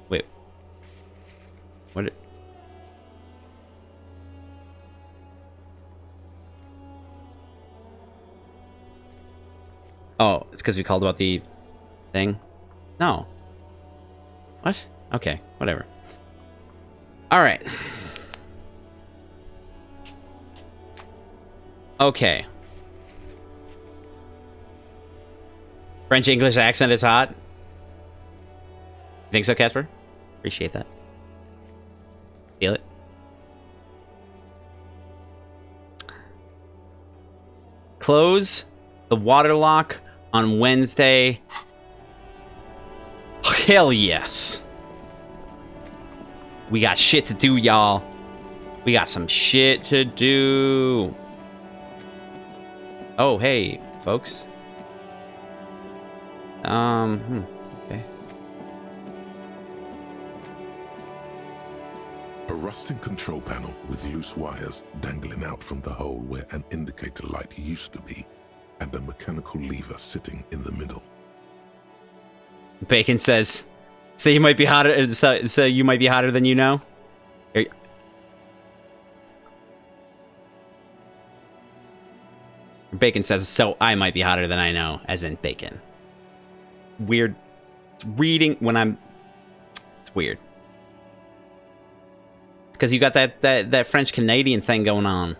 Wait. What? Oh, it's because we called about the thing? No. What? Okay, whatever. Alright. Okay. French-English accent is hot. You think so, Casper? Appreciate that. Feel it? Close the water lock on Wednesday. Hell yes. We got shit to do, y'all. We got some shit to do. Oh, hey, folks. Okay. A rusting control panel with loose wires dangling out from the hole where an indicator light used to be, and a mechanical lever sitting in the middle. Bacon says, "So you might be hotter. So you might be hotter than you know." Bacon says, "So I might be hotter than I know," as in bacon. Weird reading when I'm. It's weird. Because you got that French Canadian thing going on.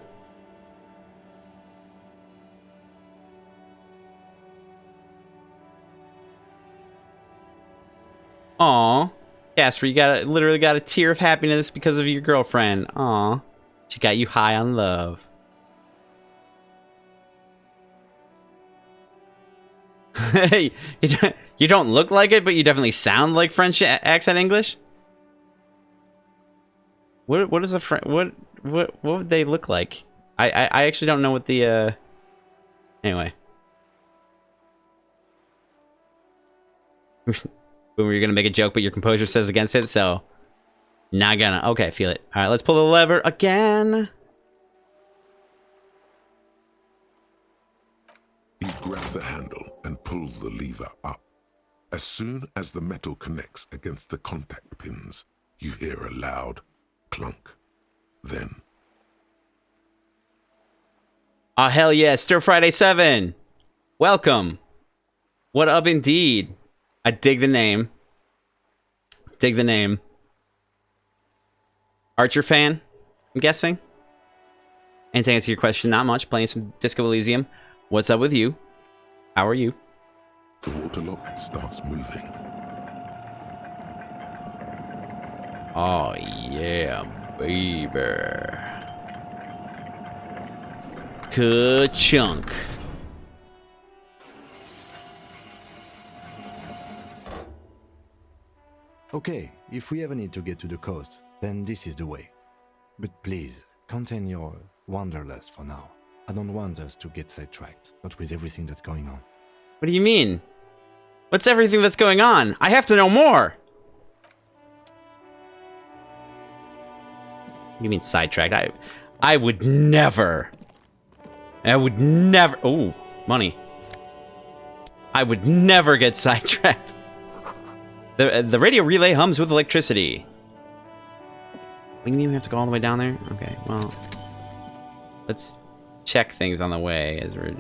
Aw, Casper, you literally got a tear of happiness because of your girlfriend. Aw, she got you high on love. Hey, you don't look like it, but you definitely sound like French accent English. What is a what would they look like? I actually don't know what the anyway. When we were gonna make a joke, but your composure says against it, so not gonna. Okay, feel it. All right, let's pull the lever again. You grab the handle and pull the lever up. As soon as the metal connects against the contact pins, you hear a loud clunk. Then, oh hell yeah, Stir Friday 7. Welcome. What up indeed. I dig the name. Dig the name. Archer fan, I'm guessing. And to answer your question, not much. Playing some Disco Elysium. What's up with you? How are you? the water lock starts moving. Oh yeah, baby. Ka-chunk. Okay, if we ever need to get to the coast, then this is the way. But please, contain your wanderlust for now. I don't want us to get sidetracked, not with everything that's going on. What do you mean? What's everything that's going on? I have to know more! You mean sidetracked? I would never... Oh, money. I would never get sidetracked. The radio relay hums with electricity. We didn't even have to go all the way down there? Okay, well... Let's check things on the way as we're...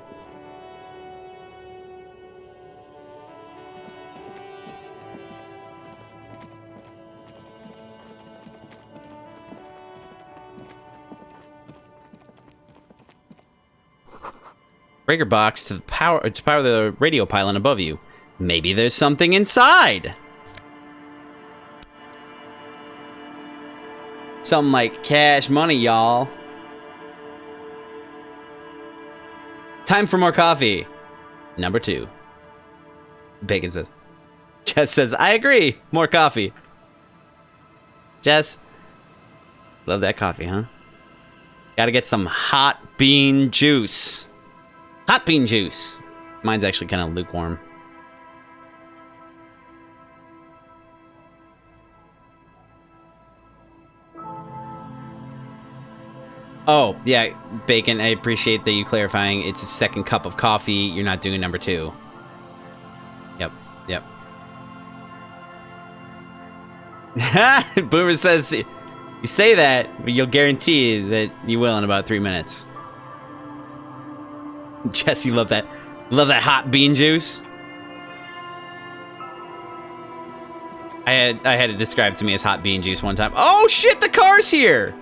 Breaker box to power the radio pylon above you. Maybe there's something inside. Something like cash money, y'all. Time for more coffee. Number 2. Bacon says. Jess says, I agree. More coffee. Jess. Love that coffee, huh? Gotta get some hot bean juice. Hot bean juice. Mine's actually kind of lukewarm. Oh, yeah, Bacon, I appreciate that you clarifying. It's a second cup of coffee. You're not doing number 2. Yep. Boomer says, you say that, but you'll guarantee that you will in about 3 minutes. Jess, you love that. Love that hot bean juice. I had it described to me as hot bean juice one time. Oh shit, the car's here!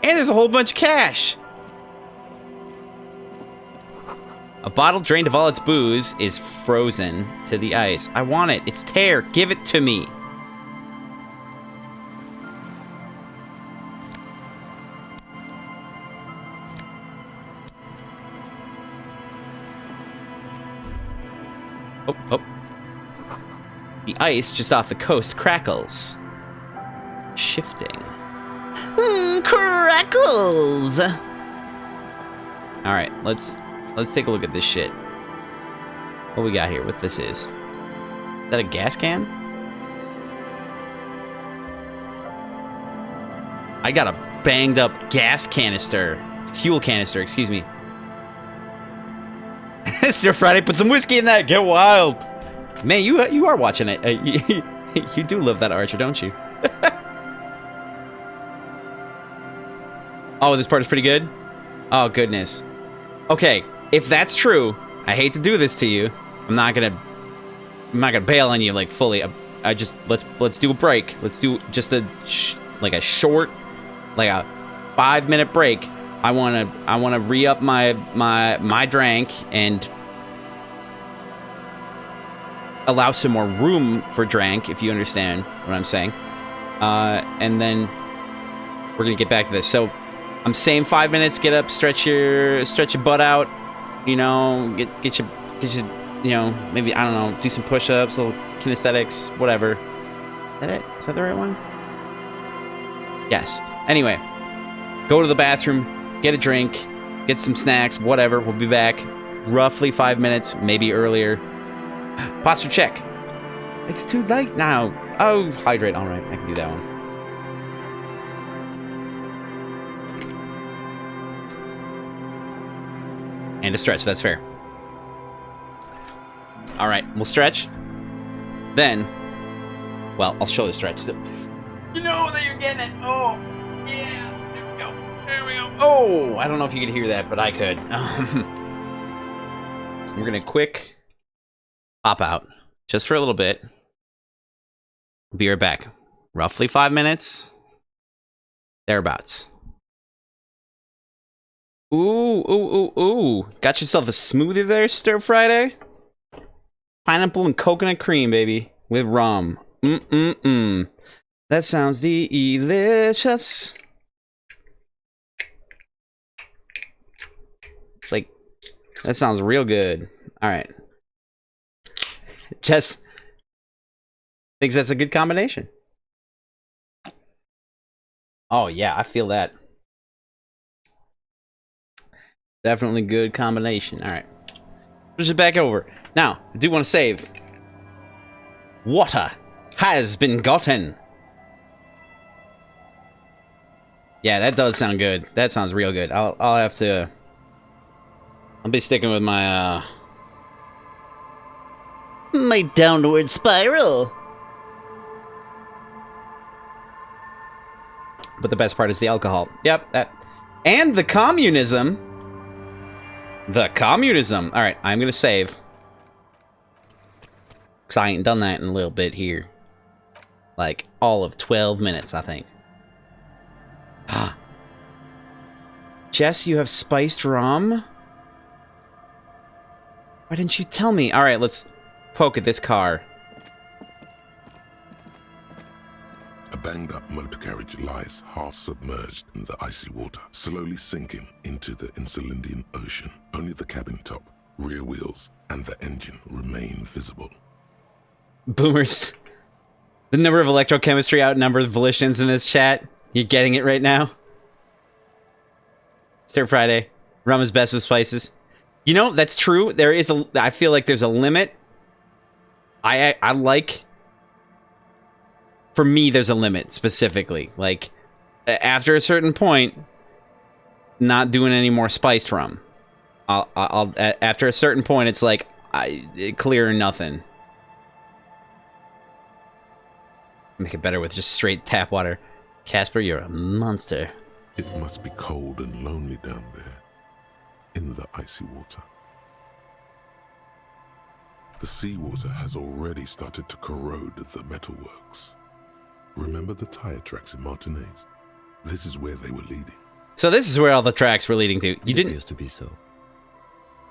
And there's a whole bunch of cash. A bottle drained of all its booze is frozen to the ice. I want it. It's tear. Give it to me. Oh. The ice just off the coast crackles. Shifting. Crackles! Alright, let's take a look at this shit. What we got here, what this is. Is that a gas can? I got a banged up gas canister. Fuel canister, excuse me. Stir Friday, put some whiskey in that. Get wild. Man, you are watching it. You do love that Archer, don't you? Oh, this part is pretty good? Oh, goodness. Okay, if that's true, I hate to do this to you. I'm not gonna bail on you like fully. I just let's do a break. Let's do just a short, like a 5-minute break. I wanna re-up my drink and allow some more room for drank, if you understand what I'm saying. And then we're gonna get back to this. So I'm saying 5 minutes. Get up, stretch your butt out. You know, get your you know, maybe, I don't know, do some push-ups, little kinesthetics, whatever. Is that it? Is that the right one? Yes. Anyway, go to the bathroom, get a drink, get some snacks, whatever. We'll be back roughly 5 minutes, maybe earlier. Posture check. It's too late now. Oh, hydrate. All right, I can do that one. And a stretch. That's fair. All right, we'll stretch. Then, well, I'll show the stretch. So you know that you're getting it. Oh, yeah. There we go. There we go. Oh, I don't know if you could hear that, but I could. We're gonna quick pop out just for a little bit. Be right back. Roughly 5 minutes. Thereabouts. Ooh. Got yourself a smoothie there, Stir Friday? Pineapple and coconut cream, baby. With rum. That sounds delicious. It's like, that sounds real good. Alright. Jess thinks that's a good combination. Oh, yeah, I feel that. Definitely good combination. Alright. Push it back over. Now, I do want to save. Water has been gotten. Yeah, that does sound good. That sounds real good. I'll have to... I'll be sticking with my, my downward spiral. But the best part is the alcohol. Yep, that... And the communism. The communism. Alright, I'm gonna save. Because I ain't done that in a little bit here. Like, all of 12 minutes, I think. Ah. Jess, you have spiced rum? Why didn't you tell me? Alright, let's poke at this car. A banged-up motor carriage lies half-submerged in the icy water, slowly sinking into the Insulindian Ocean. Only the cabin top, rear wheels, and the engine remain visible. Boomers. The number of electrochemistry outnumber the volitions in this chat. You getting it right now? Stir Friday. Rum is best with spices. You know, that's true. There is a... I feel like there's a limit. I like... For me, there's a limit, specifically. Like, after a certain point, not doing any more spiced rum. After a certain point, it's like, clear or nothing. Make it better with just straight tap water. Casper, you're a monster. It must be cold and lonely down there, in the icy water. The seawater has already started to corrode the metalworks. Remember the tire tracks in Martinez? This is where they were leading. So this is where all the tracks were leading to. You didn't... It used to be so.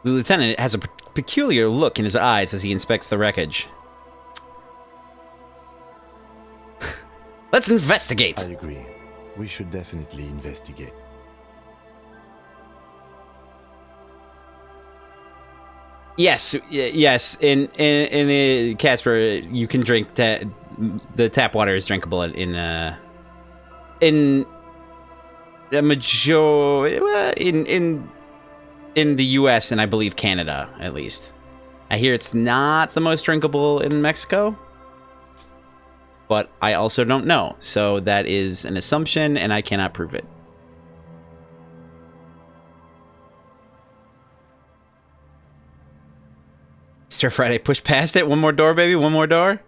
The lieutenant has a peculiar look in his eyes as he inspects the wreckage. Let's investigate! I agree. We should definitely investigate. Yes, yes. In the Casper, you can drink the tap water is drinkable in the in the U.S. and I believe Canada at least. I hear it's not the most drinkable in Mexico, but I also don't know. So that is an assumption, and I cannot prove it. Stir Friday, push past it. One more door, baby. One more door.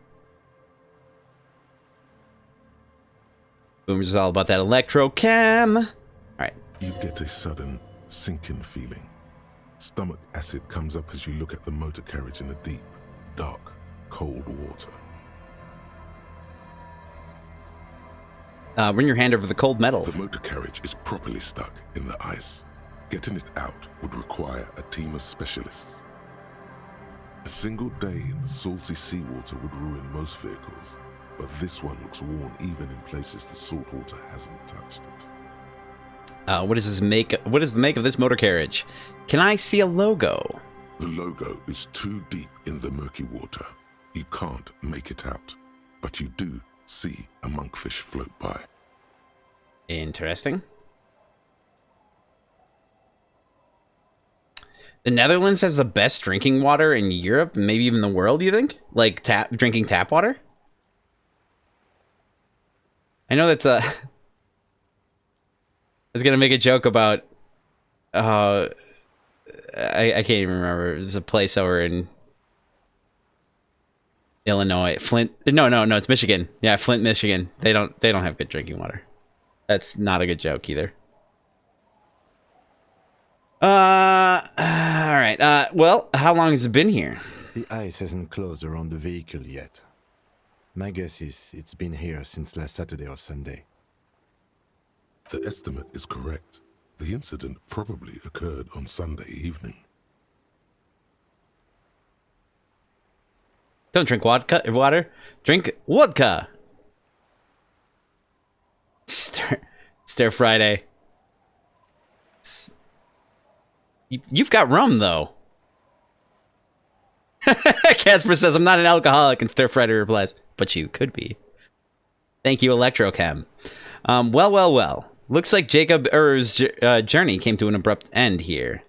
Boomer's is all about that electrochem. All right. You get a sudden sinking feeling. Stomach acid comes up as you look at the motor carriage in the deep, dark, cold water. Run your hand over the cold metal. The motor carriage is properly stuck in the ice. Getting it out would require a team of specialists. A single day in the salty seawater would ruin most vehicles, but this one looks worn even in places the salt water hasn't touched it. What is the make of this motor carriage? Can I see a logo? The logo is too deep in the murky water. You can't make it out, but you do see a monkfish float by. Interesting. The Netherlands has the best drinking water in Europe, maybe even the world, you think? Like drinking tap water? I know that's I was gonna make a joke about I can't even remember. There's a place over in Illinois. Flint. No, it's Michigan. Yeah, Flint, Michigan. They don't have good drinking water. That's not a good joke either. All right. Well, how long has it been here? The ice hasn't closed around the vehicle yet. My guess is it's been here since last Saturday or Sunday. The estimate is correct. The incident probably occurred on Sunday evening. Don't drink water. Drink vodka. Stir Friday. You've got rum, though. Casper says, I'm not an alcoholic, and Stir Friday replies, but you could be. Thank you, Electrochem. Well. Looks like Jacob Er's journey came to an abrupt end here.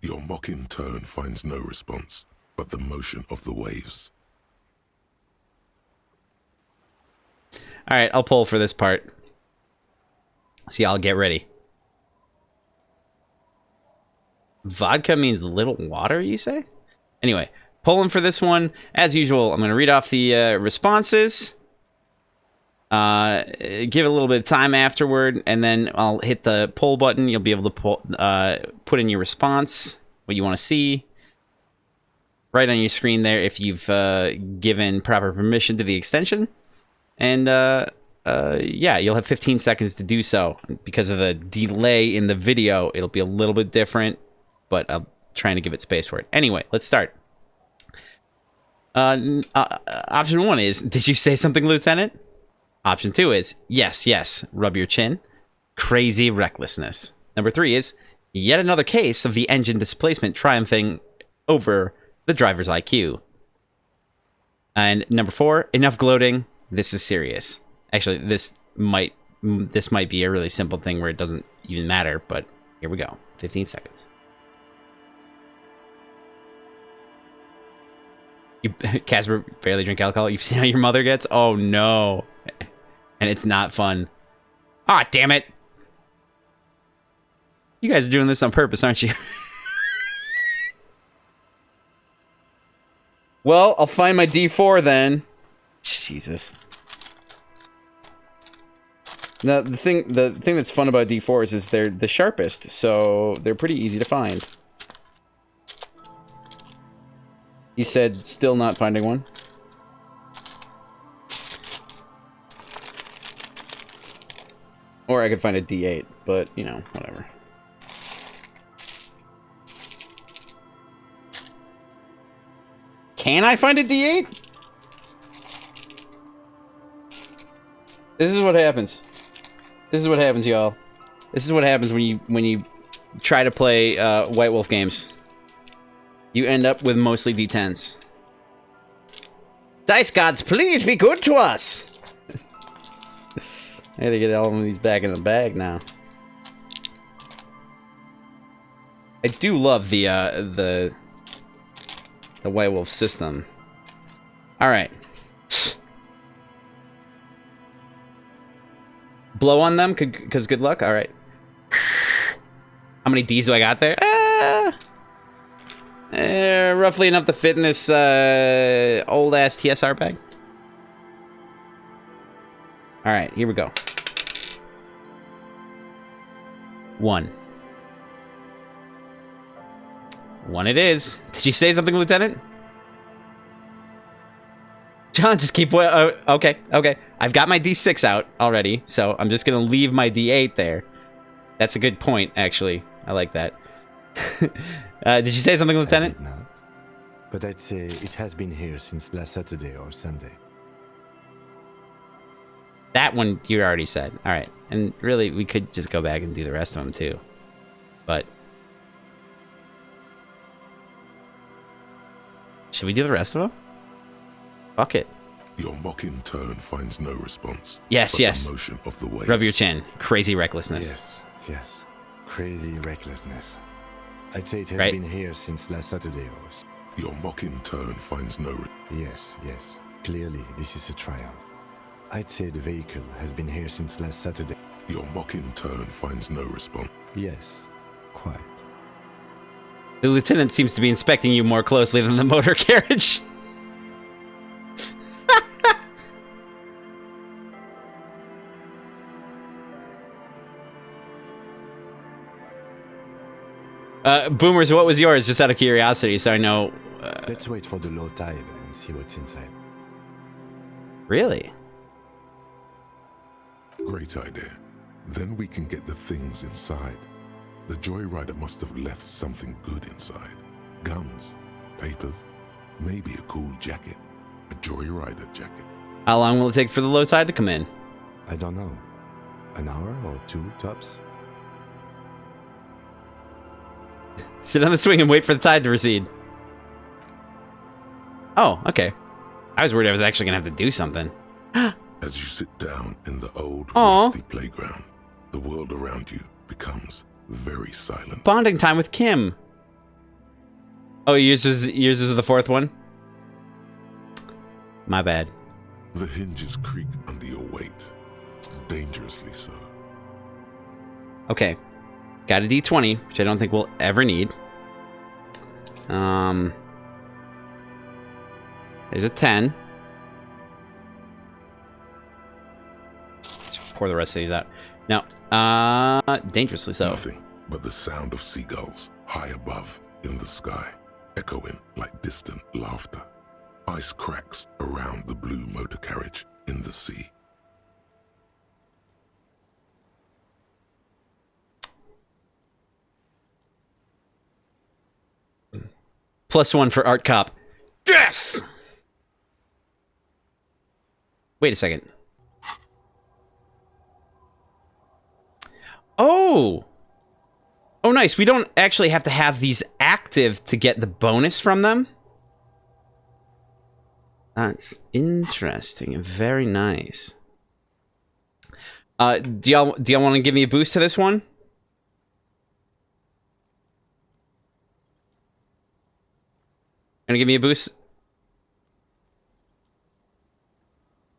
Your mocking tone finds no response, but the motion of the waves. All right, I'll pull for this part. See, I'll get ready. Vodka means little water, you say? Anyway, pulling for this one. As usual, I'm going to read off the responses. Give it a little bit of time afterward, and then I'll hit the poll button. You'll be able to put in your response, what you want to see. Right on your screen there if you've given proper permission to the extension. And yeah, you'll have 15 seconds to do so. Because of the delay in the video, it'll be a little bit different, but I'm trying to give it space for it. Anyway, let's start. Option 1 is, did you say something, Lieutenant? Option 2 is, yes, rub your chin. Crazy recklessness. Number 3 is, yet another case of the engine displacement triumphing over the driver's IQ. And number 4, enough gloating. This is serious. Actually, this might be a really simple thing where it doesn't even matter, but here we go. 15 seconds. You, Casper, barely drink alcohol. You've seen how your mother gets? Oh, no. And it's not fun. Ah, damn it. You guys are doing this on purpose, aren't you? Well, I'll find my D4 then. Jesus. Now, the thing that's fun about D4s is they're the sharpest, so they're pretty easy to find. He said, still not finding one. Or I could find a D8, but, you know, whatever. Can I find a D8? This is what happens. This is what happens, y'all. This is what happens when you try to play White Wolf games. You end up with mostly D10s. Dice gods, please be good to us! I gotta get all of these back in the bag now. I do love the White Wolf system. Alright. Blow on them, because good luck? Alright. How many Ds do I got there? Roughly enough to fit in this old-ass TSR bag. Alright, here we go. 1. 1 it is. Did you say something, Lieutenant? John, just keep... okay, okay. I've got my D6 out already, so I'm just gonna leave my D8 there. That's a good point, actually. I like that. Did you say something, Lieutenant? I did not. But I'd say it has been here since last Saturday or Sunday. That one you already said. Alright. And really, we could just go back and do the rest of them, too. But... should we do the rest of them? Fuck it. Your mocking tone finds no response. Yes, yes. The motion of the waves. Rub your chin. Crazy recklessness. Yes, yes. Crazy recklessness. I'd say it has Right. been here since last Saturday or... Your mocking tone finds no... Yes, yes. Clearly, this is a triumph. I'd say the vehicle has been here since last Saturday. Your mocking tone finds no response. Yes, quite. The lieutenant seems to be inspecting you more closely than the motor carriage. Boomers, what was yours? Just out of curiosity, so I know. Let's wait for the low tide and see what's inside. Really? Great idea. Then we can get the things inside. The joyrider must have left something good inside. Guns, papers, maybe a cool jacket. A joyrider jacket. How long will it take for the low tide to come in? I don't know. An hour or 2 tops? Sit on the swing and wait for the tide to recede. Oh, okay. I was worried I was actually gonna have to do something. As you sit down in the old Aw. rusty playground, the world around you becomes very silent. Bonding time with Kim. Oh, yours was the 4th one? My bad. The hinges creak under your weight, dangerously so. Okay. Got a D20, which I don't think we'll ever need. There's a 10. Let's pour the rest of these out. No. Dangerously so. Nothing but the sound of seagulls high above in the sky, echoing like distant laughter. Ice cracks around the blue motor carriage in the sea. +1 for Art Cop. Yes! Wait a second. Oh! Oh, nice. We don't actually have to have these active to get the bonus from them. That's interesting. Very nice. Do y'all want to give me a boost to this one? Gonna give me a boost?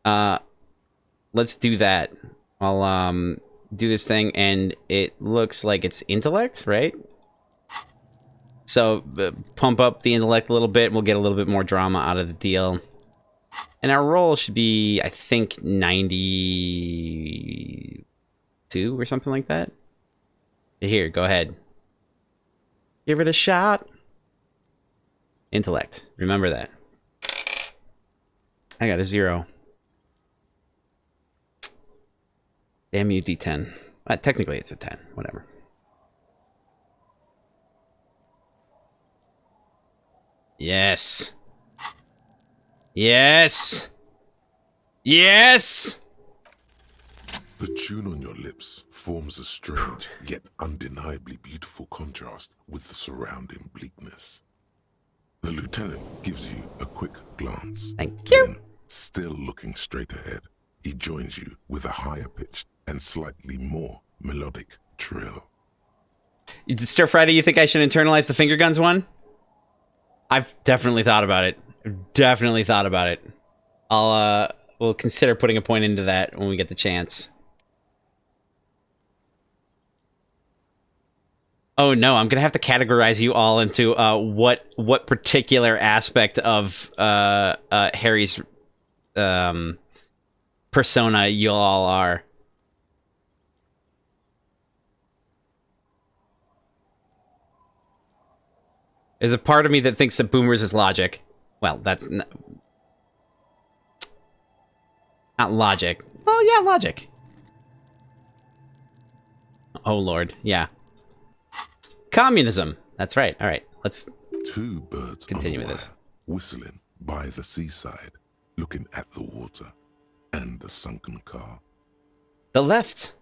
Let's do that. I'll do this thing, and it looks like it's intellect, right? So pump up the intellect a little bit, and we'll get a little bit more drama out of the deal. And our roll should be, I think, 90... 2 or something like that. Here, go ahead. Give it a shot. Intellect. Remember that. I got a 0. Damn you, D10. Technically, it's a 10. Whatever. Yes. Yes. Yes. The tune on your lips forms a strange yet undeniably beautiful contrast with the surrounding bleakness. The lieutenant gives you a quick glance. Thank you. Then, still looking straight ahead, he joins you with a higher pitched and slightly more melodic trill. Stir Friday, you think I should internalize the finger guns one? I've definitely thought about it. We'll consider putting a point into that when we get the chance. Oh no, I'm gonna have to categorize you all into what particular aspect of Harry's persona you all are. There's a part of me that thinks that boomers is logic. Well, that's not logic. Well, yeah, logic. Oh lord, yeah. Communism. That's right. All right, let's 2 birds continue on a with this. wire, whistling by the seaside, looking at the water and a sunken car. The left.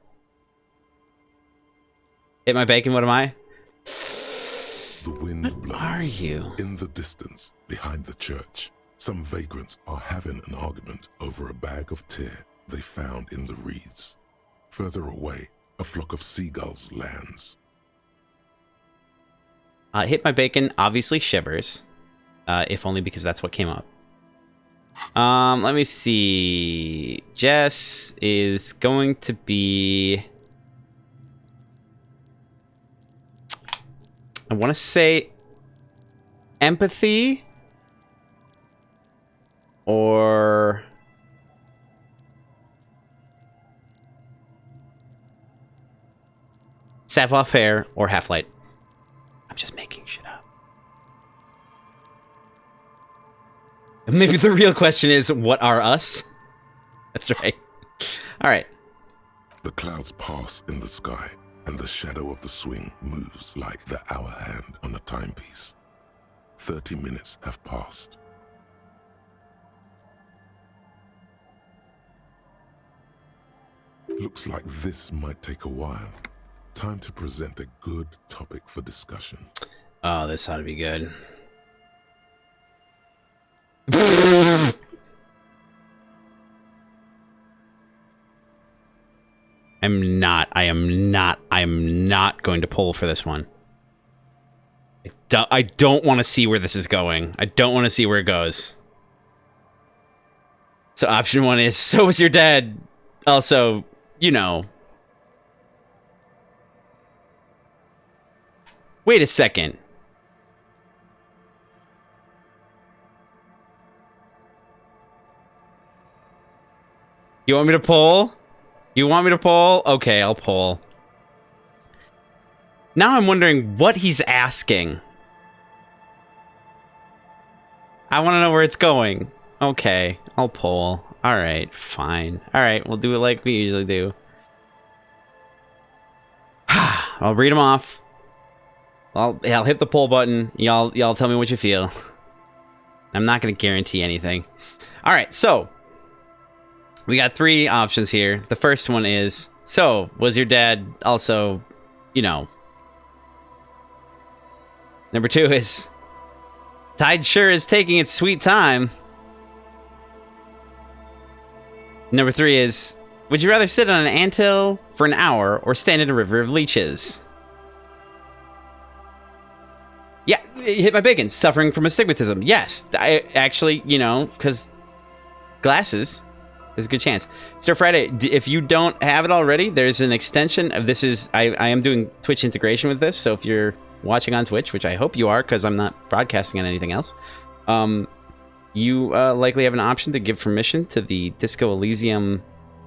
Hit my bacon. What am I? The wind blows. Are you? In the distance, behind the church, some vagrants are having an argument over a bag of tear they found in the reeds. Further away, a flock of seagulls lands. Hit my bacon. Obviously shivers. If only because that's what came up. Let me see. Jess is going to be... I want to say empathy or savoir-faire or half-light. I'm just making shit up. Maybe the real question is, what are us? That's right. All right. The clouds pass in the sky, and the shadow of the swing moves like the hour hand on a timepiece. 30 minutes have passed. Looks like this might take a while. Time to present a good topic for discussion. Oh, this ought to be good. I am not going to pull for this one. I don't want to see where this is going. I don't want to see where it goes. So option 1 is, so was your dad. Also, you know. Wait a second. You want me to pull? You want me to pull? Okay, I'll pull. Now I'm wondering what he's asking. I want to know where it's going. Okay, I'll pull. Alright, fine. Alright, we'll do it like we usually do. I'll read them off. I'll hit the pull button. Y'all tell me what you feel. I'm not going to guarantee anything. Alright, so we got 3 options here. The first one is, so was your dad also, you know. Number 2 is, tide sure is taking its sweet time. Number 3 is, would you rather sit on an anthill for an hour or stand in a river of leeches? Yeah, hit my bacon. Suffering from astigmatism. Yes, I actually, you know, because glasses. There's a good chance. Sir Friday, if you don't have it already, there's an extension of this. I am doing Twitch integration with this, so if you're watching on Twitch, which I hope you are because I'm not broadcasting on anything else, you likely have an option to give permission to the Disco Elysium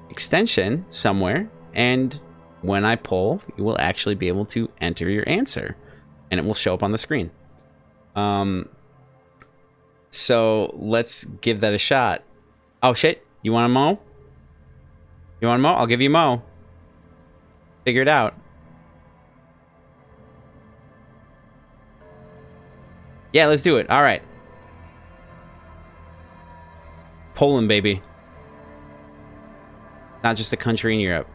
extension somewhere and when I poll, you will actually be able to enter your answer, and it will show up on the screen. So let's give that a shot. Oh shit! You want a mo? You want a mo? I'll give you a mo. Figure it out. Yeah, let's do it. All right. Poland, baby. Not just a country in Europe.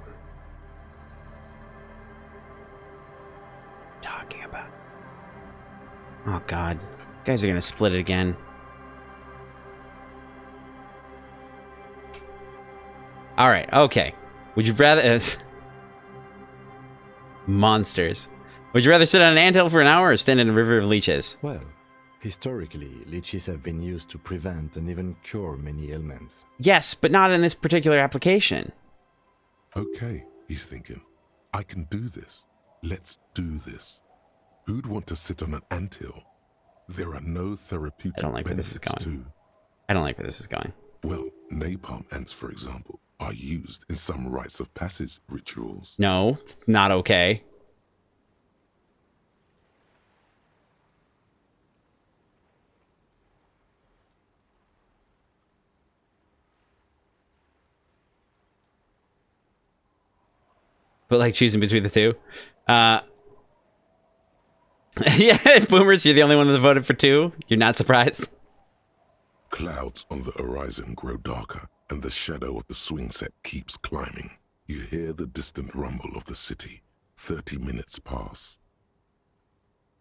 Talking about. Oh God, you guys are gonna split it again. All right. Okay. Would you rather? Monsters. Would you rather sit on an anthill for an hour or stand in a river of leeches? Well, historically, leeches have been used to prevent and even cure many ailments. Yes, but not in this particular application. Okay, he's thinking. I can do this. Let's do this. Who'd want to sit on an anthill? There are no therapeutic I don't like where this is benefits going. to. I don't like where this is going. Well, napalm ants, for example, are used in some rites of passage rituals. No, it's not okay. But like choosing between the two. Yeah, boomers, you're the only one that voted for 2. You're not surprised? Clouds on the horizon grow darker, and the shadow of the swing set keeps climbing. You hear the distant rumble of the city. 30 minutes pass.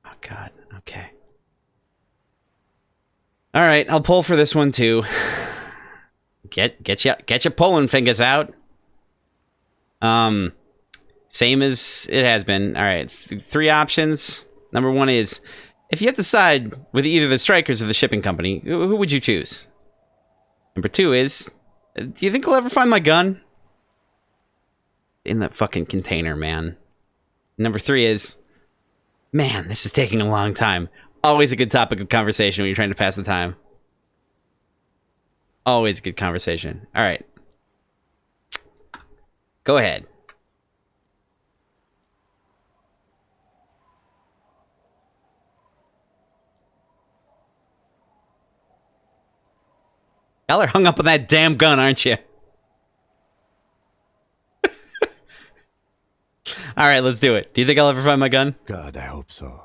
Oh God. Okay. All right, I'll pull for this one too. Get your polling fingers out. Same as it has been. All right, 3 options. Number 1 is, if you have to side with either the strikers or the shipping company, who would you choose? Number 2 is, do you think I'll ever find my gun? In that fucking container, man. Number 3 is, man, this is taking a long time. Always a good topic of conversation when you're trying to pass the time. Always a good conversation. All right. Go ahead. Y'all are hung up on that damn gun, aren't you? All right, let's do it. Do you think I'll ever find my gun? God, I hope so.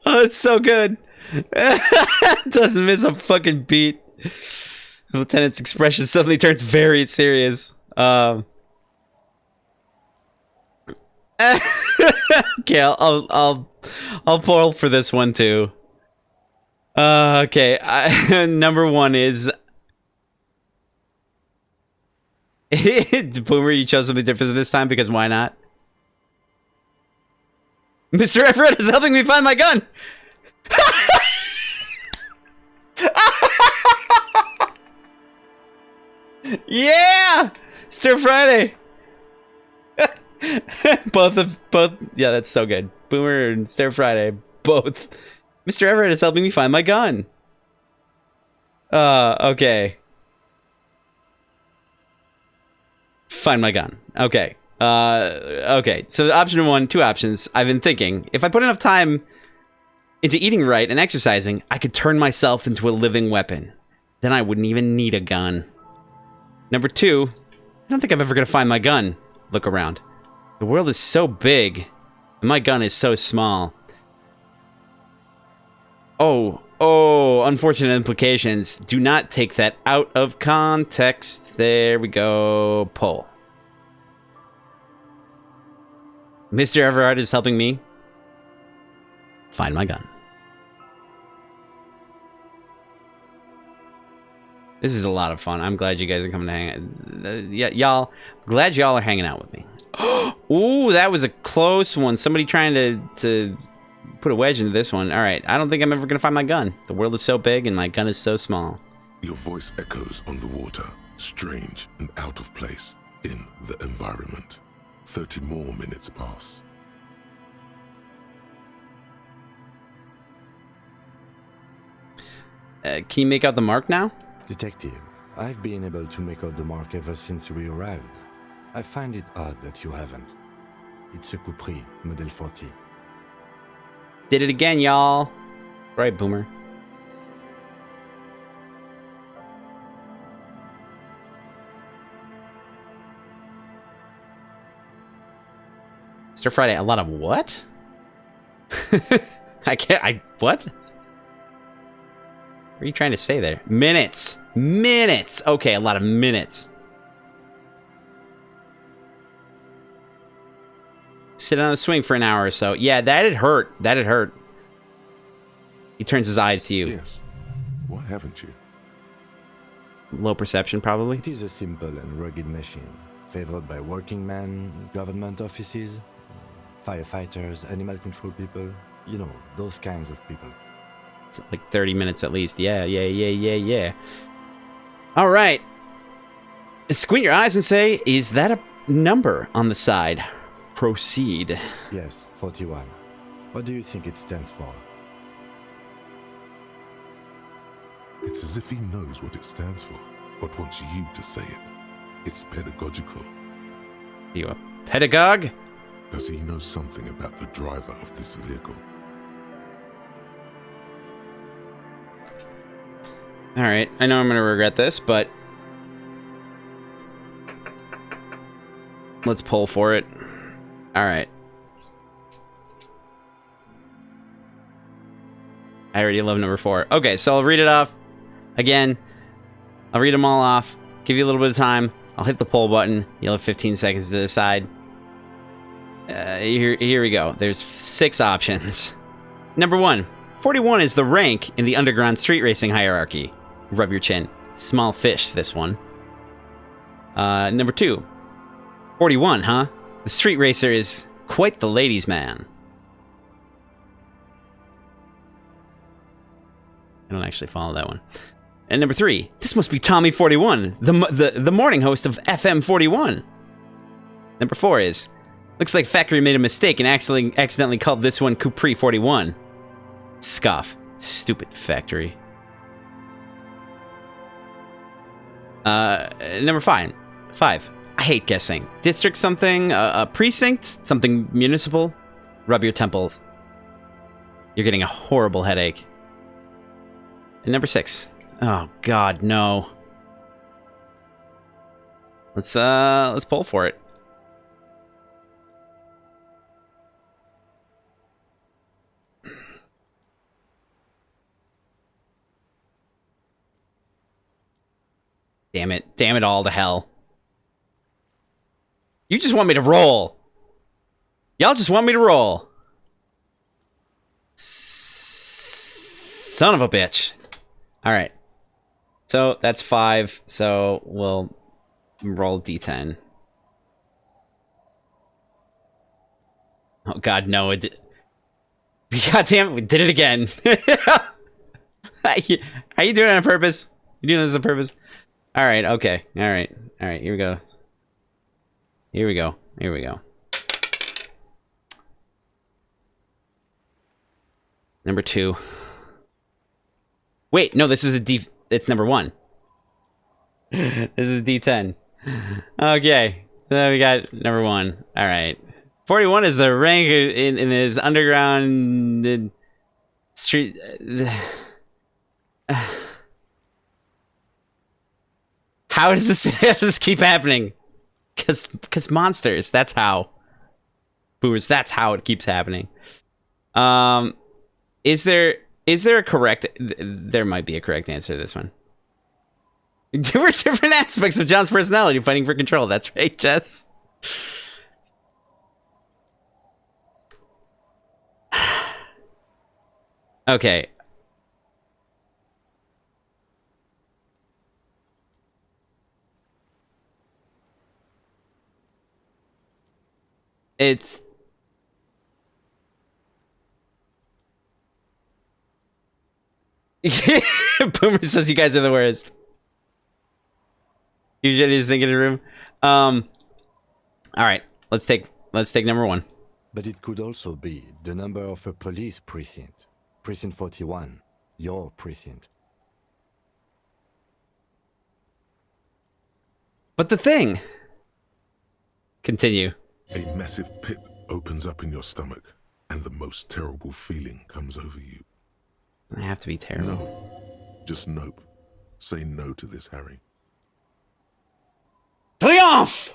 Oh, it's so good. Doesn't miss a fucking beat. The lieutenant's expression suddenly turns very serious. Okay, I'll pull for this one too. Okay, number 1 is Boomer. You chose something different this time because why not? Mr. Everett is helping me find my gun. Yeah, Stir Friday. both. Yeah, that's so good. Boomer and Stir Friday, both. Mr. Everett is helping me find my gun. Okay. Find my gun. Okay. Okay. So option 1, 2 options. I've been thinking, if I put enough time into eating right and exercising, I could turn myself into a living weapon. Then I wouldn't even need a gun. Number 2, I don't think I'm ever gonna find my gun. Look around. The world is so big, and my gun is so small. Oh, unfortunate implications. Do not take that out of context. There we go. Pull. Mr. Everard is helping me find my gun. This is a lot of fun. I'm glad you guys are coming to hang out. Yeah, y'all. Glad y'all are hanging out with me. Ooh, that was a close one. Somebody trying to put a wedge into this one. All right, I don't think I'm ever going to find my gun. The world is so big and my gun is so small. Your voice echoes on the water, strange and out of place in the environment. 30 more minutes pass. Can you make out the mark now? Detective, I've been able to make out the mark ever since we arrived. I find it odd that you haven't. It's a Capri, Model 40. Did it again, y'all. Right, Boomer. Stir Friday, a lot of what? What? What are you trying to say there? Minutes! Minutes! Okay, a lot of minutes. Sit on the swing for an hour or so. Yeah, that'd hurt. That'd hurt. He turns his eyes to you. Yes. Why haven't you? Low perception, probably. It is a simple and rugged machine, favored by working men, government offices, firefighters, animal control people. You know, those kinds of people. It's like 30 minutes at least. Yeah. All right. Squint your eyes and say, is that a number on the side? Proceed. Yes, 41. What do you think it stands for? It's as if he knows what it stands for, but wants you to say it. It's pedagogical. Are you a pedagogue? Does he know something about the driver of this vehicle? Alright, I know I'm gonna regret this, but let's pull for it. Alright. I already love number 4. Okay, so I'll read it off again. I'll read them all off, give you a little bit of time. I'll hit the pull button. You'll have 15 seconds to decide. Here we go. There's 6 options. Number 1. 41 is the rank in the underground street racing hierarchy. Rub your chin. Small fish, this one. Number 2. 41, huh? The street racer is quite the ladies' man. I don't actually follow that one. And number 3. This must be Tommy 41, the morning host of FM 41. Number 4 is... Looks like Factory made a mistake and accidentally called this one Capri 41. Scoff. Stupid Factory. Number 5. I hate guessing. District something? A precinct? Something municipal? Rub your temples. You're getting a horrible headache. And number 6. Oh God, no. Let's pull for it. Damn it. Damn it all to hell. You just want me to roll. Y'all just want me to roll. Son of a bitch. Alright. So, that's 5. So, we'll roll D10. Oh god, no. God damn it, we did it again. Are you doing it on purpose? You doing this on purpose? Alright, okay. Alright, here we go. Here we go. Number 2. Wait, no, this is a D... It's number 1. This is a D10. Okay, so we got number 1. Alright. 41 is the rank in his underground... street... How does this keep happening? Cause monsters. That's how. Boomers. That's how it keeps happening. Is there a correct? There might be a correct answer to this one. There were different aspects of John's personality fighting for control. That's right, Jess. Okay. It's... Boomer says you guys are the worst. Usually just thinking in the room. Alright, let's take number 1. But it could also be the number of a police precinct. Precinct 41. Your precinct. But the thing... Continue. A massive pit opens up in your stomach, and the most terrible feeling comes over you. I have to be terrible. No. Just nope. Say no to this, Harry. Triomphe!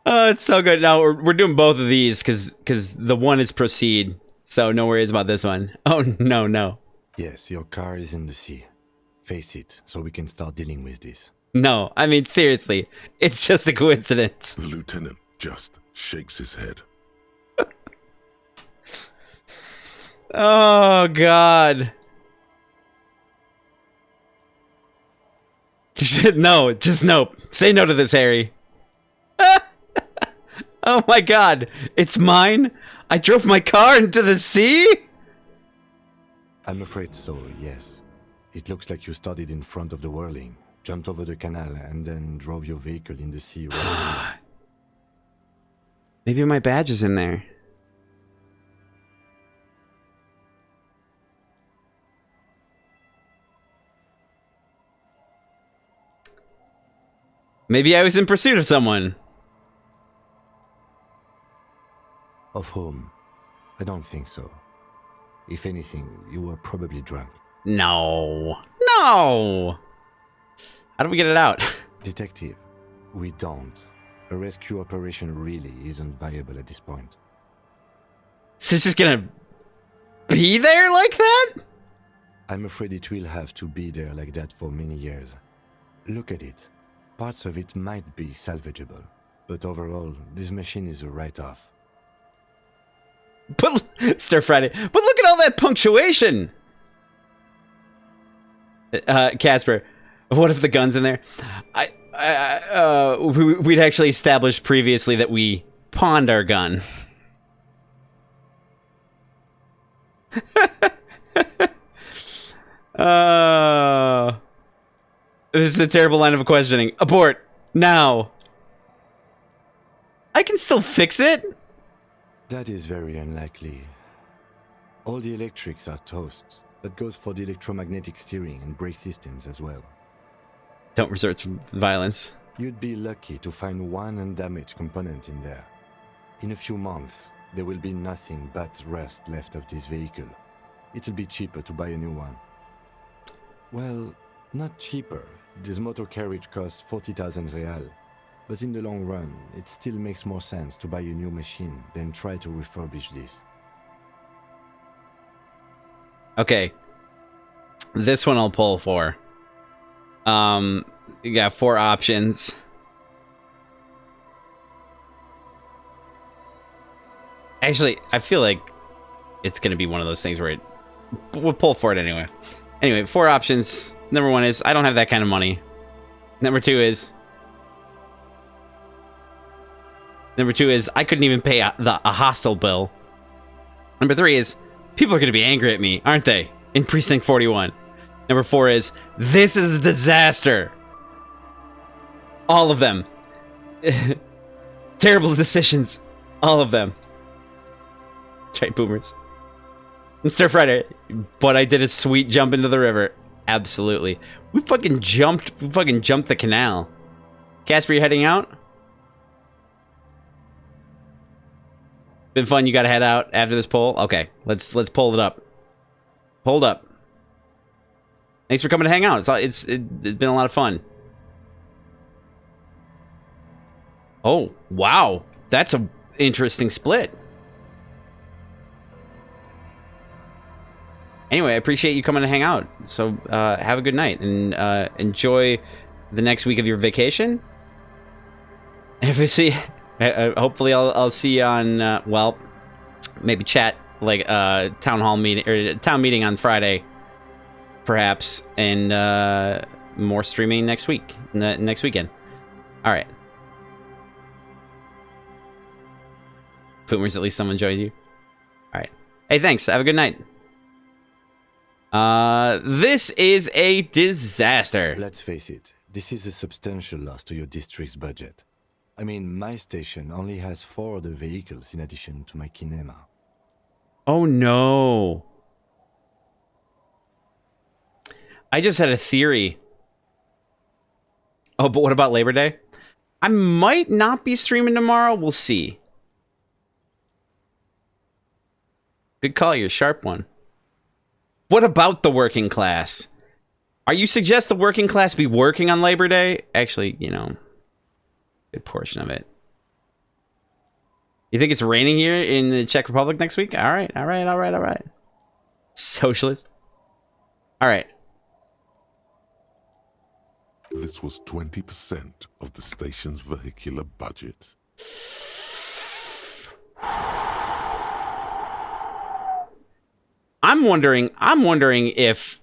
Oh, it's so good. No, we're doing both of these because the one is proceed. So no worries about this one. Oh, no. Yes, your car is in the sea. Face it, so we can start dealing with this. No, I mean, seriously. It's just a coincidence. The lieutenant just shakes his head. Oh, God. No, just nope. Say no to this, Harry. Oh my God, it's mine? I drove my car into the sea? I'm afraid so, yes. It looks like you started in front of the whirling, jumped over the canal, and then drove your vehicle in the sea right away. Maybe my badge is in there. Maybe I was in pursuit of someone. Of whom? I don't think so. If anything, you were probably drunk. No. How do we get it out? Detective, we don't. A rescue operation really isn't viable at this point. So it's just gonna be there like that? I'm afraid it will have to be there like that for many years. Look at it. Parts of it might be salvageable, but overall, this machine is a write-off. But stir fried it. But look at all that punctuation. Casper, what if the gun's in there? We'd actually established previously that we pawned our gun. This is a terrible line of questioning. Abort now. I can still fix it. That is very unlikely. All the electrics are toast. That goes for the electromagnetic steering and brake systems as well. Don't resort to violence. You'd be lucky to find one undamaged component in there. In a few months, there will be nothing but rust left of this vehicle. It'll be cheaper to buy a new one. Well, not cheaper. This motor carriage costs 40,000 real. But in the long run, it still makes more sense to buy a new machine than try to refurbish this. Okay. This one I'll pull for. You got 4 options. Actually, I feel like it's gonna be one of those things where we'll pull for it anyway. Anyway, 4 options. Number 1 is, I don't have that kind of money. Number 2 is, I couldn't even pay a hostel bill. Number 3 is, people are going to be angry at me, aren't they? In Precinct 41. Number 4 is, this is a disaster. All of them. Terrible decisions. All of them. That's right, boomers. And Stir Friday. But I did a sweet jump into the river. Absolutely. We fucking jumped the canal. Casper, you heading out? Been fun. You gotta head out after this poll. Okay, let's pull it up. Hold up. Thanks for coming to hang out. It's been a lot of fun. Oh wow, that's a interesting split. Anyway, I appreciate you coming to hang out. So have a good night and enjoy the next week of your vacation. If we see. Hopefully I'll see you on well, maybe chat like town hall meeting or town meeting on Friday, perhaps, and more streaming next week, next weekend. All right, Boomers, at least someone joined you. All right, hey, thanks. Have a good night. This is a disaster. Let's face it, this is a substantial loss to your district's budget. I mean, my station only has 4 other vehicles in addition to my kinema. Oh no. I just had a theory. Oh, but what about Labor Day? I might not be streaming tomorrow. We'll see. Good call. You're a sharp one. What about the working class? Are you suggest the working class be working on Labor Day? Actually, you know, good portion of it. You think it's raining here in the Czech Republic next week? All right, all right, all right, all right. Socialist. All right. This was 20% of the station's vehicular budget. I'm wondering if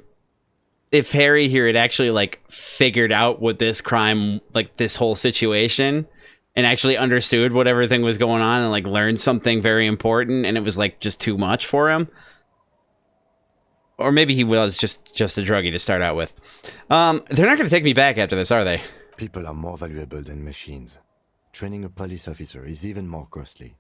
Harry here had actually like figured out what this crime, like this whole situation, and actually understood what everything was going on and like learned something very important, and it was like just too much for him. Or maybe he was just a druggie to start out with. They're not going to take me back after this, are they? People are more valuable than machines. Training a police officer is even more costly.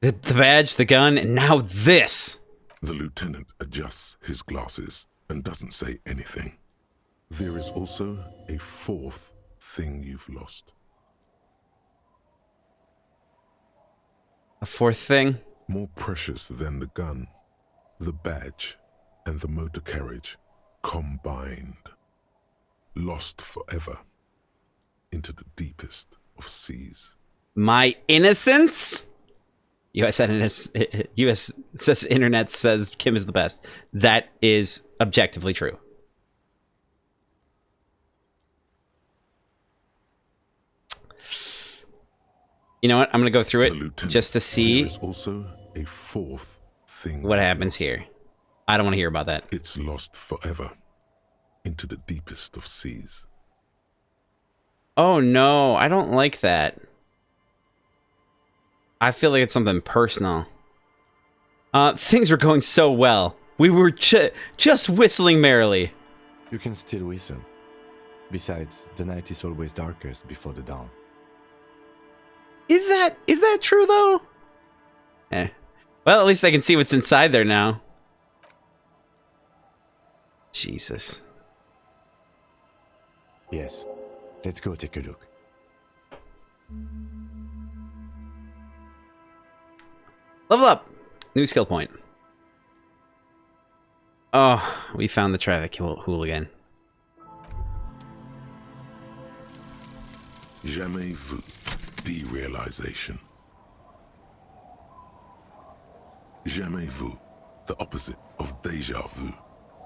The badge, the gun, and now this. The lieutenant adjusts his glasses and doesn't say anything. There is also a fourth thing you've lost. A fourth thing? More precious than the gun, the badge, and the motor carriage combined. Lost forever into the deepest of seas. My innocence? US Internet says Kim is the best. That is objectively true. You know what? I'm going to go through it just to see there is also a fourth thing what happens here. I don't want to hear about that. It's lost forever into the deepest of seas. Oh no, I don't like that. I feel like it's something personal. Things were going so well. We were just whistling merrily. You can still whistle. Besides, the night is always darkest before the dawn. Is that true though? Well, at least I can see what's inside there now. Jesus. Yes. Let's go take a look. Level up. New skill point. Oh, we found the traffic hooligan. Jamais vu. Derealization. Jamais vu. The opposite of déjà vu.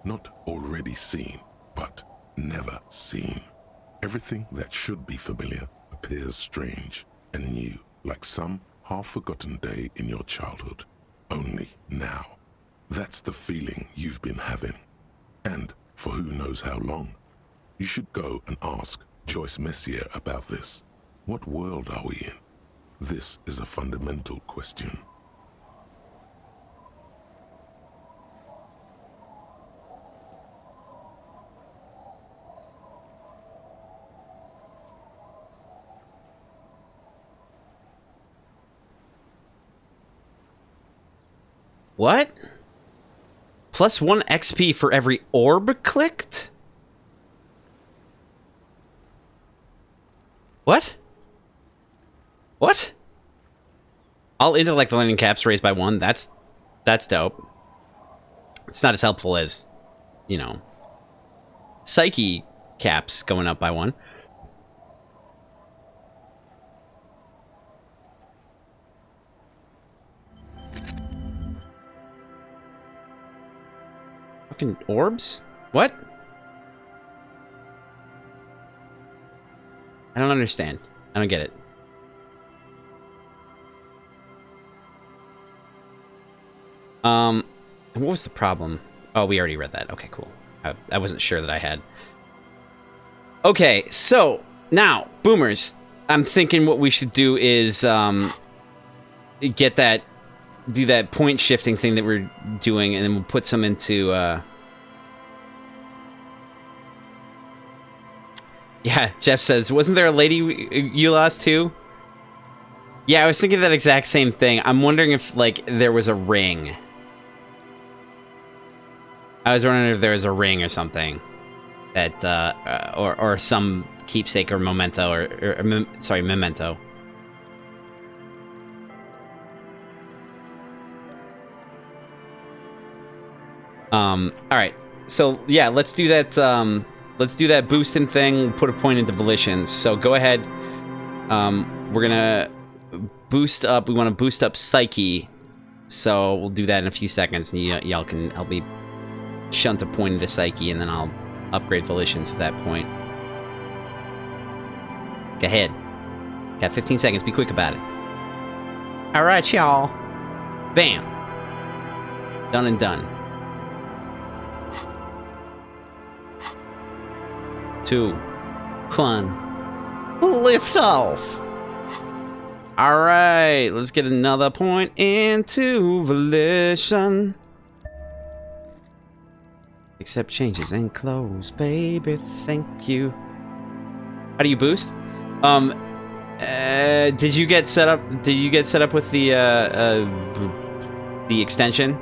Not already seen, but never seen. Everything that should be familiar appears strange and new, like some half-forgotten day in your childhood. Only now. That's the feeling you've been having. And for who knows how long. You should go and ask Joyce Messier about this. What world are we in? This is a fundamental question. What? Plus 1 XP for every orb clicked? What? What? All intellect learning caps raised by 1. That's dope. It's not as helpful as, you know, psyche caps going up by 1. Fucking orbs? What? I don't understand. I don't get it. And what was the problem? Oh, we already read that. Okay, cool. I wasn't sure that I had. Okay, so now, boomers, I'm thinking what we should do is get that, do that point shifting thing that we're doing, and then we'll put some into Yeah, Jess says, wasn't there a lady you lost too? Yeah, I was thinking that exact same thing. I'm wondering if, like, there was a ring. I was wondering if there was a ring or something. That, or some keepsake or memento, sorry, memento. Alright. So, yeah, let's do that, let's do that boosting thing, put a point into volitions. So, go ahead. We're gonna boost up, we want to boost up Psyche. So, we'll do that in a few seconds, and y'all can help me shunt a point into Psyche, and then I'll upgrade volitions at that point. Go ahead. Got 15 seconds, be quick about it. Alright, y'all. Bam. Done and done. 2, 1. Lift off. Alright, let's get another point into volition. Accept changes and close, baby, thank you. How do you boost? Did you get set up with the extension?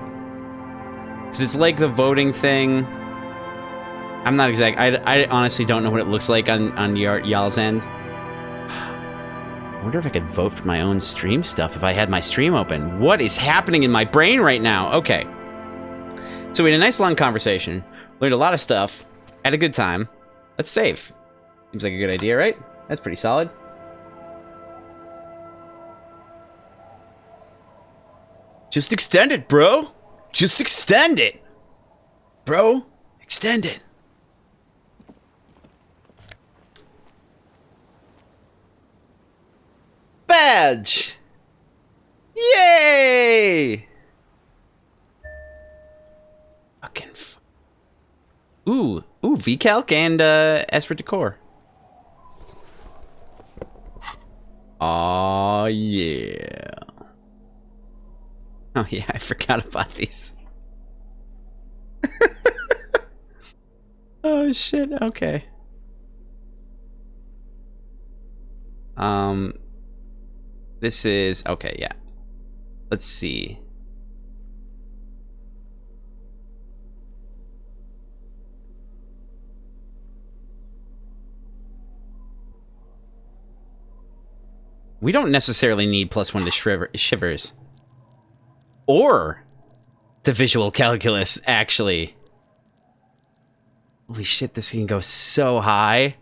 Because it's like the voting thing. I'm not exact. I honestly don't know what it looks like on y'all's end. I wonder if I could vote for my own stream stuff if I had my stream open. What is happening in my brain right now? Okay. So we had a nice long conversation. Learned a lot of stuff. Had a good time. Let's save. Seems like a good idea, right? That's pretty solid. Just extend it, bro. Just extend it. Bro, extend it. Badge! Yay! Fucking Ooh, VCalc and Esprit Decor. Aw, yeah. Oh yeah, I forgot about these. Oh shit, okay. This is, okay, yeah. Let's see. We don't necessarily need +1 to shivers. Or to visual calculus, actually. Holy shit, this can go so high.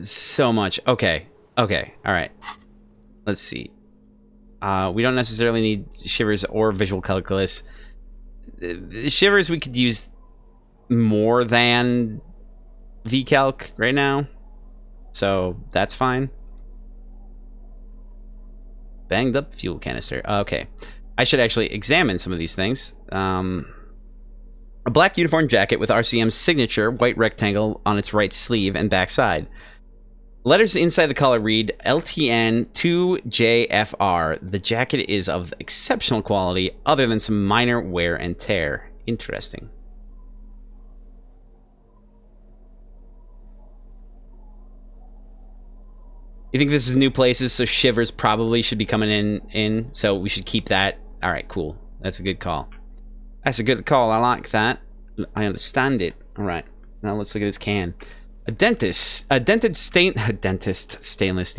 So much. Okay. Okay. Alright. Let's see. We don't necessarily need shivers or visual calculus. Shivers we could use more than VCalc right now. So that's fine. Banged up fuel canister. Okay. I should actually examine some of these things. A black uniform jacket with RCM's signature white rectangle on its right sleeve and back side. Letters inside the collar read LTN 2JFR. The jacket is of exceptional quality other than some minor wear and tear. Interesting. You think this is new places, so shivers probably should be coming in, so we should keep that. Alright, cool. That's a good call. That's a good call. I like that. I understand it. Alright. Now let's look at this can. A dented stainless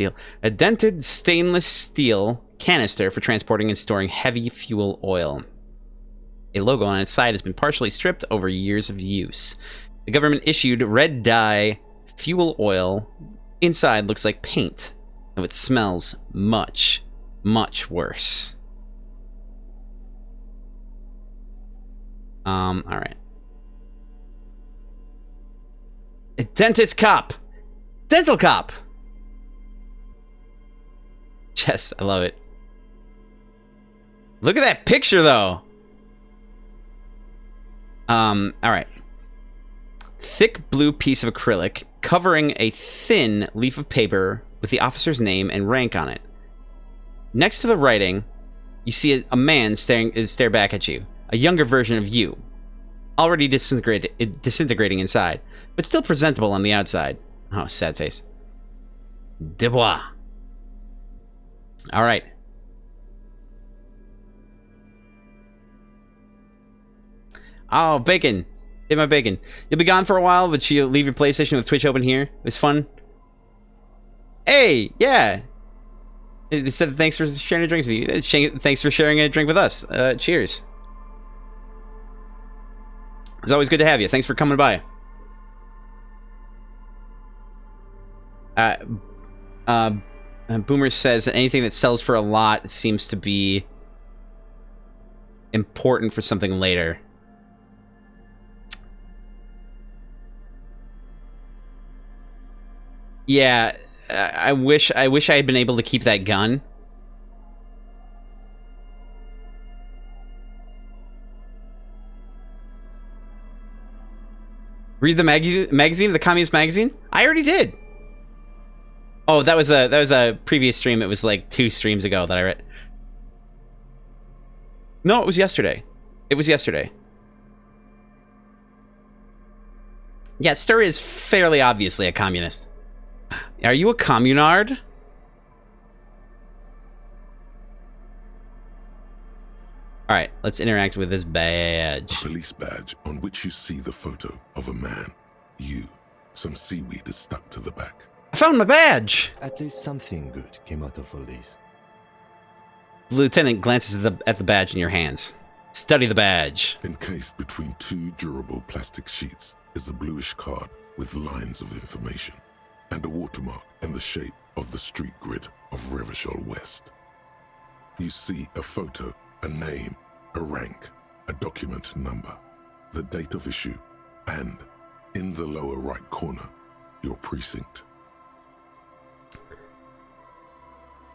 steel canister for transporting and storing heavy fuel oil. A logo on its side has been partially stripped over years of use. The government issued red dye fuel oil. Inside looks like paint, and it smells much, much worse. Alright. A dentist cop! Dental cop! Yes, I love it. Look at that picture, though! Alright. Thick blue piece of acrylic covering a thin leaf of paper with the officer's name and rank on it. Next to the writing, you see a man stare back at you. A younger version of you. Already disintegrating inside, but still presentable on the outside. Oh, sad face. Dubois. All right. Oh, bacon. Hit my bacon. You'll be gone for a while, but you'll leave your PlayStation with Twitch open here. It was fun. Hey, yeah. It said thanks for sharing a drink with you. Thanks for sharing a drink with us. Cheers. It's always good to have you. Thanks for coming by. Boomer says that anything that sells for a lot seems to be important for something later. Yeah, I wish I had been able to keep that gun. Read the magazine, the Communist magazine? I already did. Oh, that was a previous stream. It was like 2 streams ago that I read. No, it was yesterday. It was yesterday. Yeah, Stur is fairly obviously a communist. Are you a communard? All right, let's interact with this badge. A police badge on which you see the photo of a man. You. Some seaweed is stuck to the back. I found my badge! At least something good came out of all this. The lieutenant glances at the badge in your hands. Study the badge. Encased between 2 durable plastic sheets is a bluish card with lines of information and a watermark in the shape of the street grid of Revachol West. You see a photo, a name, a rank, a document number, the date of issue, and, in the lower right corner, your precinct.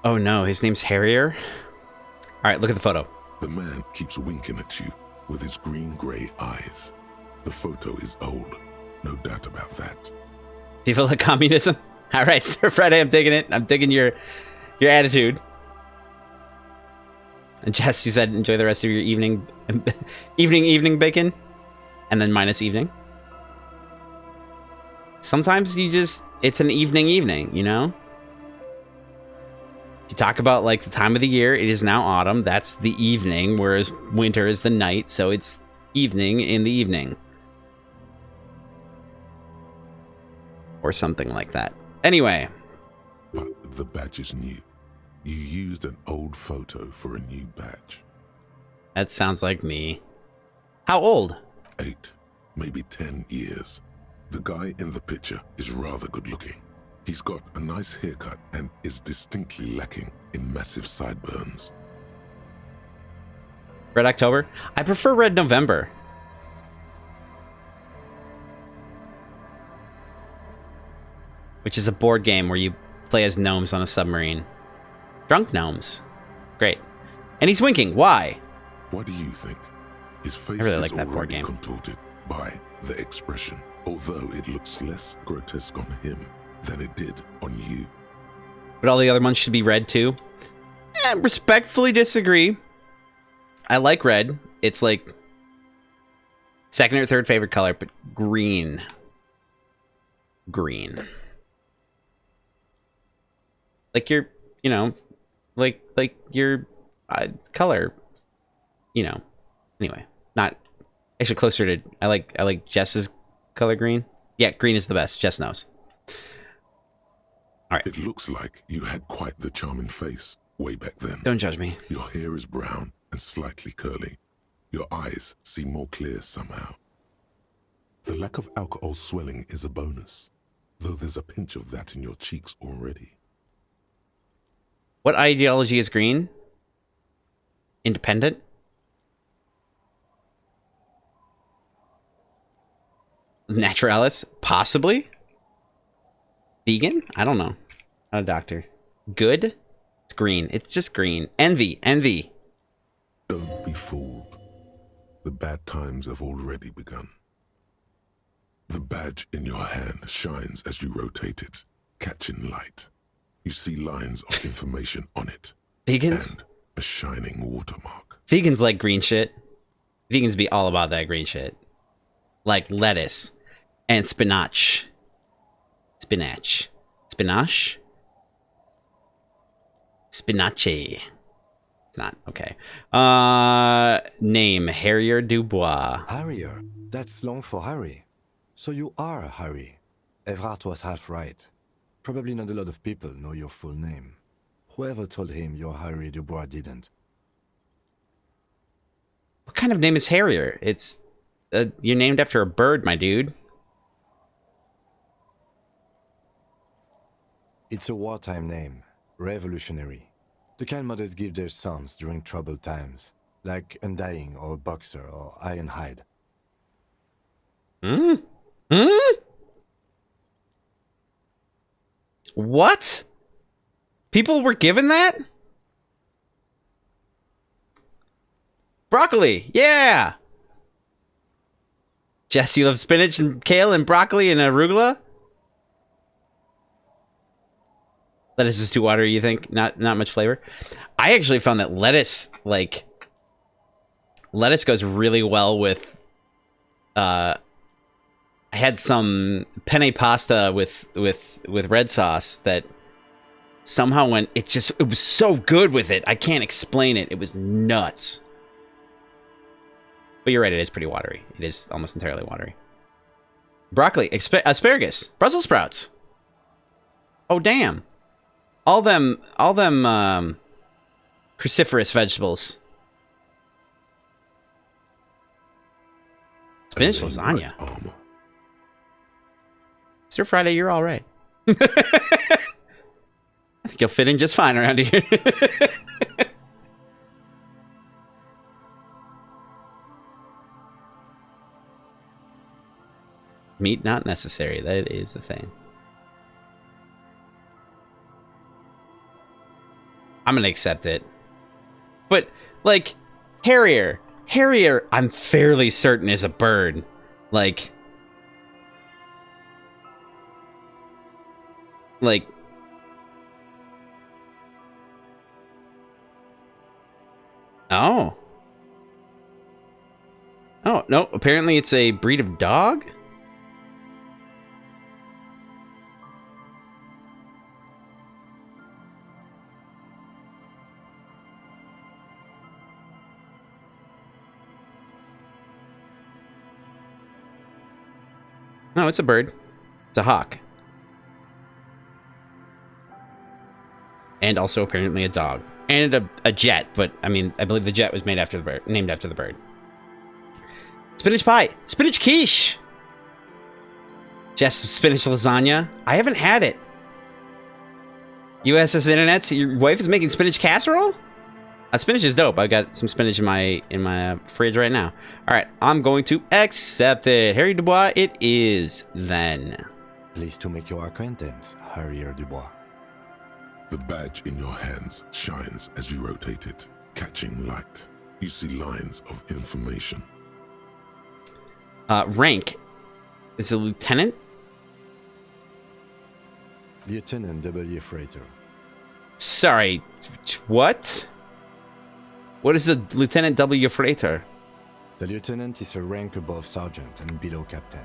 Oh no, his name's Harrier? Alright, look at the photo. The man keeps winking at you with his green-gray eyes. The photo is old, no doubt about that. People of communism? Alright, Sir Friday, I'm digging it. I'm digging your attitude. And Jess, you said enjoy the rest of your evening, evening bacon, and then minus evening. Sometimes it's an evening, you know? You talk about like the time of the year, it is now autumn, that's the evening, whereas winter is the night, so it's evening in the evening. Or something like that. Anyway. But the badge is new. You used an old photo for a new badge. That sounds like me. How old? 8, maybe 10 years. The guy in the picture is rather good looking. He's got a nice haircut and is distinctly lacking in massive sideburns. Red October? I prefer Red November. Which is a board game where you play as gnomes on a submarine. Drunk gnomes. Great. And he's winking. Why? What do you think? His face really is like that board already game. contorted by the expression, although it looks less grotesque on him than it did on you. But all the other ones should be red too? Respectfully disagree. I like red. It's like second or third favorite color, but green. Green. Like your, you know, like your color, you know. Anyway, not actually closer to. I like Jess's color green. Yeah, green is the best. Jess knows. All right. It looks like you had quite the charming face way back then. Don't judge me. Your hair is brown and slightly curly. Your eyes seem more clear somehow. The lack of alcohol swelling is a bonus, though there's a pinch of that in your cheeks already. What ideology is green? Independent? Naturalis? Possibly? Vegan? I don't know. Not a doctor. Good? It's green. It's just green. Envy. Envy. Don't be fooled. The bad times have already begun. The badge in your hand shines as you rotate it, catching light. You see lines of information on it. Vegans? And a shining watermark. Vegans like green shit. Vegans be all about that green shit. Like lettuce and spinach. Spinach. Spinach? Spinache. It's not. Okay. Name, Harrier Dubois. Harrier? That's long for Harry. So you are Harry. Evrard was half right. Probably not a lot of people know your full name. Whoever told him you're Harry Dubois didn't. What kind of name is Harrier? It's... you're named after a bird, my dude. It's a wartime name. Revolutionary. The kind mothers give their sons during troubled times. Like Undying or Boxer or Ironhide. Hmm? Hmm? What? People were given that? Broccoli, yeah! Jess, you love spinach and kale and broccoli and arugula? Lettuce is too watery, you think? Not much flavor? I actually found that lettuce, like... lettuce goes really well with... I had some penne pasta with red sauce that somehow went... it was so good with it. I can't explain it. It was nuts. But you're right, it is pretty watery. It is almost entirely watery. Broccoli, asparagus, Brussels sprouts. Oh, damn. All them cruciferous vegetables. Spinach lasagna. Stir Friday, you're all right. I think you'll fit in just fine around here. Meat not necessary. That is the thing. I'm gonna accept it. But, like, Harrier, I'm fairly certain is a bird. Like... Oh. Oh, no, apparently it's a breed of dog? No, it's a bird. It's a hawk. And also apparently a dog. And a jet, but I mean, I believe the jet was named after the bird. Spinach pie! Spinach quiche! Just spinach lasagna. I haven't had it. USS Internet, your wife is making spinach casserole? Spinach is dope. I've got some spinach in my fridge right now. All right, I'm going to accept it. Harry Dubois, it is then. Pleased to make your acquaintance, Harrier Dubois. The badge in your hands shines as you rotate it, catching light. You see lines of information. Rank. Is it lieutenant? Lieutenant W. Freighter. Sorry, what? What is a Lieutenant W. Freighter? The lieutenant is a rank above sergeant and below captain.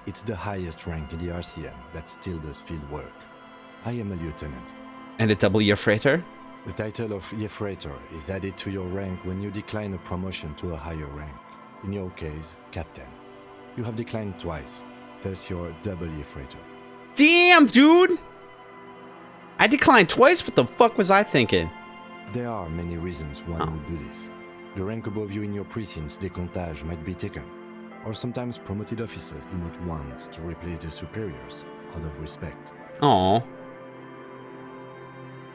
It's the highest rank in the RCM that still does field work. I am a lieutenant. And a W. Freighter? The title of Freighter is added to your rank when you decline a promotion to a higher rank. In your case, captain. You have declined twice, thus you're W. Freighter. Damn, dude! I declined twice? What the fuck was I thinking? There are many reasons one would do this. The rank above you in your precinct's décomptage might be taken, or sometimes promoted officers do not want to replace their superiors out of respect. Aww.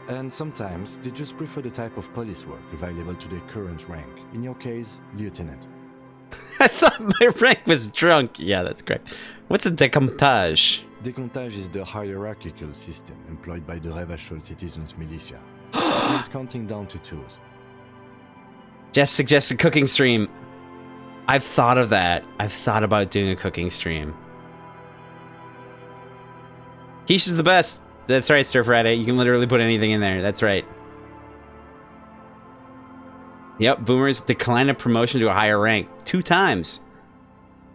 And sometimes they just prefer the type of police work available to their current rank. In your case, lieutenant. I thought my rank was drunk. Yeah, that's correct. What's a décomptage? Décomptage is the hierarchical system employed by the Revachol citizens militia. It means counting down to twos. Jess suggests a cooking stream. I've thought of that. I've thought about doing a cooking stream. Quiche is the best. That's right, Stir Friday. You can literally put anything in there. That's right. Yep, Boomer's declined a promotion to a higher rank 2 times.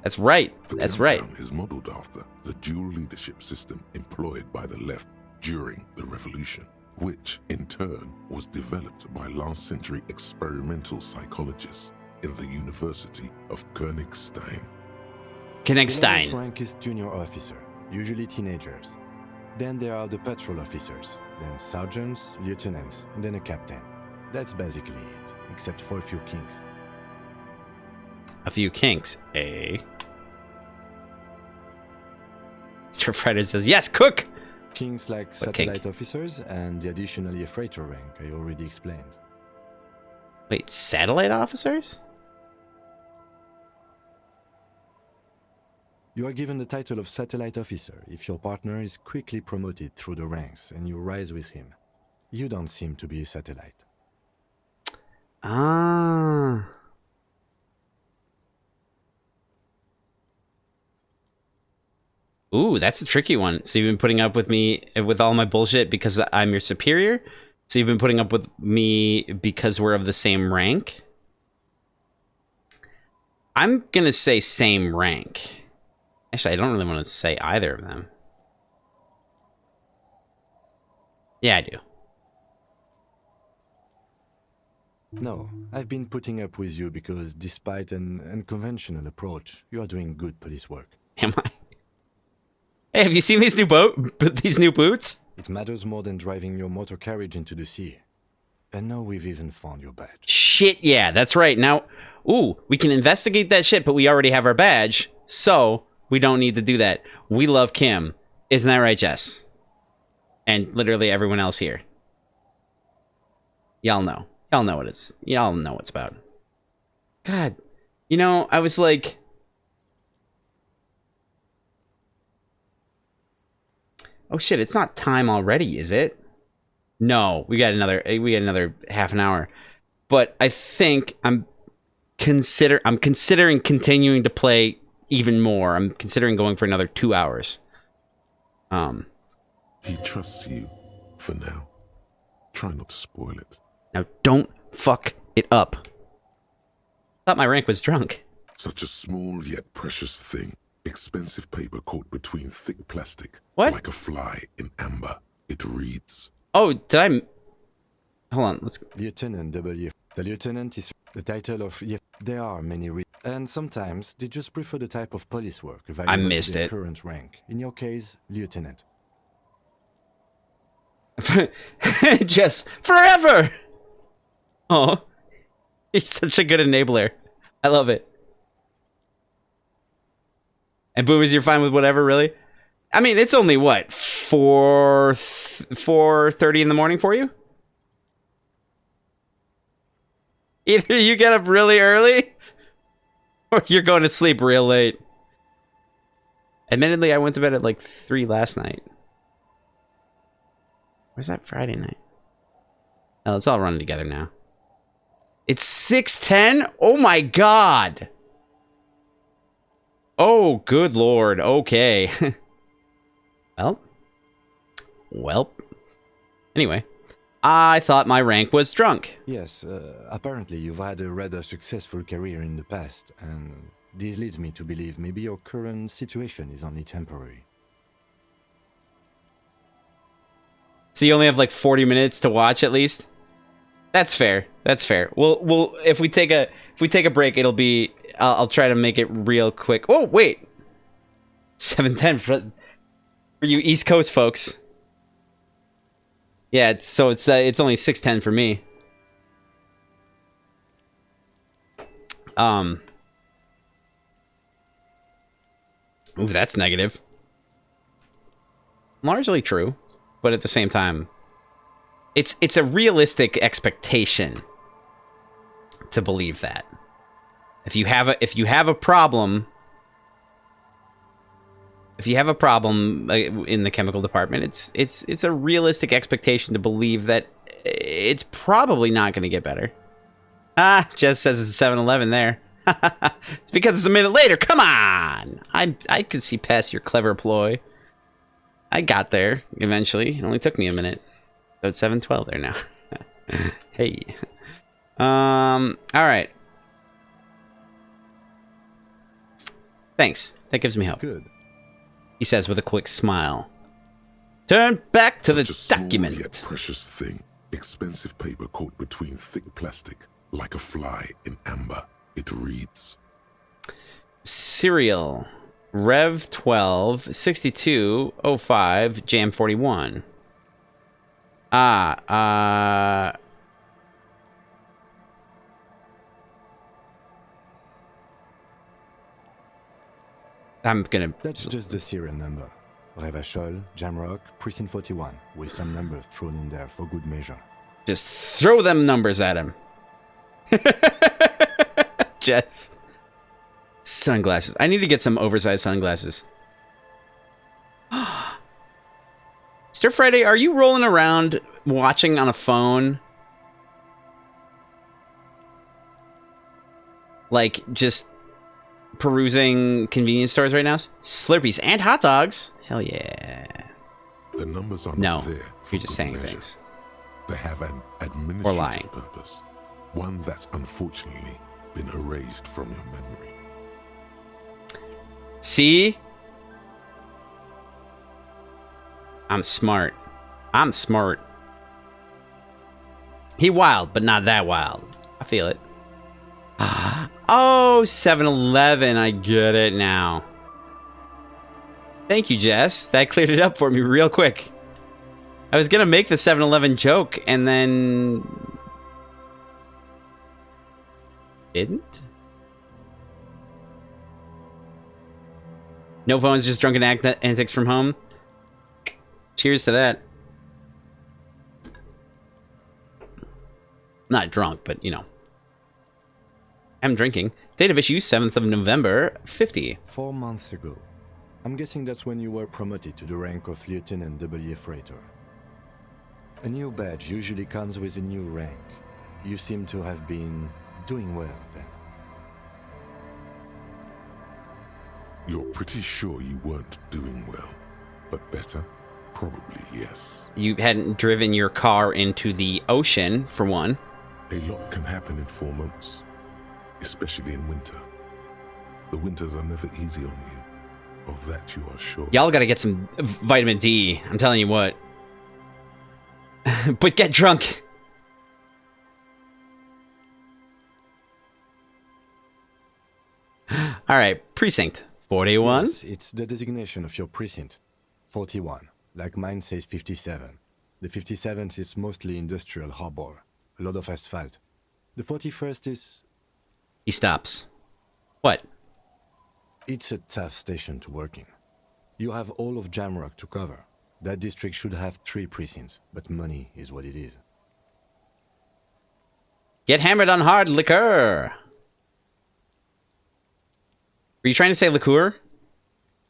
That's right. That's right. The countdown is modeled after the dual leadership system employed by the left during the revolution, which in turn was developed by last century experimental psychologists in the University of Königstein. The lowest Königstein. rank is junior officer, usually teenagers. Then there are the patrol officers, then sergeants, lieutenants, and then a captain. That's basically it, except for a few kinks. A few kinks, eh? Mr. Fredder says, yes, cook! Kinks like What kink? satellite officers and the additionally a freighter rank I already explained. Wait, satellite officers? You are given the title of satellite officer if your partner is quickly promoted through the ranks and you rise with him. You don't seem to be a satellite. Ah. Ooh, that's a tricky one. So you've been putting up with me with all my bullshit because I'm your superior? So you've been putting up with me because we're of the same rank? I'm gonna say same rank. Actually, I don't really want to say either of them. Yeah, I do. No, I've been putting up with you because despite an unconventional approach, you are doing good police work. Am I? Hey, have you seen these new these new boots? It matters more than driving your motor carriage into the sea. And now we've even found your badge. Shit, yeah, that's right. Now, ooh, we can investigate that shit, but we already have our badge, so we don't need to do that. We love Kim. Isn't that right, Jess? And literally everyone else here. Y'all know. Y'all know what it's. Y'all know what it's about. God, you know, I was like, oh shit, it's not time already, is it? No, we got another half an hour. But I think I'm considering continuing to play even more. I'm considering going for another 2 hours. He trusts you for now. Try not to spoil it. Now don't fuck it up. Thought my rank was drunk. Such a small yet precious thing. Expensive paper caught between thick plastic. What? Like a fly in amber. It reads. Oh, did I? Hold on. Let's. Lieutenant W. The lieutenant is the title of. There are many and sometimes they just prefer the type of police work available missed to their it. current rank. In your case, lieutenant. Just forever. Oh, he's such a good enabler. I love it. And Boomers, you're fine with whatever, really? I mean, it's only what 4:30 in the morning for you. Either you get up really early, or you're going to sleep real late. Admittedly, I went to bed at like 3 last night. Where's that Friday night? Oh, it's all running together now. It's 6:10? Oh my god! Oh, good lord. Okay. Well. Anyway. I thought my rank was drunk. Yes, apparently you've had a rather successful career in the past, and this leads me to believe maybe your current situation is only temporary. So you only have like 40 minutes to watch at least? That's fair. That's fair. We'll if we take a break, it'll be I'll try to make it real quick. Oh, wait. 7:10 for you East Coast folks. Yeah, it's only 6:10 for me. Ooh, that's negative. Largely true, but at the same time, it's a realistic expectation to believe that. If you have a problem in the chemical department, it's a realistic expectation to believe that it's probably not going to get better. Ah, Jess says it's a 7-Eleven there. It's because it's a minute later. Come on, I could see past your clever ploy. I got there eventually. It only took me a minute. So it's 7:12 there now. Hey. All right. Thanks. That gives me hope. Good. He says with a quick smile. Turn back to Such a the small yet document. precious thing. Expensive paper caught between thick plastic, like a fly in amber. It reads. Serial. Rev 12 6205 Jam 41. I'm gonna... That's just the serial number. Revachol, Jamrock, Precinct 41, with some numbers thrown in there for good measure. Just throw them numbers at him. Jess. Sunglasses. I need to get some oversized sunglasses. Stir Friday, are you rolling around watching on a phone? Like, just perusing convenience stores right now? Slurpees and hot dogs? Hell yeah. The numbers are No, not there. for you're just good saying measure. things. They have an Or lying. administrative purpose. One that's unfortunately been erased from your memory. See? I'm smart. I'm smart. He wild, but not that wild. I feel it. Oh, 7-Eleven. I get it now. Thank you, Jess. That cleared it up for me real quick. I was gonna make the 7-Eleven joke and then... didn't? No phones, just drunken antics from home. Cheers to that. Not drunk, but, you know. I'm drinking. Date of issue, 7th of November, 50. 4 months ago. I'm guessing that's when you were promoted to the rank of Lieutenant W. Freighter. A new badge usually comes with a new rank. You seem to have been doing well then. You're pretty sure you weren't doing well, but better? Probably yes. You hadn't driven your car into the ocean, for one. A lot can happen in 4 months, especially in winter. The winters are never easy on you. Of that you are sure. Y'all gotta get some vitamin D. I'm telling you what. But get drunk. Alright, precinct 41. Yes, it's the designation of your precinct. 41. Like mine says 57. The 57th is mostly industrial harbor. A lot of asphalt. The 41st is... He stops. What? It's a tough station to work in. You have all of Jamrock to cover. That district should have 3 precincts, but money is what it is. Get hammered on hard liquor. Were you trying to say liqueur?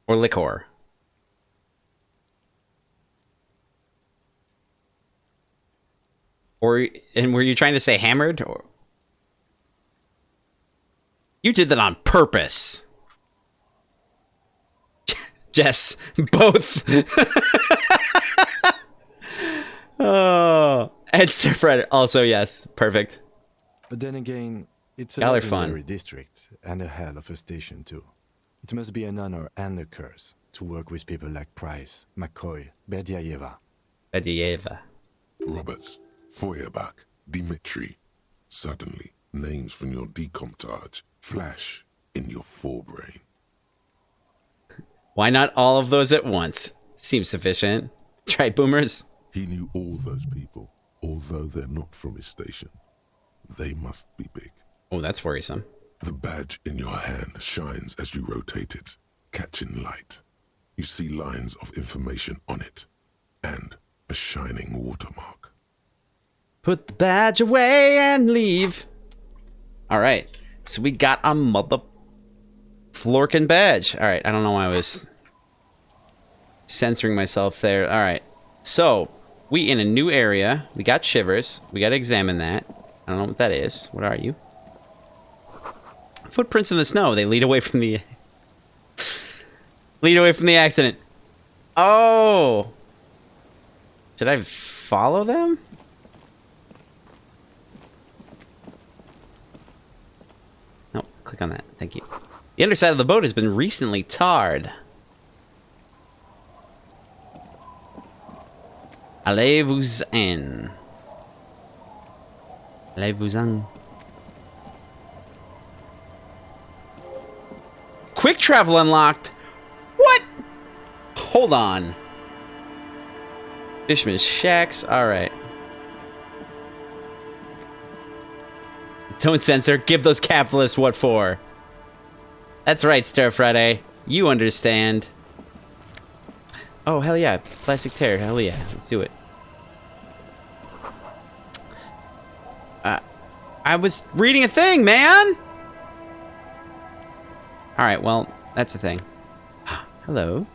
Or liquor? And were you trying to say hammered? Or... You did that on purpose. Jess, both. Oh, and Sir Fred also, yes, perfect. But then again, it's a Y'all are fun. legendary district, and a hell of a station too. It must be an honor and a curse to work with people like Price, McCoy, Berdiaeva. Adieva. Roberts, Feuerbach, Dimitri. Suddenly, names from your decomptage flash in your forebrain. Why not all of those at once? Seems sufficient. That's right, boomers. He knew all those people, although they're not from his station. They must be big. Oh, that's worrisome. The badge in your hand shines as you rotate it, catching light. You see lines of information on it, and a shining watermark. Put the badge away and leave. All right, so we got a mother Florkin badge. All right, I don't know why I was censoring myself there. All right, so we in a new area. We got shivers. We got to examine that. I don't know what that is. What are you? Footprints in the snow. They lead away from the accident. Oh, did I follow them? Click on that. Thank you. The underside of the boat has been recently tarred. Allez-vous-en. Allez-vous-en. Quick travel unlocked. What? Hold on. Fisherman's shacks. All right. Tone sensor. Give those capitalists what for. That's right, Stir Friday. You understand. Oh, hell yeah. Plastic tear. Hell yeah. Let's do it. I was reading a thing, man! Alright, well, that's the thing. Hello.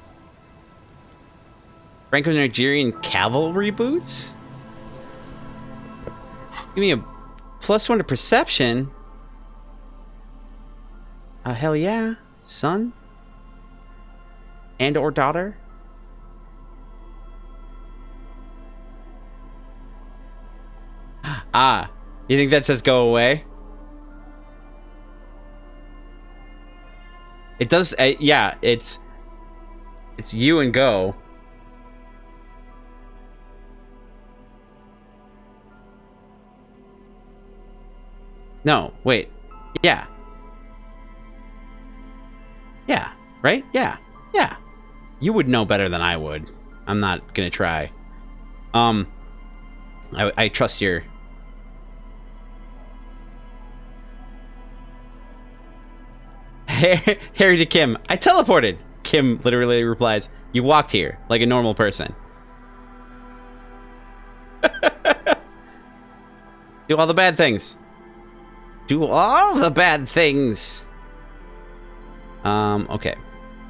Franco-Nigerian cavalry boots? Give me a +1 to perception. Hell yeah. Son? And or daughter? Ah. You think that says go away? It does, yeah, it's you and go. No, wait. Yeah. Yeah, right? Yeah. Yeah. You would know better than I would. I'm not gonna try. I trust your... Harry to Kim. I teleported. Kim literally replies, you walked here like a normal person. Do all the bad things. Do all the bad things. Okay.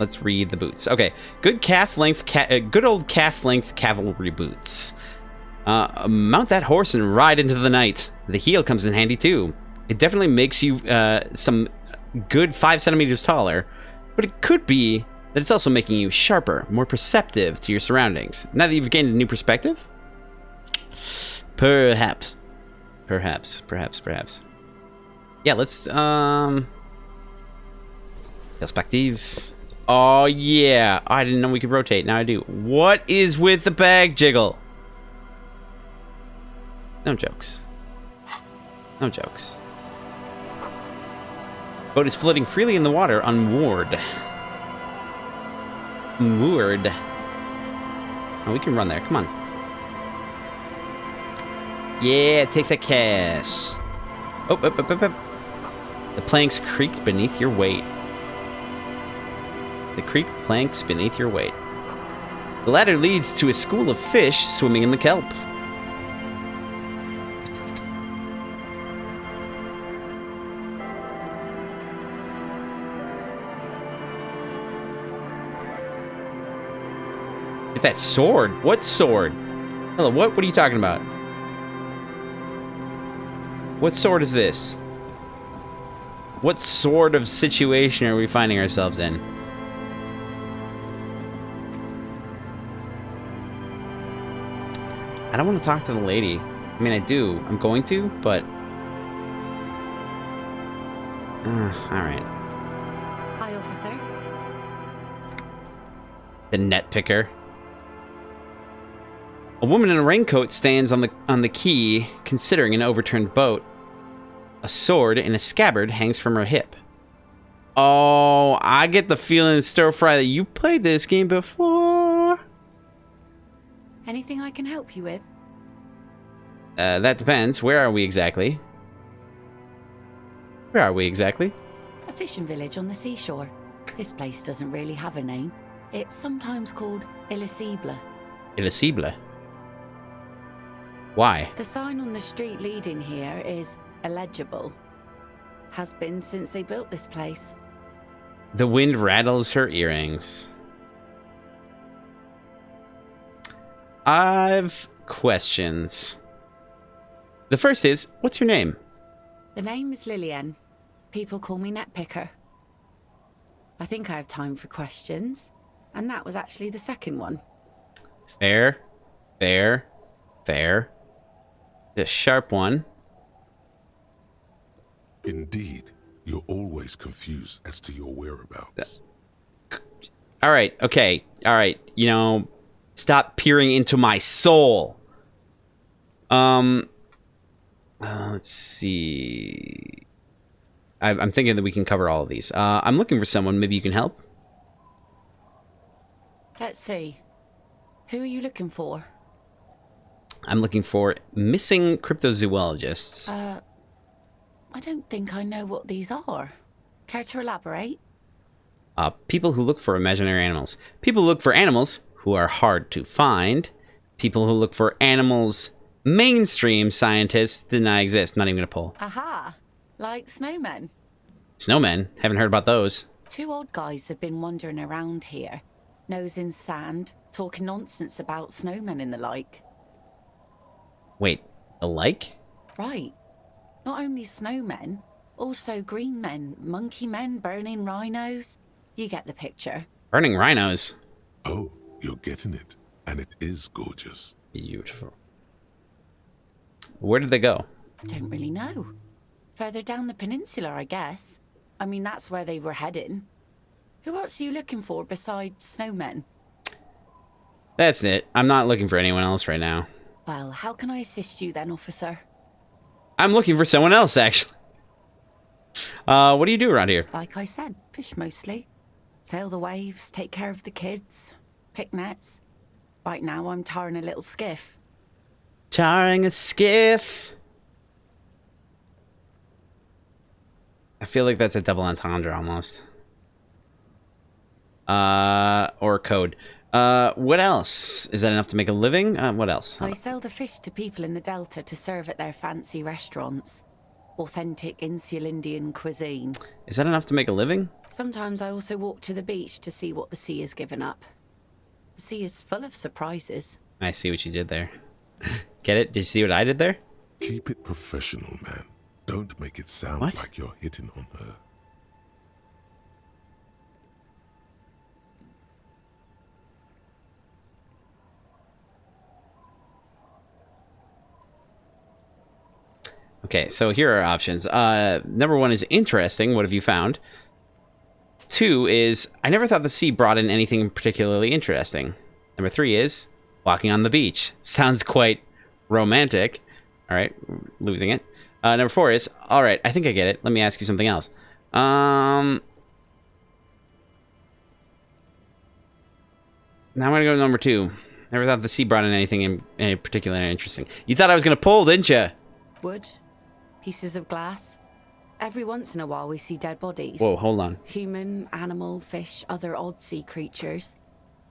Let's read the boots. Okay. Good calf length, good old calf length cavalry boots. Mount that horse and ride into the night. The heel comes in handy too. It definitely makes you some good 5 centimeters taller, but it could be that it's also making you sharper, more perceptive to your surroundings. Now that you've gained a new perspective? Perhaps. Yeah, let's, perspective. Oh, yeah. Oh, I didn't know we could rotate. Now I do. What is with the bag jiggle? No jokes. No jokes. Boat is floating freely in the water, unmoored. Moored. Oh, we can run there. Come on. Yeah, take that cash. Oh, up. The planks creak beneath your weight. The creek planks beneath your weight. The ladder leads to a school of fish swimming in the kelp. Get that sword. What sword? Hello, what are you talking about? What sword is this? What sort of situation are we finding ourselves in? I don't want to talk to the lady. I mean, I do. I'm going to, but... alright. Hi, officer. The net picker. A woman in a raincoat stands on the quay, considering an overturned boat. A sword in a scabbard hangs from her hip. Oh, I get the feeling, Stir Fry, that you played this game before. Anything I can help you with? That depends. Where are we exactly? A fishing village on the seashore. This place doesn't really have a name. It's sometimes called Elysium. Elysium. Why? The sign on the street leading here is illegible. Has been since they built this place. The wind rattles her earrings. I've questions. The first is, what's your name? The name is Lillian. People call me Netpicker. I think I have time for questions, and that was actually the second one. Fair. The sharp one. Indeed, You're always confused as to your whereabouts. All right, okay, all right. You know, stop peering into my soul. Let's see. I'm thinking that we can cover all of these. I'm looking for someone. Maybe you can help. Let's see. Who are you looking for? I'm looking for missing cryptozoologists. I don't think I know what these are. Care to elaborate? People who look for imaginary animals. People who look for animals who are hard to find. People who look for animals mainstream scientists deny exist. Not even gonna pull. Aha! Like snowmen. Snowmen? Haven't heard about those. 2 odd guys have been wandering around here, nose in sand, talking nonsense about snowmen and the like. Wait, the like? Right. Not only snowmen, also green men, monkey men, burning rhinos. You get the picture. Burning rhinos. Oh, you're getting it. And it is gorgeous. Beautiful. Where did they go? Don't really know. Further down the peninsula, I guess. I mean, that's where they were heading. Who else are you looking for besides snowmen? That's it. I'm not looking for anyone else right now. Well, how can I assist you then, officer? I'm looking for someone else, actually. What do you do around here? Like I said, fish mostly. Sail the waves, take care of the kids, pick nets. Right now, I'm tarring a little skiff. Tarring a skiff. I feel like that's a double entendre almost. Or code. What else? Is that enough to make a living? What else? I sell the fish to people in the Delta to serve at their fancy restaurants. Authentic insular Indian cuisine. Is that enough to make a living? Sometimes I also walk to the beach to see what the sea has given up. The sea is full of surprises. I see what you did there. Get it? Did you see what I did there? Keep it professional, man. Don't make it sound What? like you're hitting on her. Okay, so here are options. Number 1 is interesting. What have you found? 2 is, I never thought the sea brought in anything particularly interesting. Number 3 is, walking on the beach. Sounds quite romantic. All right, losing it. Number 4 is, all right, I think I get it. Let me ask you something else. Now I'm going to go to number 2. Never thought the sea brought in anything in particularly interesting. You thought I was going to pull, didn't you? Wood, pieces of glass. Every once in a while we see dead bodies. Whoa, hold on. Human, animal, fish, other odd sea creatures.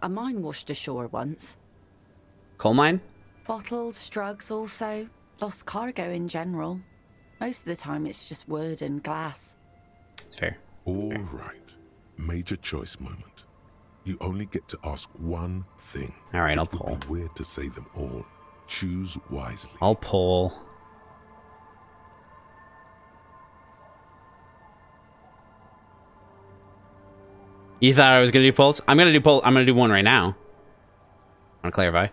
A mine washed ashore once. Coal mine? Bottles, drugs also. Lost cargo in general. Most of the time it's just wood and glass. It's fair. All right. Major choice moment. You only get to ask one thing. All right, I'll It would pull. be weird to say them all. Choose wisely. I'll pull. You thought I was gonna do polls? I'm gonna do poll. I'm gonna do one right now. I want to clarify.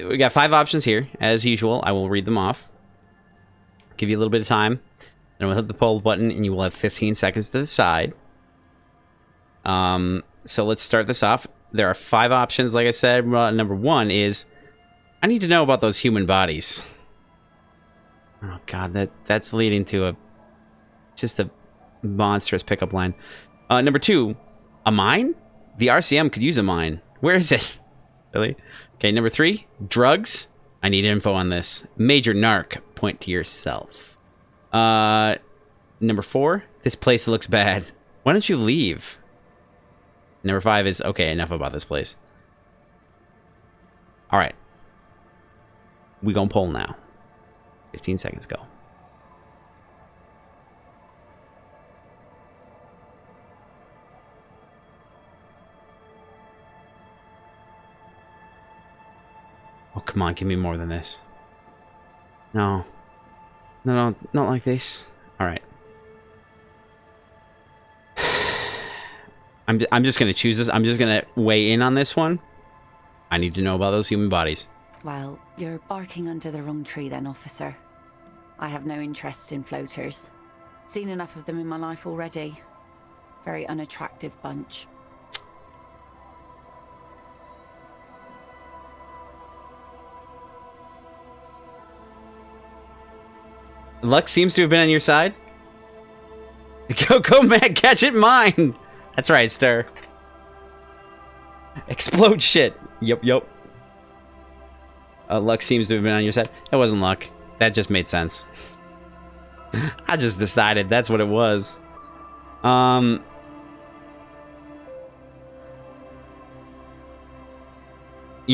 We got 5 options here, as usual. I will read them off. Give you a little bit of time. Then we'll hit the poll button, and you will have 15 seconds to decide. So let's start this off. There are 5 options, like I said. Number 1 is, I need to know about those human bodies. Oh god, that's leading to just a monstrous pickup line. Number 2, a mine? The RCM could use a mine. Where is it? Really? Okay, number 3, drugs. I need info on this. Major narc. Point to yourself. Number 4, this place looks bad. Why don't you leave? Number 5 is, okay, enough about this place. Alright. We gonna poll now. 15 seconds go. Oh, come on, give me more than this. No. No, not like this. Alright. I'm just gonna choose this. I'm just gonna weigh in on this one. I need to know about those human bodies. Well, you're barking under the wrong tree then, officer. I have no interest in floaters. Seen enough of them in my life already. Very unattractive bunch. Luck seems to have been on your side. Go, man, catch it, mine. That's right, Stir. Explode shit. Yup. Luck seems to have been on your side. That wasn't luck. That just made sense. I just decided that's what it was. You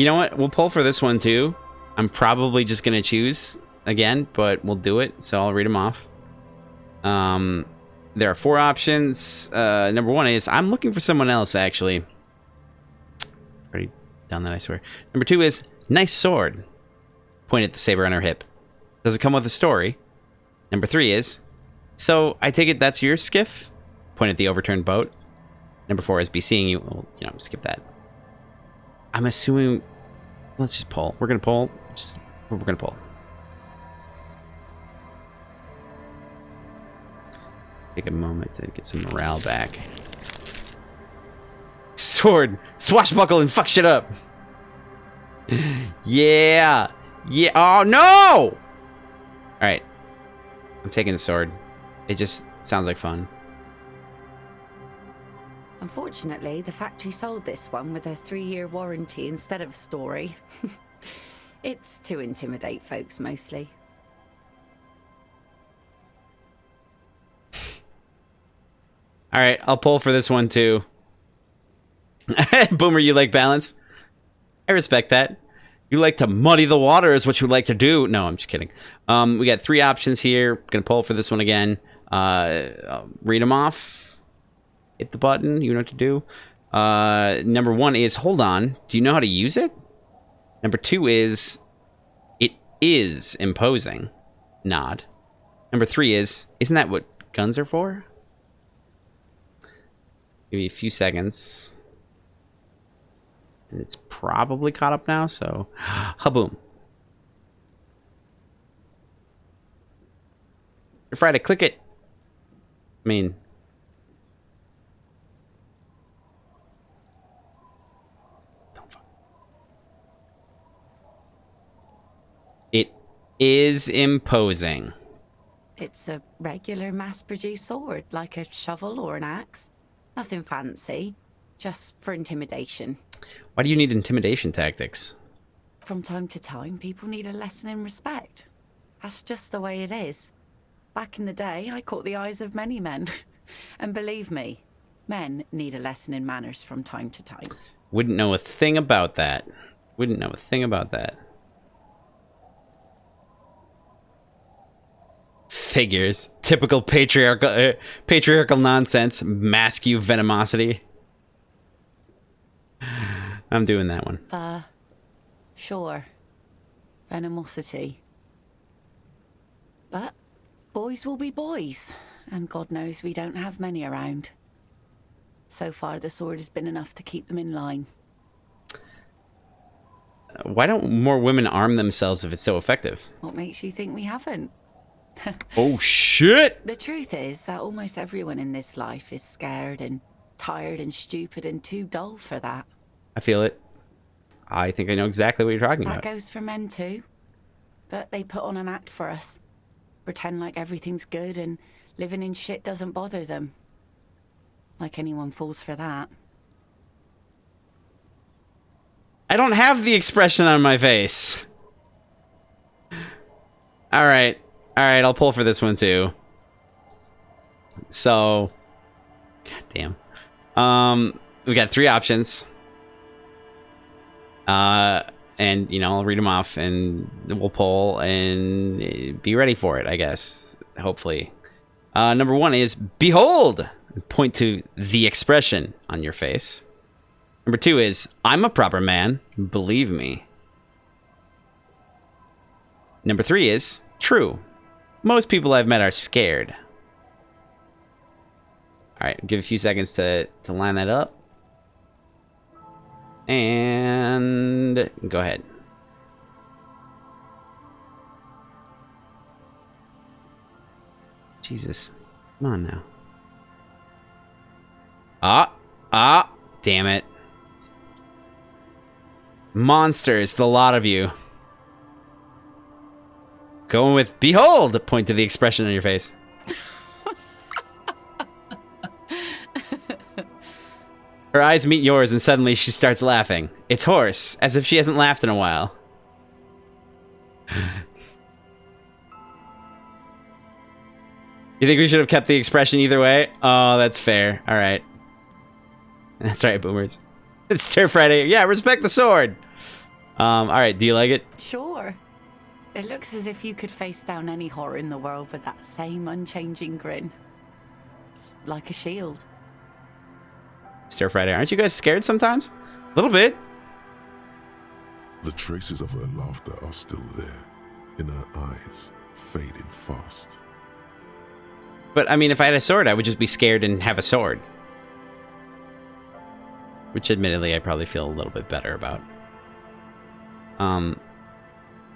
know what? We'll pull for this one too. I'm probably just gonna choose again, but we'll do it. So I'll read them off. There are 4 options. Number 1 is I'm looking for someone else. Actually, already done that, I swear. Number 2 is nice sword. Point at the saber on her hip. Does it come with a story? Number 3 is, so I take it that's your skiff? Point at the overturned boat. Number 4 is be seeing you. Well, you know, skip that. I'm assuming. Let's just pull. We're gonna pull. We're gonna pull. Take a moment to get some morale back. Sword, swashbuckle, and fuck shit up. Yeah. Oh no! All right. I'm taking the sword. It just sounds like fun. Unfortunately, the factory sold this one with a 3-year warranty instead of a story. It's to intimidate folks, mostly. All right, I'll pull for this one too. Boomer, you like balance? I respect that. You like to muddy the water is what you like to do. No, I'm just kidding. We got 3 options here. Gonna pull for this one again. Read them off. Hit the button. You know what to do. Number 1 is hold on. Do you know how to use it? Number 2 is it is imposing. Nod. Number 3 is isn't that what guns are for? Give me a few seconds. And it's probably caught up now, so ha-boom. You're free to click it. I mean, it is imposing. It's a regular mass-produced sword, like a shovel or an axe. Nothing fancy, just for intimidation. Why do you need intimidation tactics? From time to time, people need a lesson in respect. That's just the way it is. Back in the day, I caught the eyes of many men. And believe me, men need a lesson in manners from time to time. Wouldn't know a thing about that. Wouldn't know a thing about that. Figures. Typical patriarchal nonsense. Mask you venomosity. I'm doing that one. Sure. Venomosity. But boys will be boys. And God knows we don't have many around. So far, the sword has been enough to keep them in line. Why don't more women arm themselves if it's so effective? What makes you think we haven't? Oh, shit! The truth is that almost everyone in this life is scared and tired and stupid and too dull for that. I feel it. I think I know exactly what you're talking That about. goes for men too. But they put on an act for us. Pretend like everything's good and living in shit doesn't bother them. Like anyone falls for that. I don't have the expression on my face. All right, I'll pull for this one too. So, goddamn. We got 3 options. And you know, I'll read them off, and we'll pull and be ready for it, I guess. Hopefully. Number 1 is behold. Point to the expression on your face. Number 2 is I'm a proper man, believe me. Number 3 is true. Most people I've met are scared. All right, give a few seconds to line that up. And go ahead. Jesus. Come on now. Ah, damn it. Monsters, the lot of you. Going with behold, point to the expression on your face. Her eyes meet yours and suddenly she starts laughing. It's hoarse, as if she hasn't laughed in a while. You think we should have kept the expression either way? Oh, that's fair. All right. That's right, boomers. It's Stir Friday. Yeah, respect the sword. All right. Do you like it? Sure. It looks as if you could face down any horror in the world with that same unchanging grin. It's like a shield. Stir Friday. Aren't you guys scared sometimes? A little bit. The traces of her laughter are still there, in her eyes, fading fast. But, I mean, if I had a sword, I would just be scared and have a sword. Which, admittedly, I probably feel a little bit better about. Can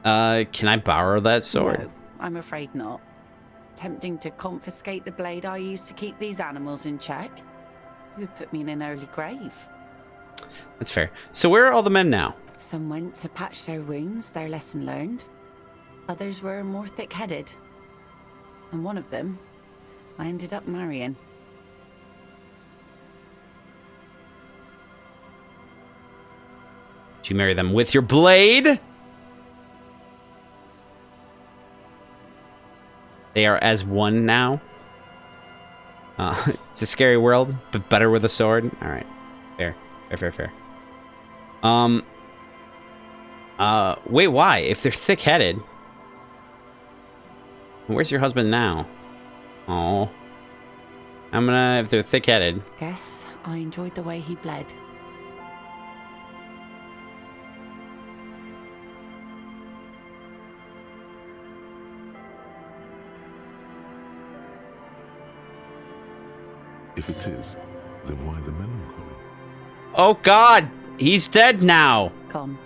I borrow that sword? No, I'm afraid not. Tempting to confiscate the blade I used to keep these animals in check. It would put me in an early grave. That's fair. So where are all the men now? Some went to patch their wounds, their lesson learned. Others were more thick-headed. And one of them, I ended up marrying. Did you marry them with your blade? They are as one now. It's a scary world, but better with a sword. All right, fair. Wait, why? If they're thick-headed, where's your husband now? Oh, if they're thick-headed. Guess I enjoyed the way he bled. If it is, then why the melancholy? Oh God, he's dead now. Come.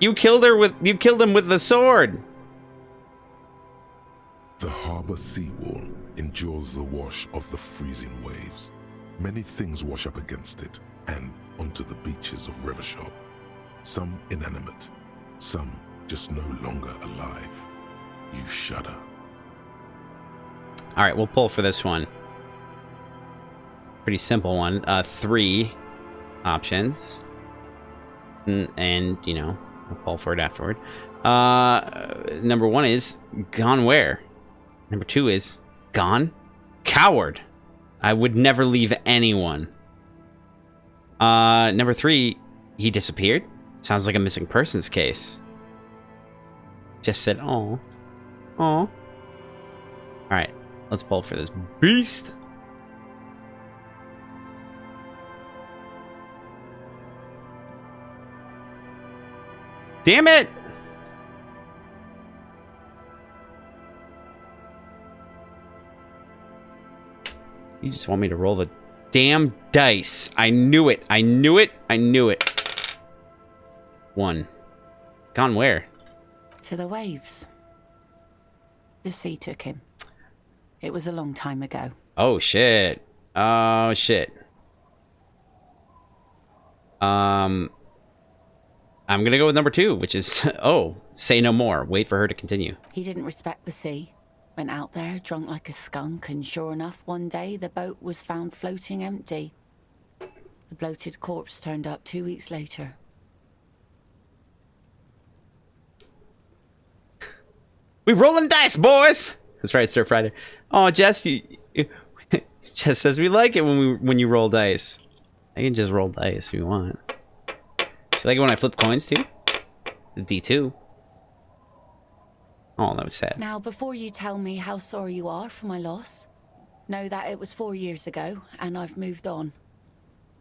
You killed him with the sword. The harbor seawall endures the wash of the freezing waves. Many things wash up against it and onto the beaches of Revachol. Some inanimate, some just no longer alive. You shudder. All right, we'll pull for this one. Pretty simple one. 3 options. And, you know, we'll pull for it afterward. Number 1 is gone where? Number 2 is gone? Coward. I would never leave anyone. Number 3, he disappeared? Sounds like a missing persons case. Just said, oh. Oh. Alright, let's pull for this beast. Damn it! You just want me to roll the damn dice. I knew it. I knew it. 1. Gone where? To the waves. The sea took him. It was a long time ago. Oh, shit. Oh, shit. I'm gonna go with number 2, which is, say no more. Wait for her to continue. He didn't respect the sea. Went out there, drunk like a skunk, and sure enough, one day the boat was found floating empty. The bloated corpse turned up 2 weeks later. We rolling dice, boys! That's right, Stir Friday. Oh, Jess, Jess says we like it when you roll dice. I can just roll dice if you want. You like it when I flip coins too? The D2. Oh, that was sad. Now, before you tell me how sorry you are for my loss, know that it was 4 years ago, and I've moved on.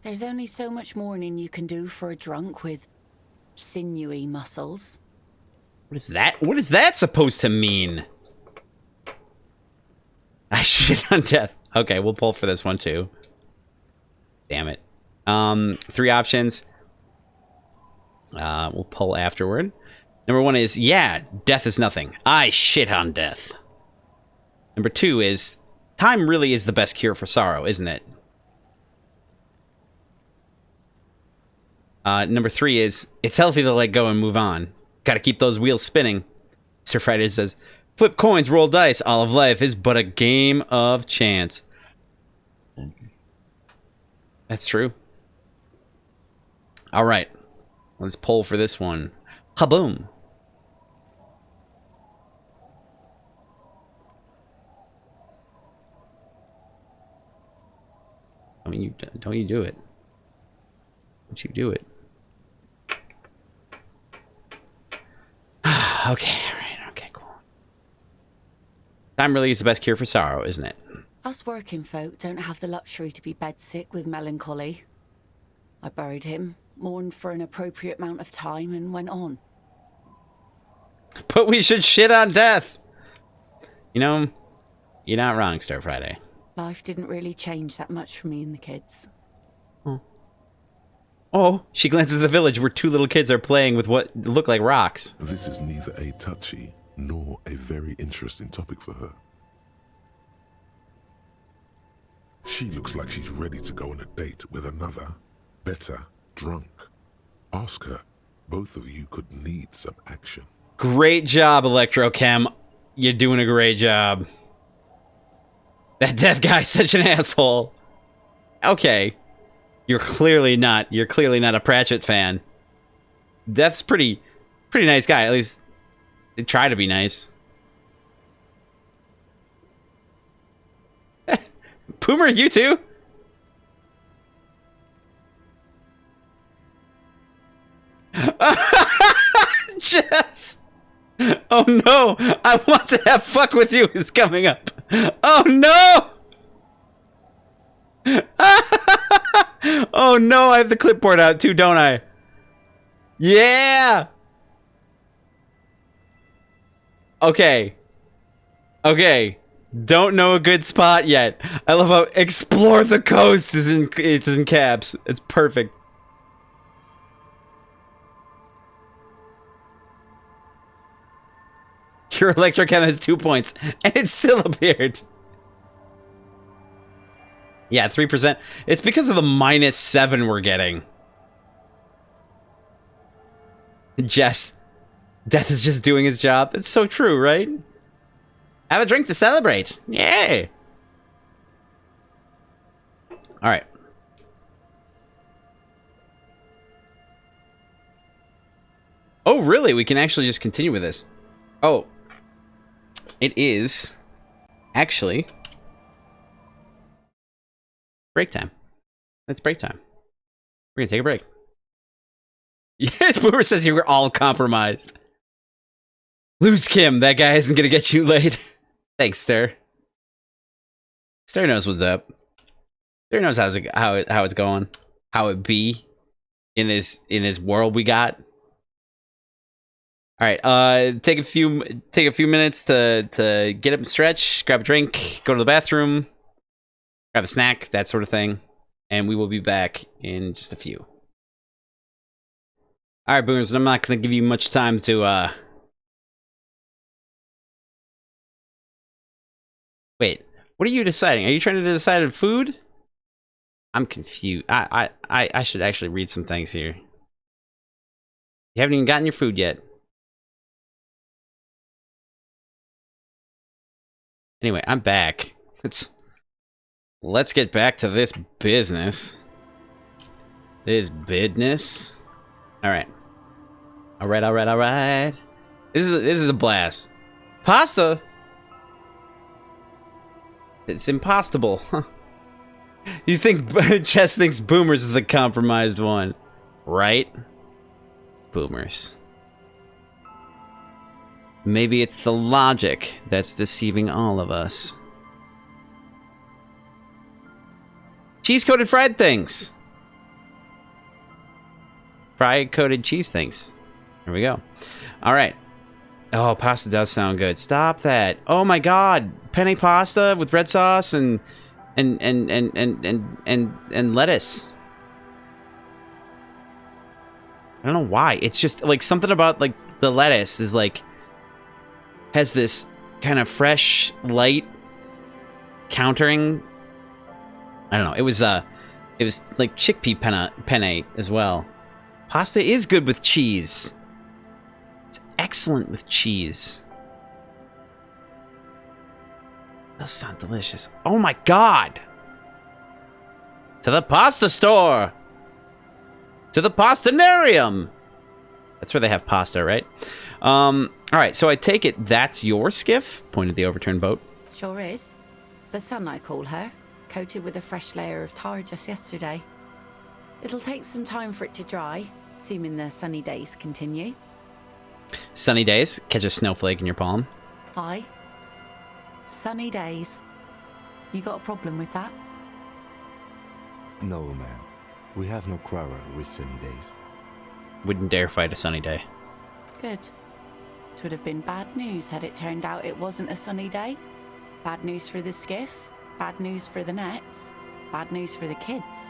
There's only so much mourning you can do for a drunk with sinewy muscles. What is that? What is that supposed to mean? I shit on death. Okay, we'll pull for this one too. Damn it. 3 options. We'll pull afterward. Number 1 is, yeah, death is nothing. I shit on death. Number 2 is, Time really is the best cure for sorrow, isn't it? Number 3 is, it's healthy to let go and move on. Gotta keep those wheels spinning. Sir Friday says, flip coins, roll dice. All of life is but a game of chance. That's true. All right. Let's poll for this one. Kaboom. I mean, don't you do it. Don't you do it. Okay, alright, okay, cool. Time really is the best cure for sorrow, isn't it? Us working folk don't have the luxury to be bedsick with melancholy. I buried him, mourned for an appropriate amount of time, and went on. But we should shit on death! You know, you're not wrong, Star Friday. Life didn't really change that much for me and the kids. Oh, she glances at the village where 2 little kids are playing with what look like rocks. This is neither a touchy nor a very interesting topic for her. She looks like she's ready to go on a date with another, better, drunk. Ask her. Both of you could need some action. Great job, Electrochem. You're doing a great job. That death guy's such an asshole. Okay. You're clearly not a Pratchett fan. Death's pretty nice guy. At least they try to be nice. Boomer, you too? Jess! Oh no! I want to have fuck with you is coming up. Oh no! Oh no, I have the clipboard out too, don't I? Yeah! Okay. Okay. Don't know a good spot yet. I love how explore the coast it's in caps. It's perfect. Your Electrochem has 2 points, and it still appeared. Yeah, 3%. It's because of the -7 we're getting. Jess. Death is just doing his job. It's so true, right? Have a drink to celebrate. Yay! Alright. Oh, really? We can actually just continue with this. Oh. It is actually break time. It's break time. We're gonna take a break. Yes, Boomer says you were all compromised. Lose Kim. That guy isn't gonna get you laid. Thanks, Stir. Stir knows what's up. Stir knows how it's going. How it be in this world we got. All right. Take a few minutes to get up and stretch, grab a drink, go to the bathroom, grab a snack, that sort of thing, and we will be back in just a few. All right, Boomers. I'm not gonna give you much time to Wait, what are you deciding? Are you trying to decide on food? I'm confused. I should actually read some things here. You haven't even gotten your food yet. Anyway, I'm back. Let's get back to this business. This business. All right. All right. This is a blast. Pasta. It's impossible. Huh. You think Chess thinks Boomers is the compromised one, right? Boomers. Maybe it's the logic that's deceiving all of us. Cheese-coated fried things. Fried-coated cheese things. Here we go. All right. Oh, pasta does sound good. Stop that. Oh my god. Penne pasta with red sauce and lettuce. I don't know why. It's just like something about like the lettuce is like has this kind of fresh, light countering. I don't know. It was like chickpea penne as well. Pasta is good with cheese. It's excellent with cheese. Those sound delicious. Oh my god! To the pasta store! To the pastanarium! That's where they have pasta, right? Alright, so I take it that's your skiff? Pointed the overturned boat. Sure is. The sun, I call her. Coated with a fresh layer of tar just yesterday. It'll take some time for it to dry, assuming the sunny days continue. Sunny days? Catch a snowflake in your palm. Aye. Sunny days. You got a problem with that? No, ma'am. We have no quarrel with sunny days. Wouldn't dare fight a sunny day. Good. It would have been bad news had it turned out it wasn't a sunny day. Bad news for the skiff, bad news for the nets, bad news for the kids.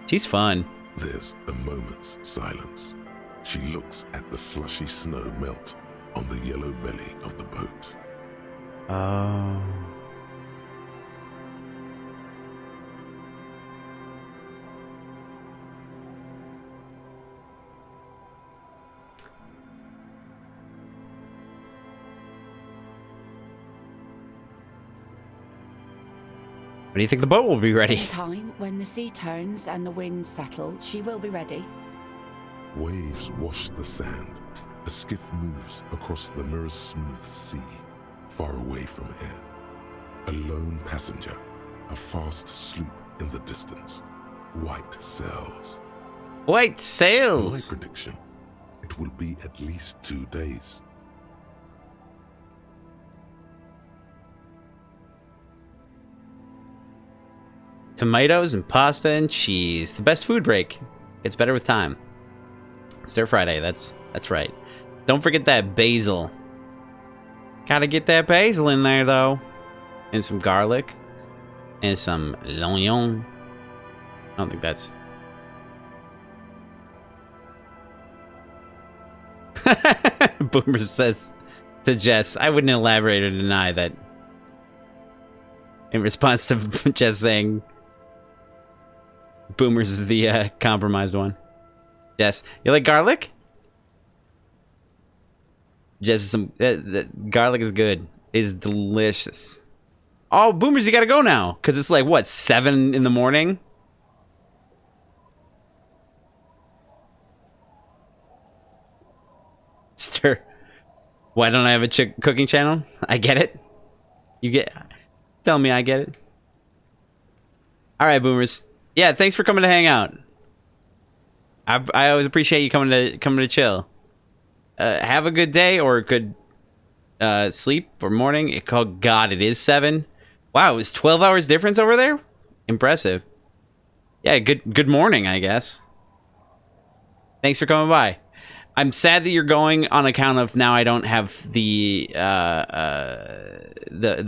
She's fun. There's a moment's silence. She looks at the slushy snow melt on the yellow belly of the boat. Oh. When do you think the boat will be ready? In time, when the sea turns and the winds settle, she will be ready. Waves wash the sand. A skiff moves across the mirror-smooth sea, far away from here. A lone passenger, a fast sloop in the distance. White sails. White My sails! prediction, it will be at least 2 days. Tomatoes and pasta and cheese. The best food break. Gets better with time. Stir Friday, that's right. Don't forget that basil. Gotta get that basil in there, though. And some garlic. And some l'oignon. I don't think that's... Boomer says to Jess, I wouldn't elaborate or deny that. In response to Jess saying... Boomer's is the compromised one. Jess, you like garlic? Jess, some garlic is good. It is delicious. Oh, Boomers, you gotta go now, cause it's like what 7 in the morning. Stir. Why don't I have a cooking channel? I get it. You get. Tell me I get it. All right, Boomers. Yeah, thanks for coming to hang out. I always appreciate you coming to chill. Have a good day or a good sleep or morning. Oh God, it is 7. Wow, it was 12 hours difference over there. Impressive. Yeah, good morning, I guess. Thanks for coming by. I'm sad that you're going on account of now I don't have the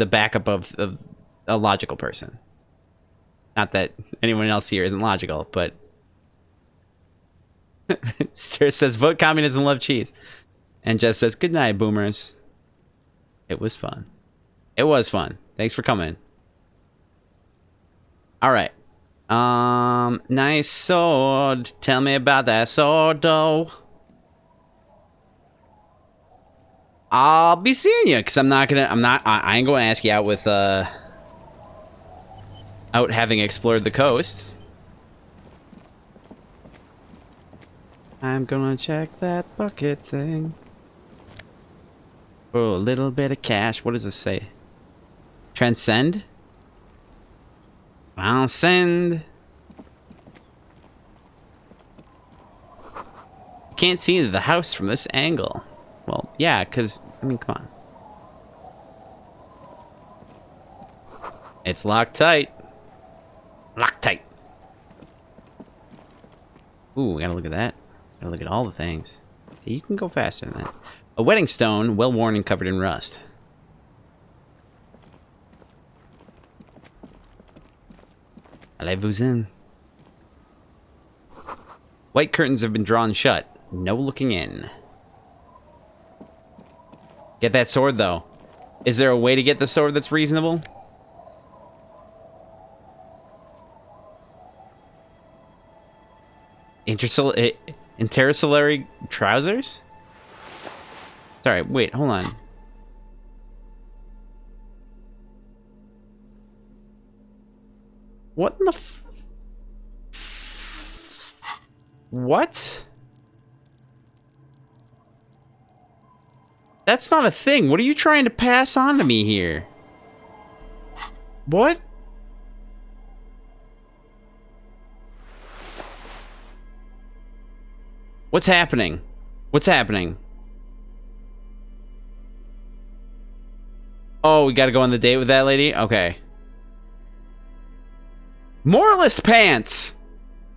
backup of a logical person. Not that anyone else here isn't logical, but Stir says vote communism, love cheese, and Jess says good night, Boomers. It was fun. It was fun. Thanks for coming. All right. Nice sword. Tell me about that sword, though. I'll be seeing you, because I ain't going to ask you out with, out having explored the coast. I'm gonna check that bucket thing. Oh, a little bit of cash. What does this say? Transcend? Transcend. You can't see the house from this angle. Well, yeah, because, I mean, come on. It's locked tight. Locked tight. Ooh, gotta look at that. Gotta look at all the things. Okay, you can go faster than that. A wedding stone, well worn and covered in rust. Allez-vous-en. White curtains have been drawn shut. No looking in. Get that sword, though. Is there a way to get the sword that's reasonable? Intercalary trousers? Sorry, wait, hold on. What in the What? That's not a thing. What are you trying to pass on to me here? What? What's happening? What's happening? Oh, we gotta go on the date with that lady? Okay. Moralist pants!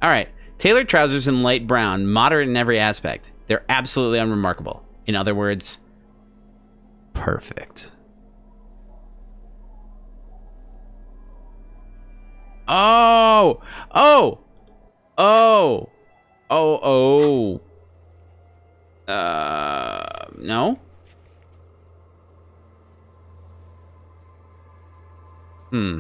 Alright. Tailored trousers in light brown, moderate in every aspect. They're absolutely unremarkable. In other words, perfect. Oh! Oh! Oh! Oh, oh. No? Hmm.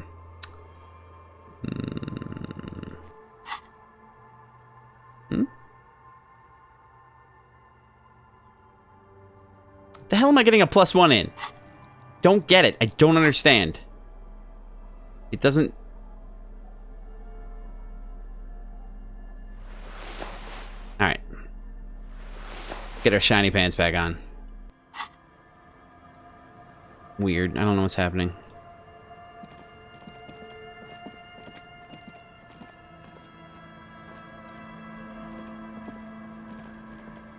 The hell am I getting a +1 in? Don't get it. I don't understand. It doesn't... Alright. Get our shiny pants back on. Weird. I don't know what's happening.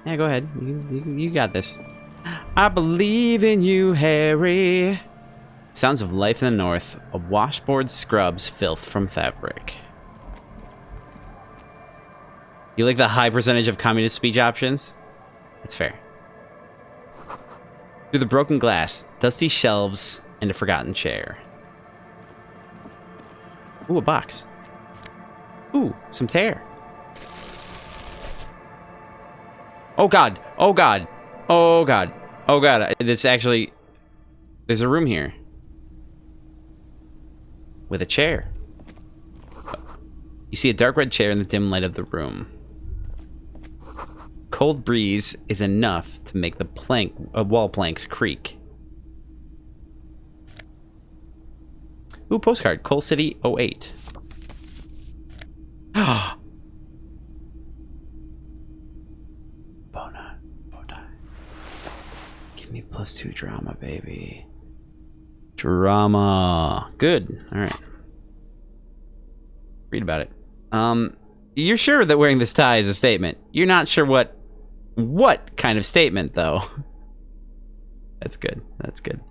Yeah, go ahead. You got this. I believe in you, Harry. Sounds of life in the north. A washboard scrubs filth from fabric. You like the high percentage of communist speech options? That's fair. Through the broken glass, dusty shelves, and a forgotten chair. Ooh, a box. Ooh, some tear. Oh god! Oh god! Oh god! Oh god! This actually... There's a room here. With a chair. You see a dark red chair in the dim light of the room. Cold breeze is enough to make the wall planks creak. Ooh, postcard. Coal City 08. Bona. Give me +2 drama, baby. Drama. Good. Alright. Read about it. You're sure that wearing this tie is a statement. You're not sure what kind of statement, though. That's good. That's good.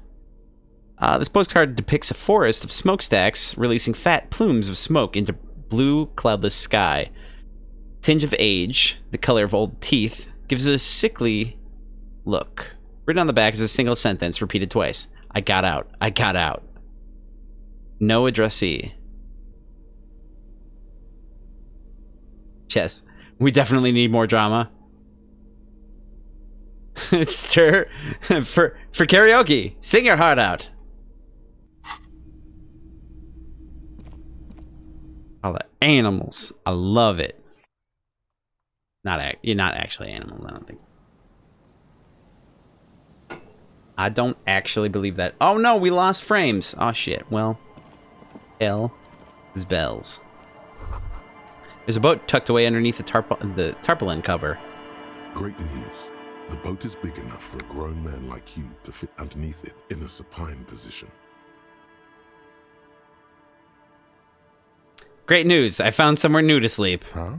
This postcard depicts a forest of smokestacks releasing fat plumes of smoke into blue, cloudless sky. Tinge of age, the color of old teeth, gives it a sickly look. Written on the back is a single sentence repeated twice. I got out. I got out. No addressee. Yes, we definitely need more drama. Stir for karaoke. Sing your heart out. All the animals. I love it. You're not actually animals, I don't think. I don't actually believe that. Oh no, we lost frames. Oh shit. Well, hell is bells. There's a boat tucked away underneath the tarpaulin cover. Great news. The boat is big enough for a grown man like you to fit underneath it in a supine position. Great news. I found somewhere new to sleep. Huh?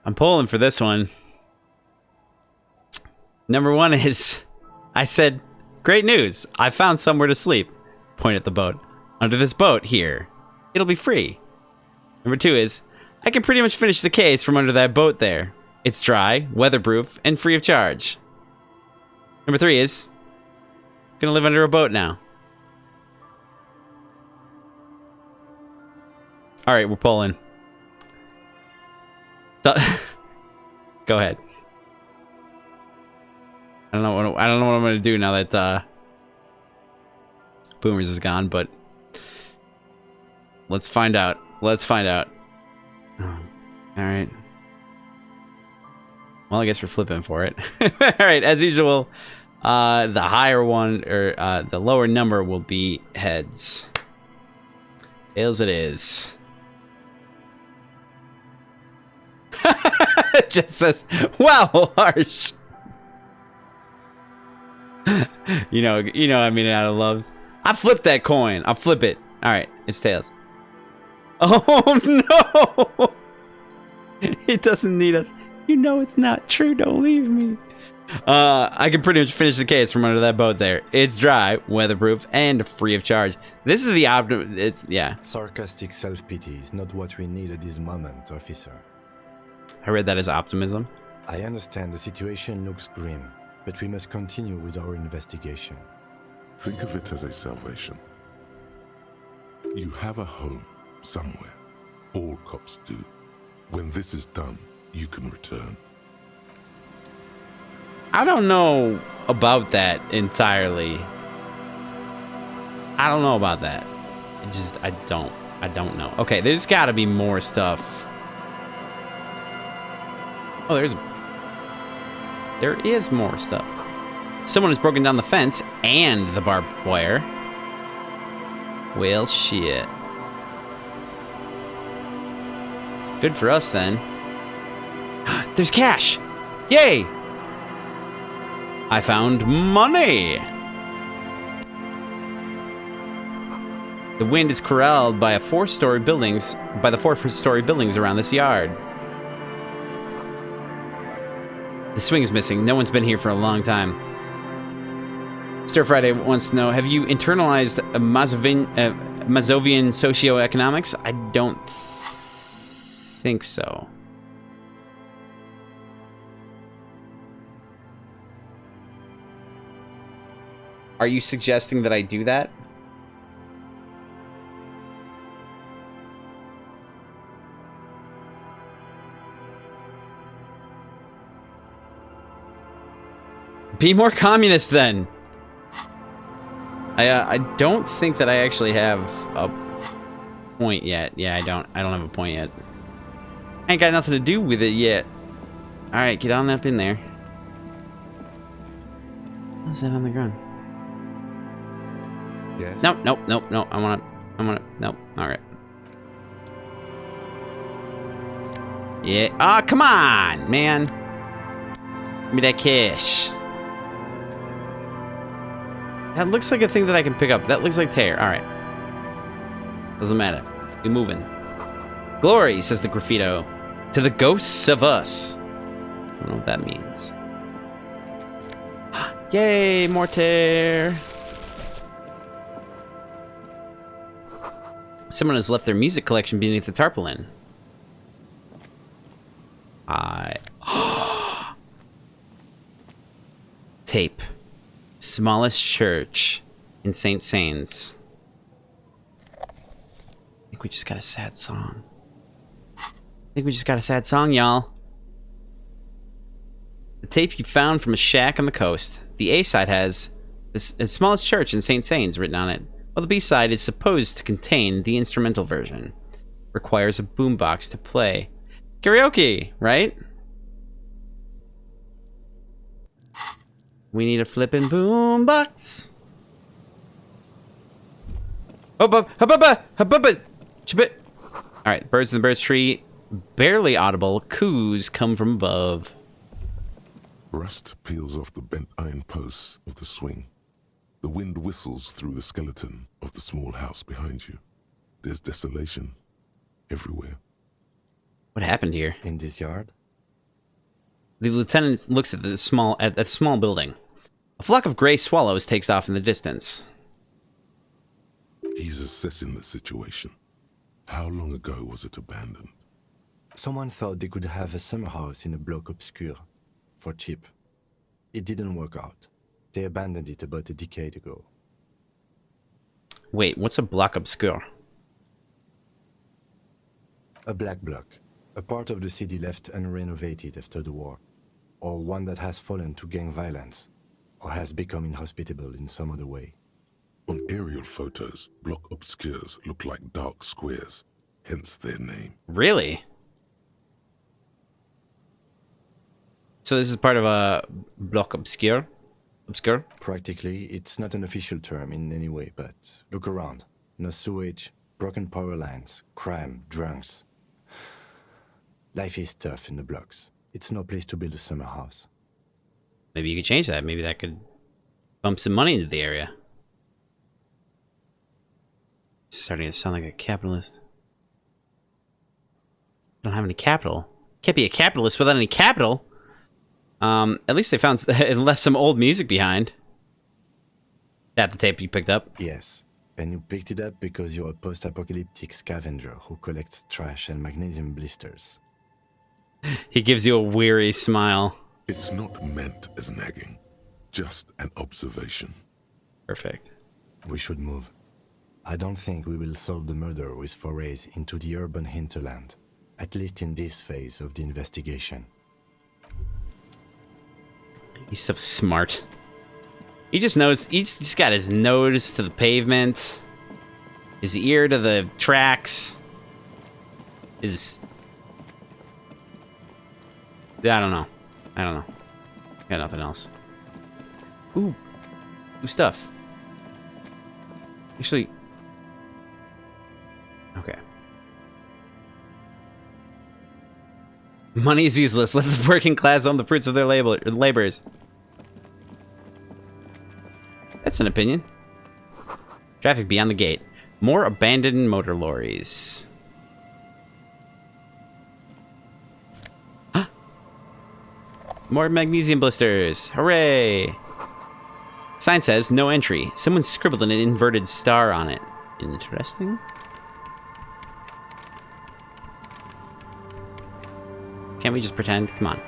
I'm pulling for this one. Number one is, I said, great news. I found somewhere to sleep. Point at the boat. Under this boat here. It'll be free. Number two is, I can pretty much finish the case from under that boat there. It's dry, weatherproof, and free of charge. Number three is, I'm gonna live under a boat now. All right, we're pulling. Go ahead. I don't know what I'm gonna do now that Boomers is gone, but let's find out. Let's find out. Oh, all right. Well, I guess we're flipping for it. All right, as usual, the higher one or the lower number will be heads. Tails it is. It just says, "Wow, harsh." you know, I mean, out of loves. I flipped that coin. I'll flip it. All right, it's tails. Oh no! It doesn't need us. You know it's not true. Don't leave me. I can pretty much finish the case from under that boat there. It's dry, weatherproof, and free of charge. This is the optimum. It's yeah. Sarcastic self-pity is not what we need at this moment, officer. I read that as optimism. I understand the situation looks grim, but we must continue with our investigation. Think of it as a salvation. You have a home somewhere. All cops do. When this is done, you can return. I don't know about that entirely. I don't know about that. I don't know. Okay, there's got to be more stuff. Oh, there is more stuff. Someone has broken down the fence and the barbed wire. Well, shit. Good for us, then. There's cash! Yay! I found money! The wind is corralled by the four-story buildings around this yard. The swing is missing. No one's been here for a long time. Stir Friday wants to know, have you internalized Mazovian socioeconomics? I don't think so. Are you suggesting that I do that? Be more communist then. I don't think that I actually have a point yet. Yeah, I don't have a point yet. I ain't got nothing to do with it yet. All right, get on up in there. What's that on the ground? Yes. No. I wanna. Nope. All right. Yeah. Ah, come on, man. Give me that cash. That looks like a thing that I can pick up. That looks like tear. All right. Doesn't matter. We moving. Glory, says the graffito, to the ghosts of us. I don't know what that means. Yay, more tear. Someone has left their music collection beneath the tarpaulin. Tape. Smallest church in St. Sains. I think we just got a sad song. Y'all. The tape you found from a shack on the coast. The A-side has the smallest church in St. Sains written on it, while the B-side is supposed to contain the instrumental version. Requires a boombox to play. Karaoke, right? We need a flippin' boombox. Alright, birds in the birch tree. Barely audible coos come from above. Rust peels off the bent iron posts of the swing. The wind whistles through the skeleton of the small house behind you. There's desolation everywhere. What happened here? In this yard? The lieutenant looks at the small building. A flock of gray swallows takes off in the distance. He's assessing the situation. How long ago was it abandoned? Someone thought they could have a summer house in a bloc obscure. For cheap. It didn't work out. They abandoned it about a decade ago. Wait, what's a bloc obscure? A black block. A part of the city left unrenovated after the war. Or one that has fallen to gang violence. Or has become inhospitable in some other way. On aerial photos, block obscures look like dark squares, hence their name. Really? So this is part of a block obscure? Obscure? Practically, it's not an official term in any way, but look around. No sewage, broken power lines, crime, drunks. Life is tough in the blocks. It's no place to build a summer house. Maybe you could change that. Maybe that could bump some money into the area. Starting to sound like a capitalist. Don't have any capital. Can't be a capitalist without any capital. At least they found and left some old music behind. That the tape you picked up. Yes, and you picked it up because you're a post-apocalyptic scavenger who collects trash and magnesium blisters. He gives you a weary smile. It's not meant as nagging, just an observation. Perfect. We should move. I don't think we will solve the murder with forays into the urban hinterland, at least in this phase of the investigation. He's so smart. He just knows, he's just got his nose to the pavement, his ear to the tracks, his... I don't know. Got nothing else. Ooh. Ooh, stuff. Actually... Okay. Money is useless. Let the working class own the fruits of their labors. That's an opinion. Traffic beyond the gate. More abandoned motor lorries. More magnesium blisters. Hooray! Sign says no entry. Someone scribbled an inverted star on it. Interesting. Can't we just pretend? Come on.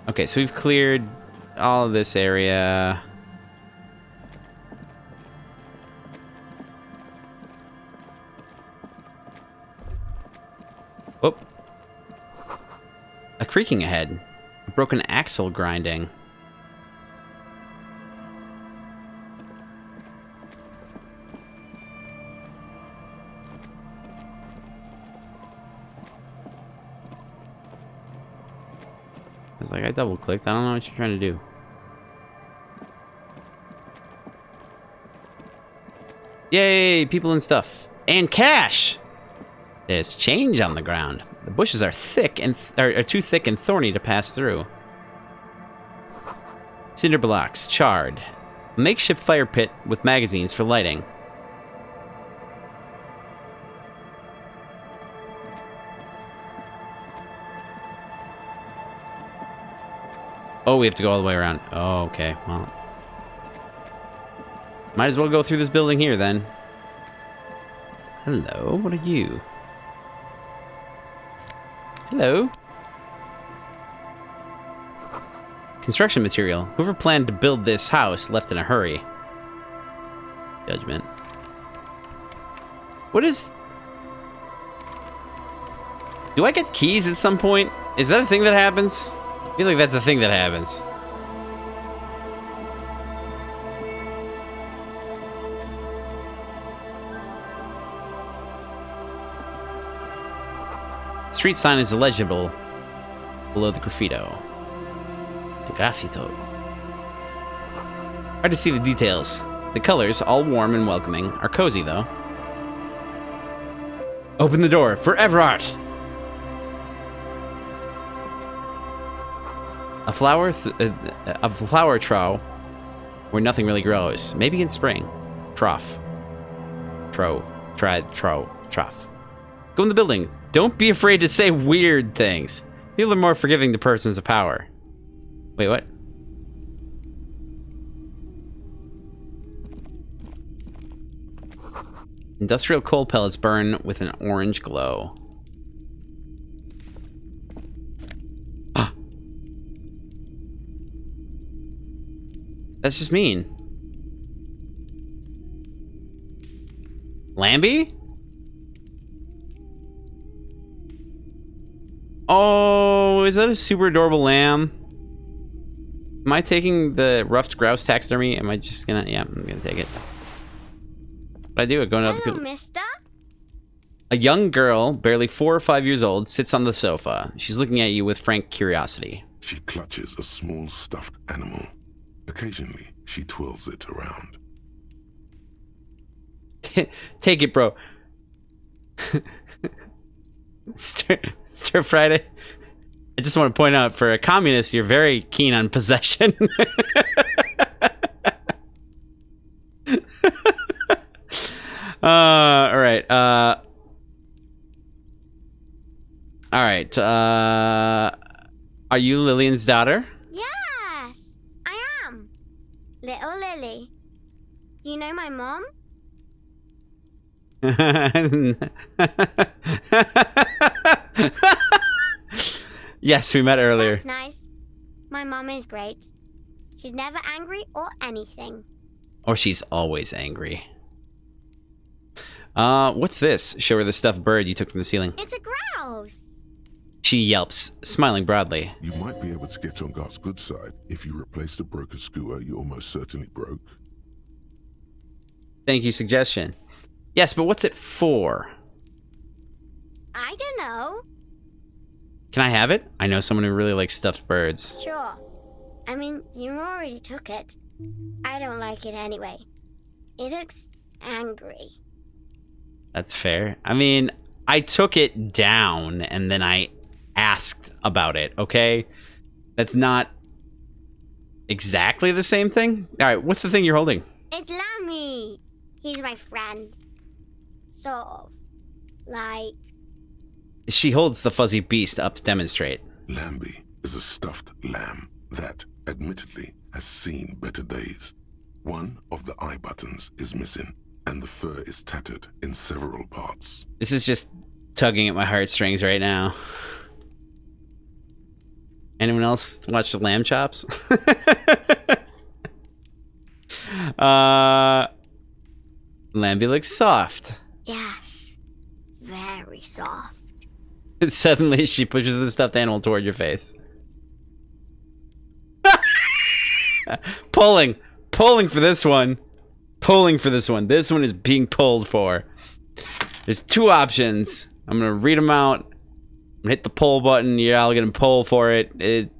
Okay, so we've cleared all of this area. Whoop. A creaking ahead. A broken axle grinding. I was like, I double clicked. I don't know what you're trying to do. Yay! People and stuff. And cash! There's change on the ground. The bushes are thick and are too thick and thorny to pass through. Cinder blocks, charred. A makeshift fire pit with magazines for lighting. Oh, we have to go all the way around. Oh, okay. Well, might as well go through this building here then. Hello, what are you? Hello. Construction material. Whoever planned to build this house left in a hurry. Judgment. What is... Do I get keys at some point? Is that a thing that happens? I feel like that's a thing that happens. Street sign is illegible below the graffito. Graffito. Hard to see the details. The colors, all warm and welcoming, are cozy though. Open the door for Everard! A flower trough where nothing really grows. Maybe in spring. Trough. Trough. Go in the building. Don't be afraid to say weird things. People are more forgiving to persons of power. Wait, what? Industrial coal pellets burn with an orange glow. That's just mean. Lambie? Oh, is that a super adorable lamb? Am I taking the ruffed grouse taxidermy? Am I just gonna... Yeah, I'm gonna take it. What I do? I go to Hello, mister. A young girl, barely 4 or 5 years old, sits on the sofa. She's looking at you with frank curiosity. She clutches a small stuffed animal. Occasionally, she twirls it around. Take it, bro. Stir Friday. I just want to point out, for a communist, you're very keen on possession. All right. All right. Are you Lillian's daughter? Yes, I am. Little Lily. You know my mom? Yes, we met earlier. That's nice. My mom is great. She's never angry or anything. Or she's always angry. What's this? Show her the stuffed bird you took from the ceiling. It's a grouse. She yelps, smiling broadly. You might be able to get on God's good side if you replace the broken skewer you almost certainly broke. Thank you, suggestion. Yes, but what's it for? I don't know. Can I have it? I know someone who really likes stuffed birds. Sure. I mean, you already took it. I don't like it anyway. It looks angry. That's fair. I mean, I took it down and then I asked about it, okay? That's not exactly the same thing. All right, what's the thing you're holding? It's Lammy. He's my friend. Sort of. Like... She holds the fuzzy beast up to demonstrate. Lambie is a stuffed lamb that, admittedly, has seen better days. One of the eye buttons is missing, and the fur is tattered in several parts. This is just tugging at my heartstrings right now. Anyone else watch the Lamb Chops? Lambie looks soft. Yes. Very soft. Suddenly, she pushes the stuffed animal toward your face. Pulling for this one. This one is being pulled for. There's 2 options. I'm gonna read them out. I'm gonna hit the pull button. You're all gonna pull for it.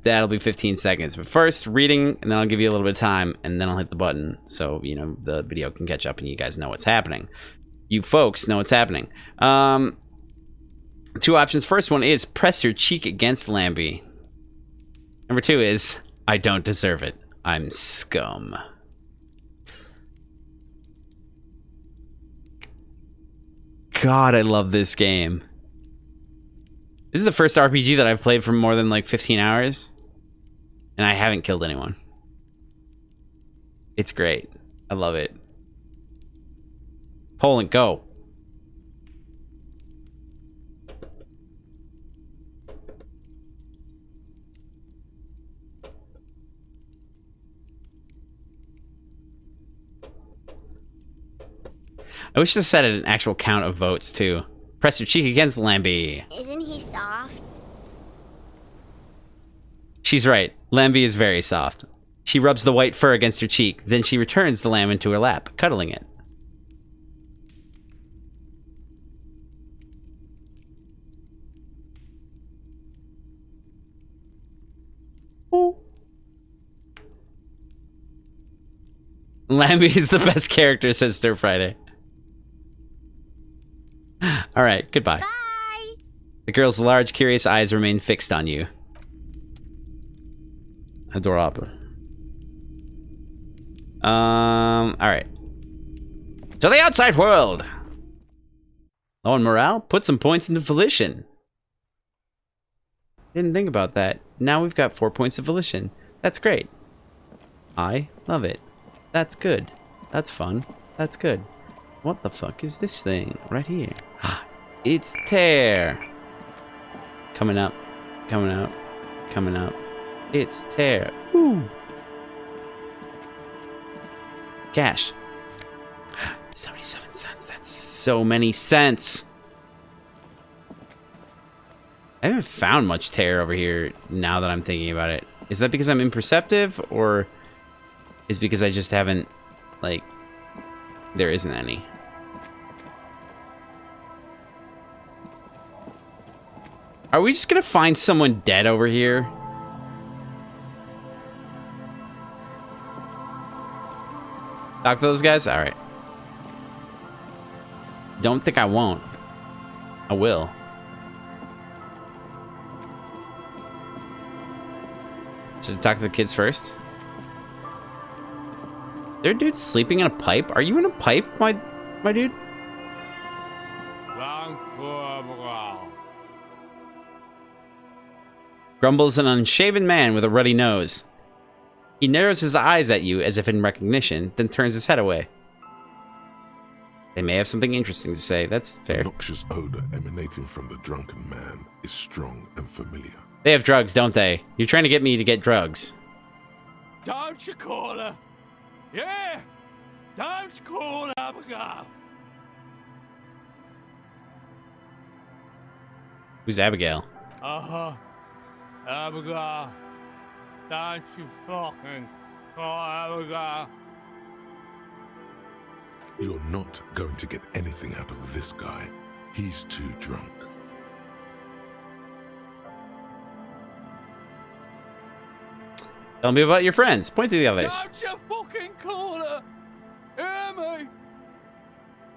That'll be 15 seconds. But first, reading, and then I'll give you a little bit of time, and then I'll hit the button so you know the video can catch up and you guys know what's happening. You folks know what's happening. 2 options. First one is press your cheek against Lambie. Number 2 is I don't deserve it. I'm scum. God, I love this game. This is the first RPG that I've played for more than like 15 hours. And I haven't killed anyone. It's great. I love it. Poland, go. I wish this had an actual count of votes, too. Press your cheek against Lambie. Isn't he soft? She's right. Lambie is very soft. She rubs the white fur against her cheek, then she returns the lamb into her lap, cuddling it. Oh. Lambie is the best character, says Stir Friday. All right, goodbye. Bye! The girl's large, curious eyes remain fixed on you. Adorable. All right. To the outside world. Low on morale? Put some points into volition. Didn't think about that. Now we've got 4 points of volition. That's great. I love it. That's good. That's fun. That's good. What the fuck is this thing right here? It's tear. Coming up. Coming up. Coming up. It's tear. Woo. Cash. 77 cents. That's so many cents. I haven't found much tear over here now that I'm thinking about it. Is that because I'm imperceptive, or is it because I just haven't, like, there isn't any? Are we just gonna find someone dead over here? Talk to those guys? Alright. Don't think I won't. I will. Should I talk to the kids first? There, dude, sleeping in a pipe? Are you in a pipe, my dude? Grumbles an unshaven man with a ruddy nose. He narrows his eyes at you as if in recognition, then turns his head away. They may have something interesting to say. That's fair. The noxious odor emanating from the drunken man is strong and familiar. They have drugs, don't they? You're trying to get me to get drugs. Don't you call her? Yeah! Don't call Abigail! Who's Abigail? Uh-huh. Abigail. Don't you fucking call Abigail. You're not going to get anything out of this guy. He's too drunk. Tell me about your friends. Point to the others. Don't you fucking call her! Hear me?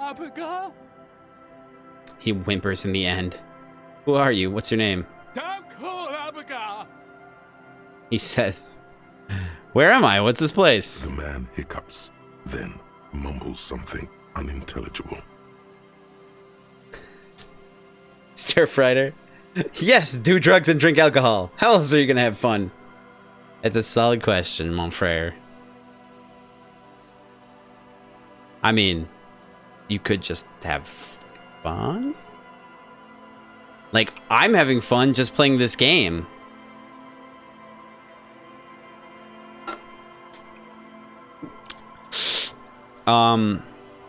Abigail? He whimpers in the end. Who are you? What's your name? Don't call Abigail! He says. Where am I? What's this place? The man hiccups, then mumbles something unintelligible. Stir Frieder. Yes, do drugs and drink alcohol. How else are you gonna have fun? It's a solid question, mon frere. I mean, you could just have fun? Like, I'm having fun just playing this game.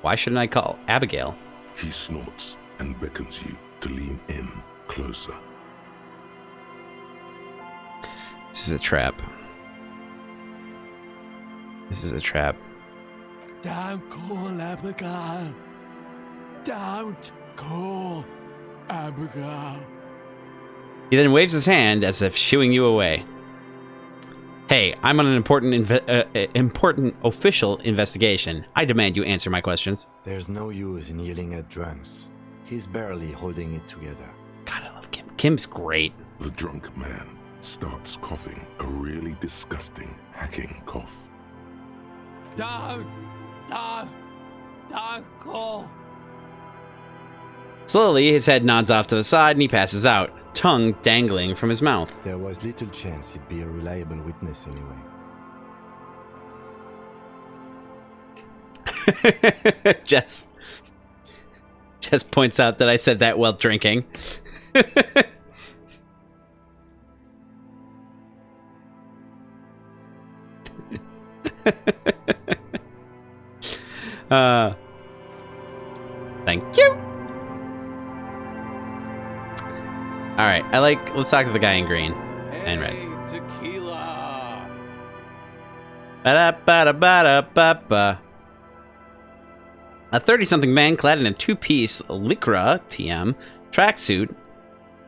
Why shouldn't I call Abigail? He snorts and beckons you to lean in closer. This is a trap. This is a trap. Don't call Abigail. Don't call Abigail. He then waves his hand as if shooing you away. Hey, I'm on an important official investigation. I demand you answer my questions. There's no use in yelling at drunks. He's barely holding it together. God, I love Kim. Kim's great. The drunk man starts coughing a really disgusting, hacking cough. Don't call. Slowly, his head nods off to the side and he passes out, tongue dangling from his mouth. There was little chance he'd be a reliable witness anyway. Jess points out that I said that while drinking. Thank you. All right, let's talk to the guy in green and red. Tequila. Ba-da-ba-da-ba-da-ba-ba. A 30-something man clad in a two-piece lycra TM tracksuit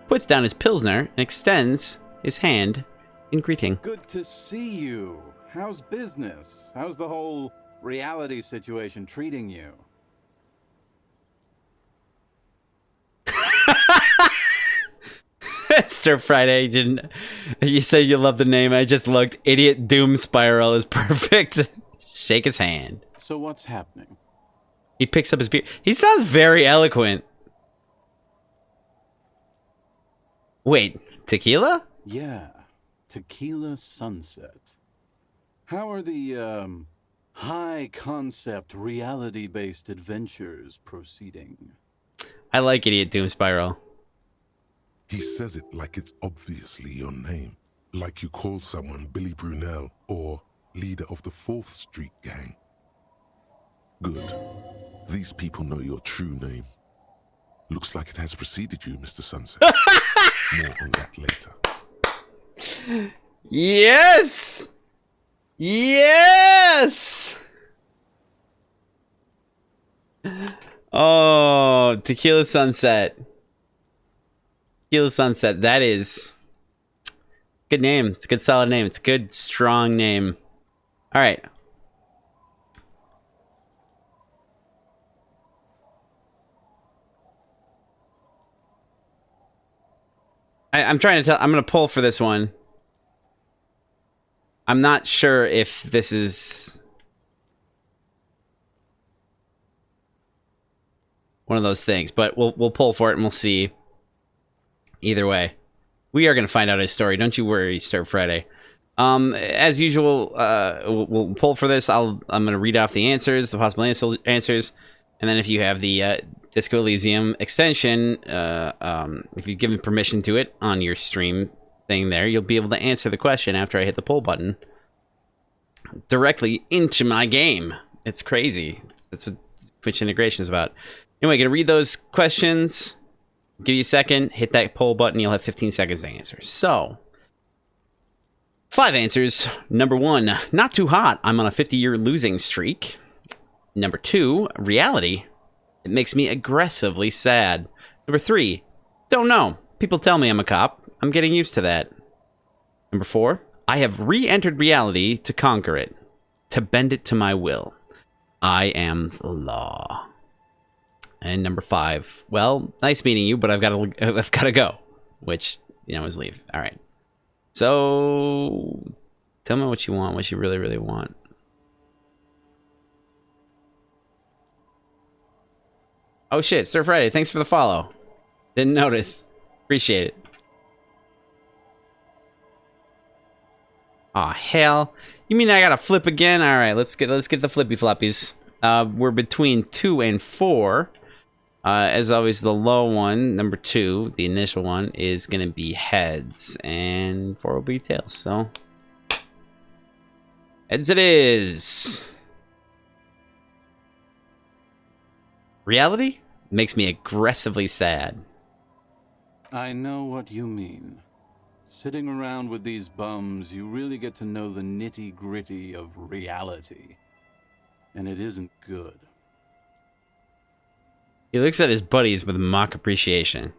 puts down his pilsner and extends his hand in greeting. Good to see you. How's business? How's the whole reality situation treating you? Stir Friday didn't. You say you love the name. I just looked. Idiot Doom Spiral is perfect. Shake his hand. So what's happening? He picks up his beer. He sounds very eloquent. Wait, tequila? Yeah, Tequila Sunset. How are the, high-concept, reality-based adventures proceeding? I like Idiot Doom Spiral. He says it like it's obviously your name. Like you call someone Billy Brunel or leader of the 4th Street Gang. Good. These people know your true name. Looks like it has preceded you, Mr. Sunset. More on that later. Yes! Yes! Oh, Tequila Sunset. Tequila Sunset. That is good name. It's a good, solid name. It's a good, strong name. All right. I'm trying to tell. I'm going to pull for this one. I'm not sure if this is one of those things, but we'll pull for it and we'll see. Either way, we are going to find out his story. Don't you worry, Stir Friday. As usual, we'll pull for this. I'm going to read off the answers, the possible answers, and then if you have the Disco Elysium extension, if you've given permission to it on your stream thing there, you'll be able to answer the question after I hit the poll button directly into my game. It's crazy. That's what Twitch integration is about. Anyway, gonna read those questions. Give you a second. Hit that poll button. You'll have 15 seconds to answer. So, 5 answers. Number 1, not too hot. I'm on a 50-year losing streak. Number 2, reality. It makes me aggressively sad. Number 3, don't know. People tell me I'm a cop. I'm getting used to that. Number 4, I have re-entered reality to conquer it, to bend it to my will. I am the law. And number 5, well, nice meeting you, but I've got to go, which, you know, is leave. All right. So, tell me what you want, what you really, really want. Oh shit, Sir Friday, thanks for the follow. Didn't notice. Appreciate it. Aw, hell. You mean I gotta flip again? Alright, let's get the flippy floppies. We're between 2 and 4. As always, the low one, number 2, the initial one, is gonna be heads, and 4 will be tails, so... heads it is! Reality makes me aggressively sad. I know what you mean. Sitting around with these bums, you really get to know the nitty-gritty of reality. And it isn't good. He looks at his buddies with mock appreciation.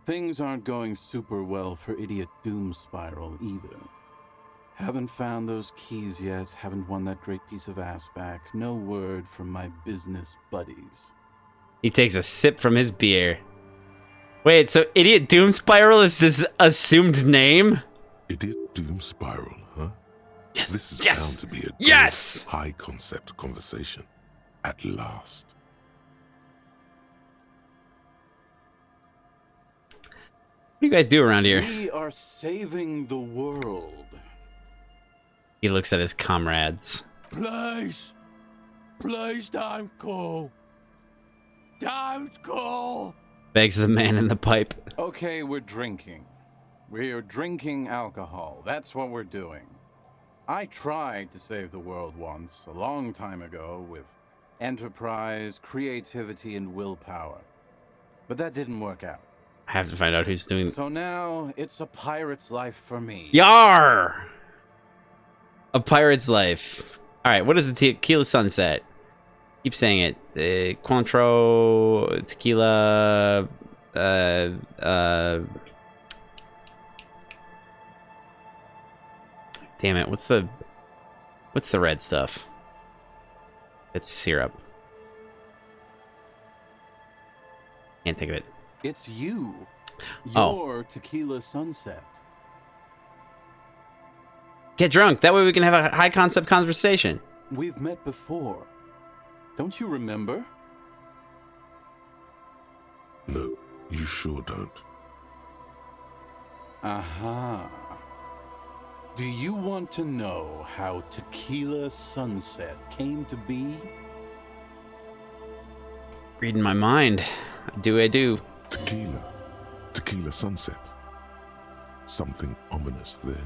Things aren't going super well for Idiot Doom Spiral either. Haven't found those keys yet, haven't won that great piece of ass back. No word from my business buddies. He takes a sip from his beer. Wait, so Idiot Doom Spiral is his assumed name? Idiot Doom Spiral, huh? Yes, This is yes, bound to be a yes! good, high-concept conversation. At last. What do you guys do around here? We are saving the world. He looks at his comrades. Please. Please don't go. Don't go. Begs the man in the pipe. Okay, we're drinking. We're drinking alcohol. That's what we're doing. I tried to save the world once, a long time ago, with enterprise, creativity, and willpower. But that didn't work out. I have to find out who's doing... So now, it's a pirate's life for me. Yar! A pirate's life. Alright, what is the Tequila Sunset? Keep saying it. Cointreau, tequila... Damn it, what's the red stuff? It's syrup. Can't think of it. It's you. Oh. Your Tequila Sunset. Get drunk. That way we can have a high concept conversation. We've met before. Don't you remember? No, you sure don't. Aha. Do you want to know how Tequila Sunset came to be? Reading my mind. I do. Tequila Sunset. Something ominous there.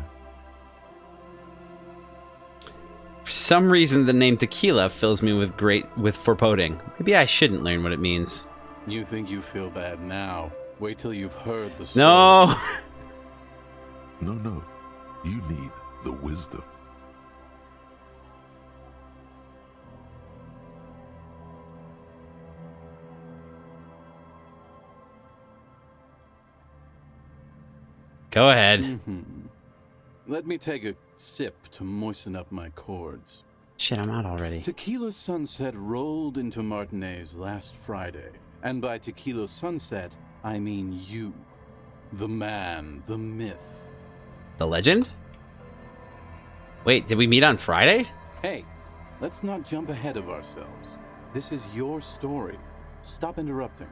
For some reason, the name tequila fills me with foreboding. Maybe I shouldn't learn what it means. You think you feel bad now. Wait till you've heard the story. No! No. You need the wisdom. Go ahead. Mm-hmm. Let me take a sip to moisten up my chords. Shit, I'm out already. Tequila Sunset rolled into Martinez last Friday. And by Tequila Sunset, I mean you. The man, the myth. The legend? Wait, did we meet on Friday? Hey, let's not jump ahead of ourselves. This is your story. Stop interrupting.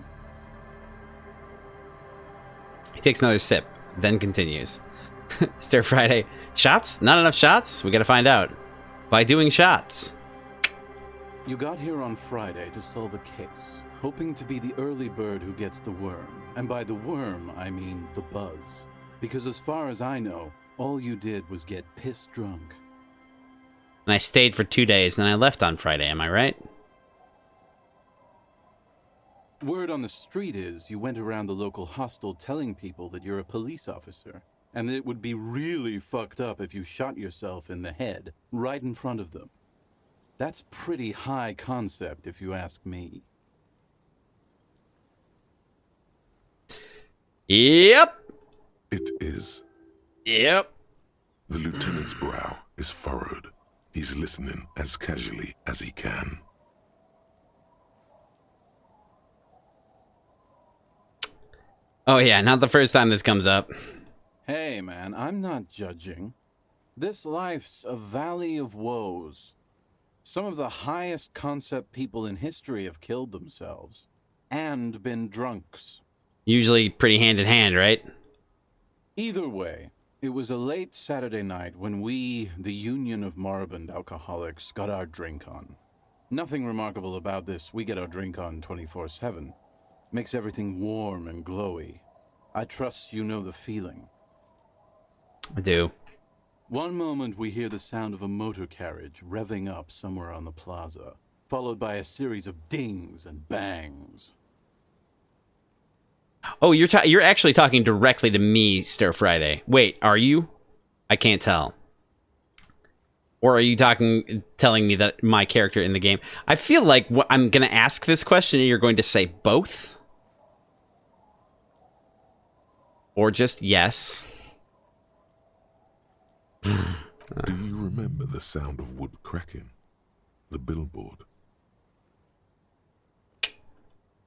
He takes another sip, then continues. Stir Friday. Shots? Not enough shots? We gotta find out. By doing shots. You got here on Friday to solve a case, hoping to be the early bird who gets the worm. And by the worm, I mean the buzz. Because as far as I know, all you did was get piss drunk. And I stayed for 2 days, and then I left on Friday, am I right? Word on the street is you went around the local hostel telling people that you're a police officer, and that it would be really fucked up if you shot yourself in the head right in front of them. That's pretty high concept, if you ask me. Yep. It is. Yep. The lieutenant's brow is furrowed. He's listening as casually as he can. Oh yeah, not the first time this comes up. Hey man, I'm not judging. This life's a valley of woes. Some of the highest concept people in history have killed themselves. And been drunks. Usually pretty hand in hand, right? Either way, it was a late Saturday night when we, the Union of Moribund Alcoholics, got our drink on. Nothing remarkable about this. We get our drink on 24/7. Makes everything warm and glowy. I trust you know the feeling. I do. One moment we hear the sound of a motor carriage revving up somewhere on the plaza, followed by a series of dings and bangs. Oh, you're actually talking directly to me, Stir Friday. Wait, are you? I can't tell. Or are you telling me that my character in the game? I feel like I'm going to ask this question and you're going to say both. Or just yes. Do you remember the sound of wood cracking? The billboard?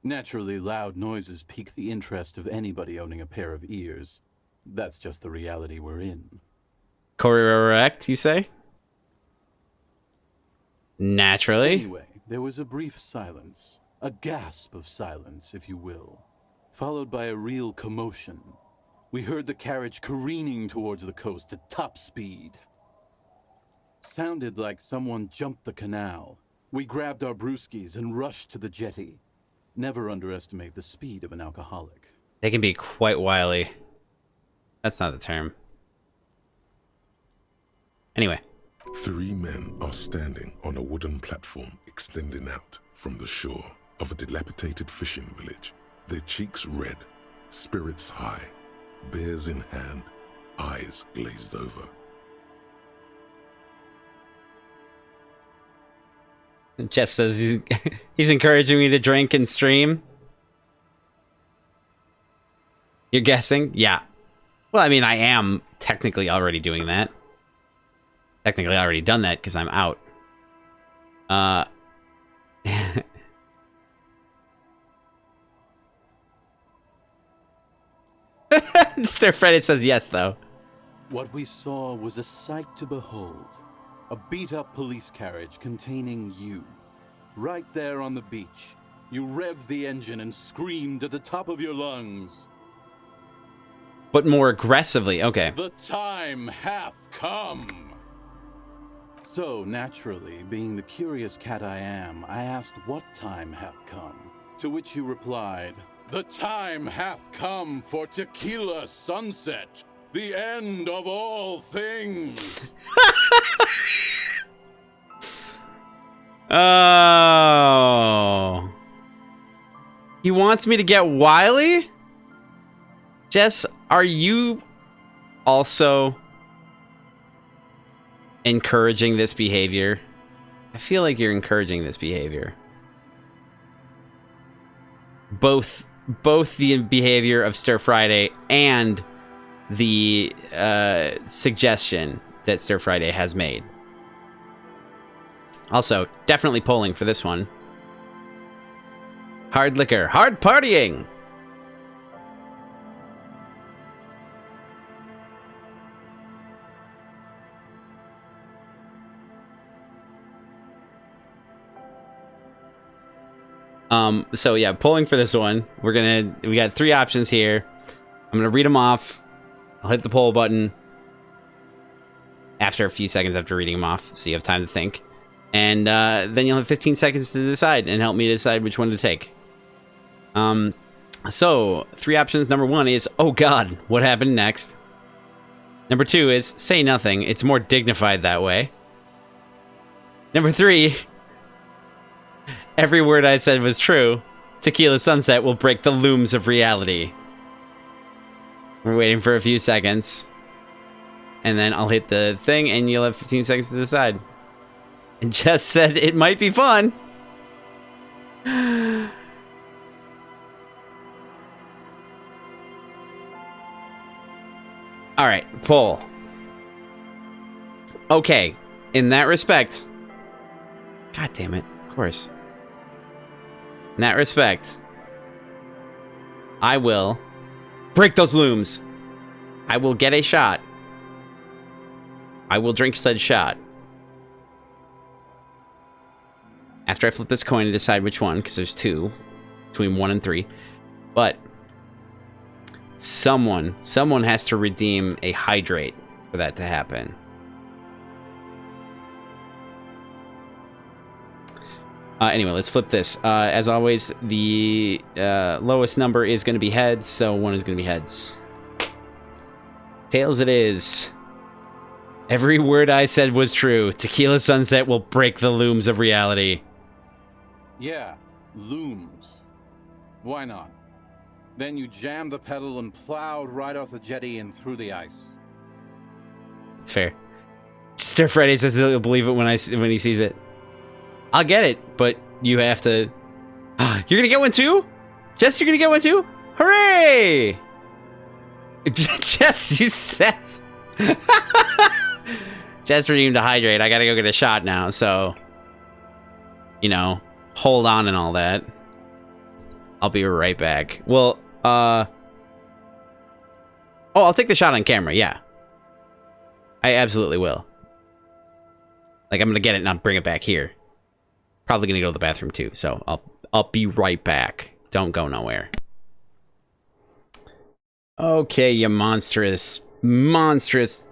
Naturally, loud noises pique the interest of anybody owning a pair of ears. That's just the reality we're in. Correct, you say? Naturally. Anyway, there was a brief silence. A gasp of silence, if you will. Followed by a real commotion. We heard the carriage careening towards the coast at top speed. Sounded like someone jumped the canal. We grabbed our brewskis and rushed to the jetty. Never underestimate the speed of an alcoholic. They can be quite wily. That's not the term. Anyway. 3 men are standing on a wooden platform extending out from the shore of a dilapidated fishing village. Their cheeks red, spirits high, beers in hand, eyes glazed over. Jess says he's encouraging me to drink and stream. You're guessing? Yeah. Well, I mean, I am technically already doing that. Technically already done that because I'm out. Stir Freddy says yes, though. What we saw was a sight to behold. A beat-up police carriage containing you. Right there on the beach. You revved the engine and screamed at the top of your lungs. But more aggressively, okay. The time hath come! So, naturally, being the curious cat I am, I asked what time hath come. To which you replied, the time hath come for Tequila Sunset, the end of all things. Oh. He wants me to get wily? Jess, are you also encouraging this behavior? I feel like you're encouraging this behavior. Both the behavior of Stir Friday and the suggestion that Stir Friday has made. Also, definitely polling for this one. Hard liquor, hard partying! So yeah, polling for this one. We got 3 options here. I'm gonna read them off. I'll hit the poll button after a few seconds after reading them off, so you have time to think. And then you'll have 15 seconds to decide and help me decide which one to take. So 3 options. Number 1 is, oh God, what happened next? Number 2 is, say nothing. It's more dignified that way. Number 3, every word I said was true. Tequila Sunset will break the looms of reality. We're waiting for a few seconds. And then I'll hit the thing and you'll have 15 seconds to decide. And Jess said it might be fun. Alright, poll. Okay, in that respect. God damn it, of course. In that respect, I will break those looms. I will get a shot. I will drink said shot. After I flip this coin and decide which one, because there's 2, between 1 and 3. But someone has to redeem a hydrate for that to happen. Anyway, let's flip this. As always, the lowest number is going to be heads, so 1 is going to be heads. Tails it is. Every word I said was true. Tequila Sunset will break the looms of reality. Yeah, looms. Why not? Then you jammed the pedal and plowed right off the jetty and through the ice. It's fair. Stir Friday says he'll believe it when he sees it. I'll get it, but you have to... You're gonna get one too? Jess, you're gonna get one too? Hooray! Jess, you says... Jess redeemed a hydrate. I gotta go get a shot now, so... You know, hold on and all that. I'll be right back. Well, Oh, I'll take the shot on camera, yeah. I absolutely will. Like, I'm gonna get it and I'll bring it back here. Probably gonna go to the bathroom too, so I'll be right back. Don't go nowhere. Okay, you monstrous gremlins.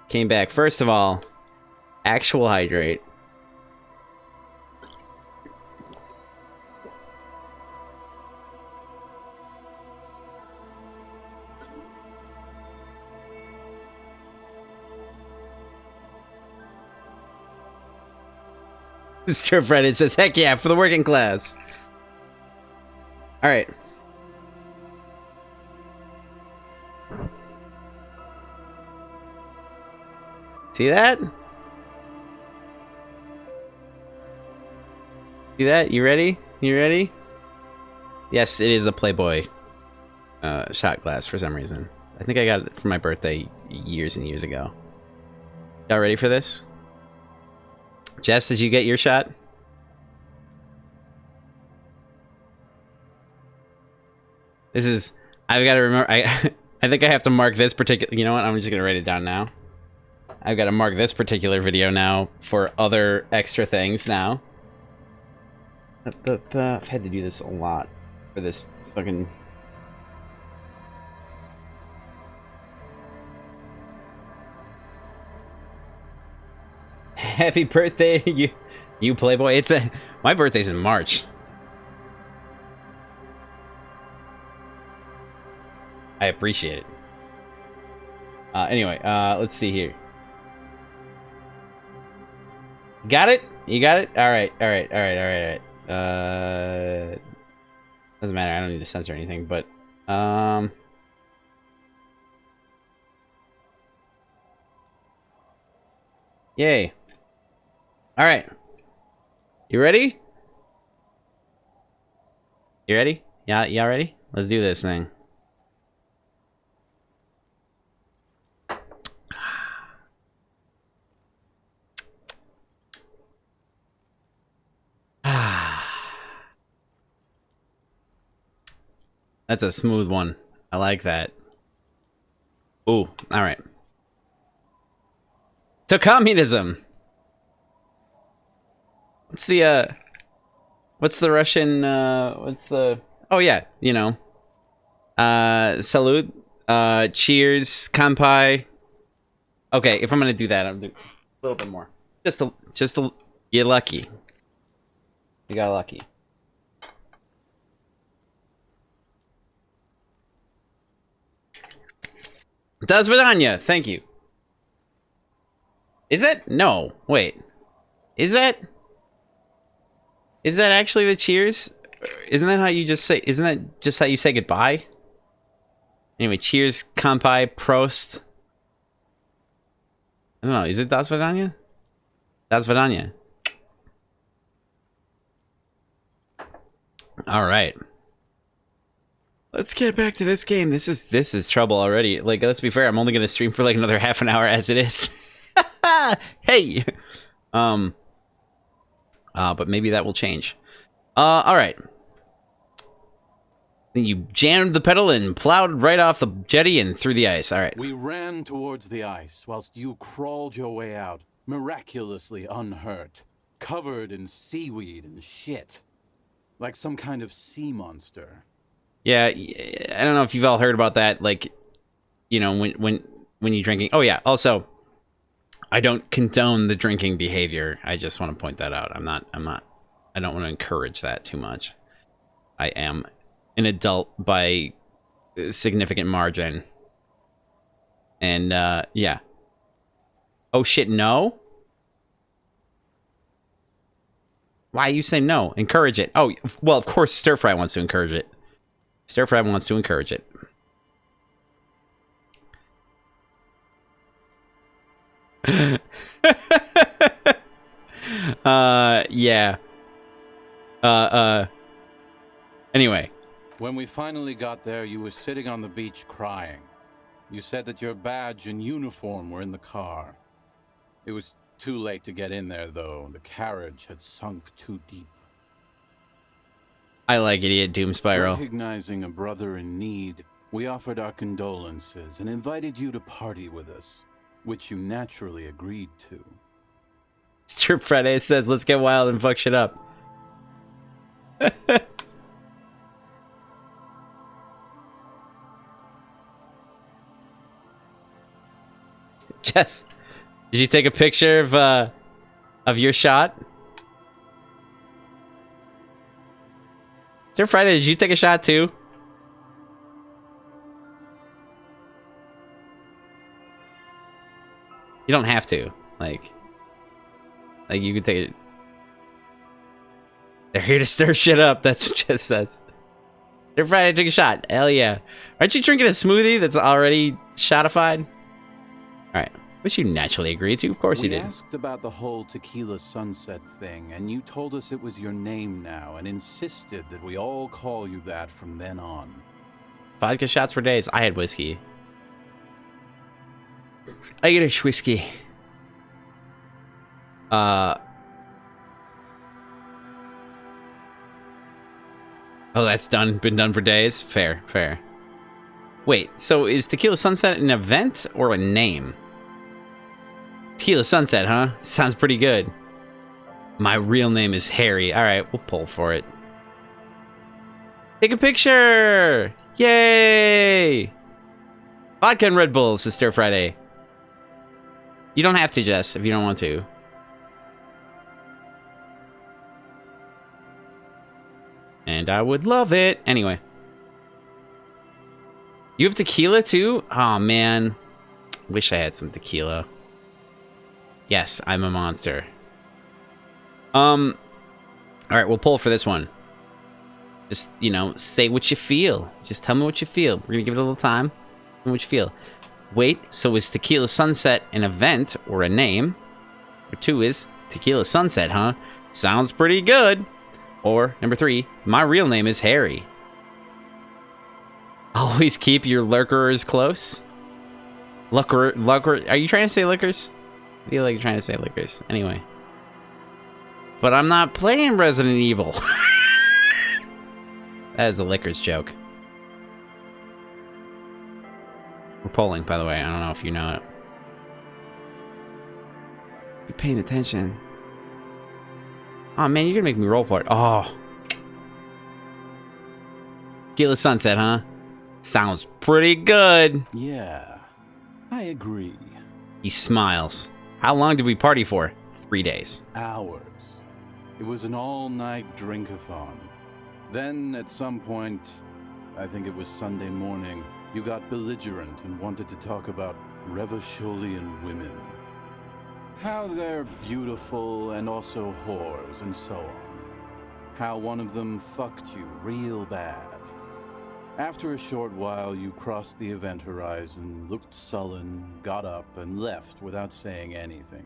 Came back. First of all, actual hydrate. Stir Fred, it says, heck yeah, for the working class. Alright. See that? See that? You ready? You ready? Yes, it is a Playboy shot glass for some reason. I think I got it for my birthday years and years ago. Y'all ready for this? Jess, did you get your shot? This is... I've got to remember... I think I have to mark this particular... You know what? I'm just going to write it down now. I've got to mark this particular video now for other extra things now. I've had to do this a lot for this fucking... Happy birthday, you Playboy. It's my birthday's in March. I appreciate it. Anyway, let's see here. Got it? You got it? Alright, alright, alright, alright, alright. Doesn't matter, I don't need to censor anything, but yay. Alright. You ready? You ready? Yeah, y'all ready? Let's do this thing. That's a smooth one. I like that. Ooh, alright. To communism! What's the Russian, oh yeah, you know. Salute, cheers, kanpai. Okay, if I'm gonna do that, I'm doing a little bit more. Just a, you're lucky. You got lucky. Das Vidanya, thank you. Is that? No, wait. Is that actually the cheers? Isn't that how you just say, isn't that just how you say goodbye? Anyway, cheers, kanpai, prost. I don't know, is it Das Vidanya? Das Vidanya. Alright. Let's get back to this game. This is trouble already. Like, let's be fair, I'm only gonna stream for like another half an hour as it is. Hey! But maybe that will change. Alright. You jammed the pedal and plowed right off the jetty and through the ice. Alright. We ran towards the ice whilst you crawled your way out, miraculously unhurt, covered in seaweed and shit. Like some kind of sea monster. Yeah, I don't know if you've all heard about that, like, you know, when you're drinking. Oh yeah, also, I don't condone the drinking behavior. I just want to point that out. I don't want to encourage that too much. I am an adult by a significant margin. And, yeah. Oh shit, no? Why you say no? Encourage it. Oh, well, of course Stir Fry wants to encourage it. Stir Fry wants to encourage it. Yeah. Anyway. When we finally got there, you were sitting on the beach crying. You said that your badge and uniform were in the car. It was too late to get in there, though. The carriage had sunk too deep. I like Idiot Doom Spiral. Recognizing a brother in need, we offered our condolences and invited you to party with us, which you naturally agreed to. Strip Friday says, let's get wild and fuck shit up. Jess, did you take a picture of your shot? Sir Friday, did you take a shot too? You don't have to. Like you could take it. They're here to stir shit up. That's what Jess says. Sir Friday, take a shot. Hell yeah. Aren't you drinking a smoothie that's already shotified? Alright. Which you naturally agreed to. Of course you did. We asked about the whole tequila sunset thing, and you told us it was your name now, and insisted that we all call you that from then on. Vodka shots for days. I had whiskey. Irish whiskey. Oh, that's done. Been done for days. Fair, fair. Wait, so is Tequila Sunset an event or a name? Tequila Sunset, huh? Sounds pretty good. My real name is Harry. Alright, we'll pull for it. Take a picture! Yay! Vodka and Red Bull, says Stir Friday. You don't have to, Jess, if you don't want to. And I would love it. Anyway. You have tequila too? Oh man. Wish I had some tequila. Yes, I'm a monster. All right, we'll pull for this one. Just, you know, say what you feel. Just tell me what you feel. We're gonna give it a little time. Tell me what you feel. Wait, so is Tequila Sunset an event or a name? Number 2 is Tequila Sunset, huh? Sounds pretty good. Or number 3, my real name is Harry. Always keep your lurkers close. Lurker. Are you trying to say liquors? I feel like you're trying to say liquors. Anyway. But I'm not playing Resident Evil. That is a liquors joke. We're polling, by the way. I don't know if you know it. You're paying attention. Oh man, you're gonna make me roll for it. Oh. Tequila Sunset, huh? Sounds pretty good. Yeah, I agree. He smiles. How long did we party for? 3 days. Hours. It was an all-night drink-a-thon. Then, at some point, I think it was Sunday morning, you got belligerent and wanted to talk about Revacholian women. How they're beautiful and also whores and so on. How one of them fucked you real bad. After a short while, you crossed the event horizon, looked sullen, got up, and left without saying anything.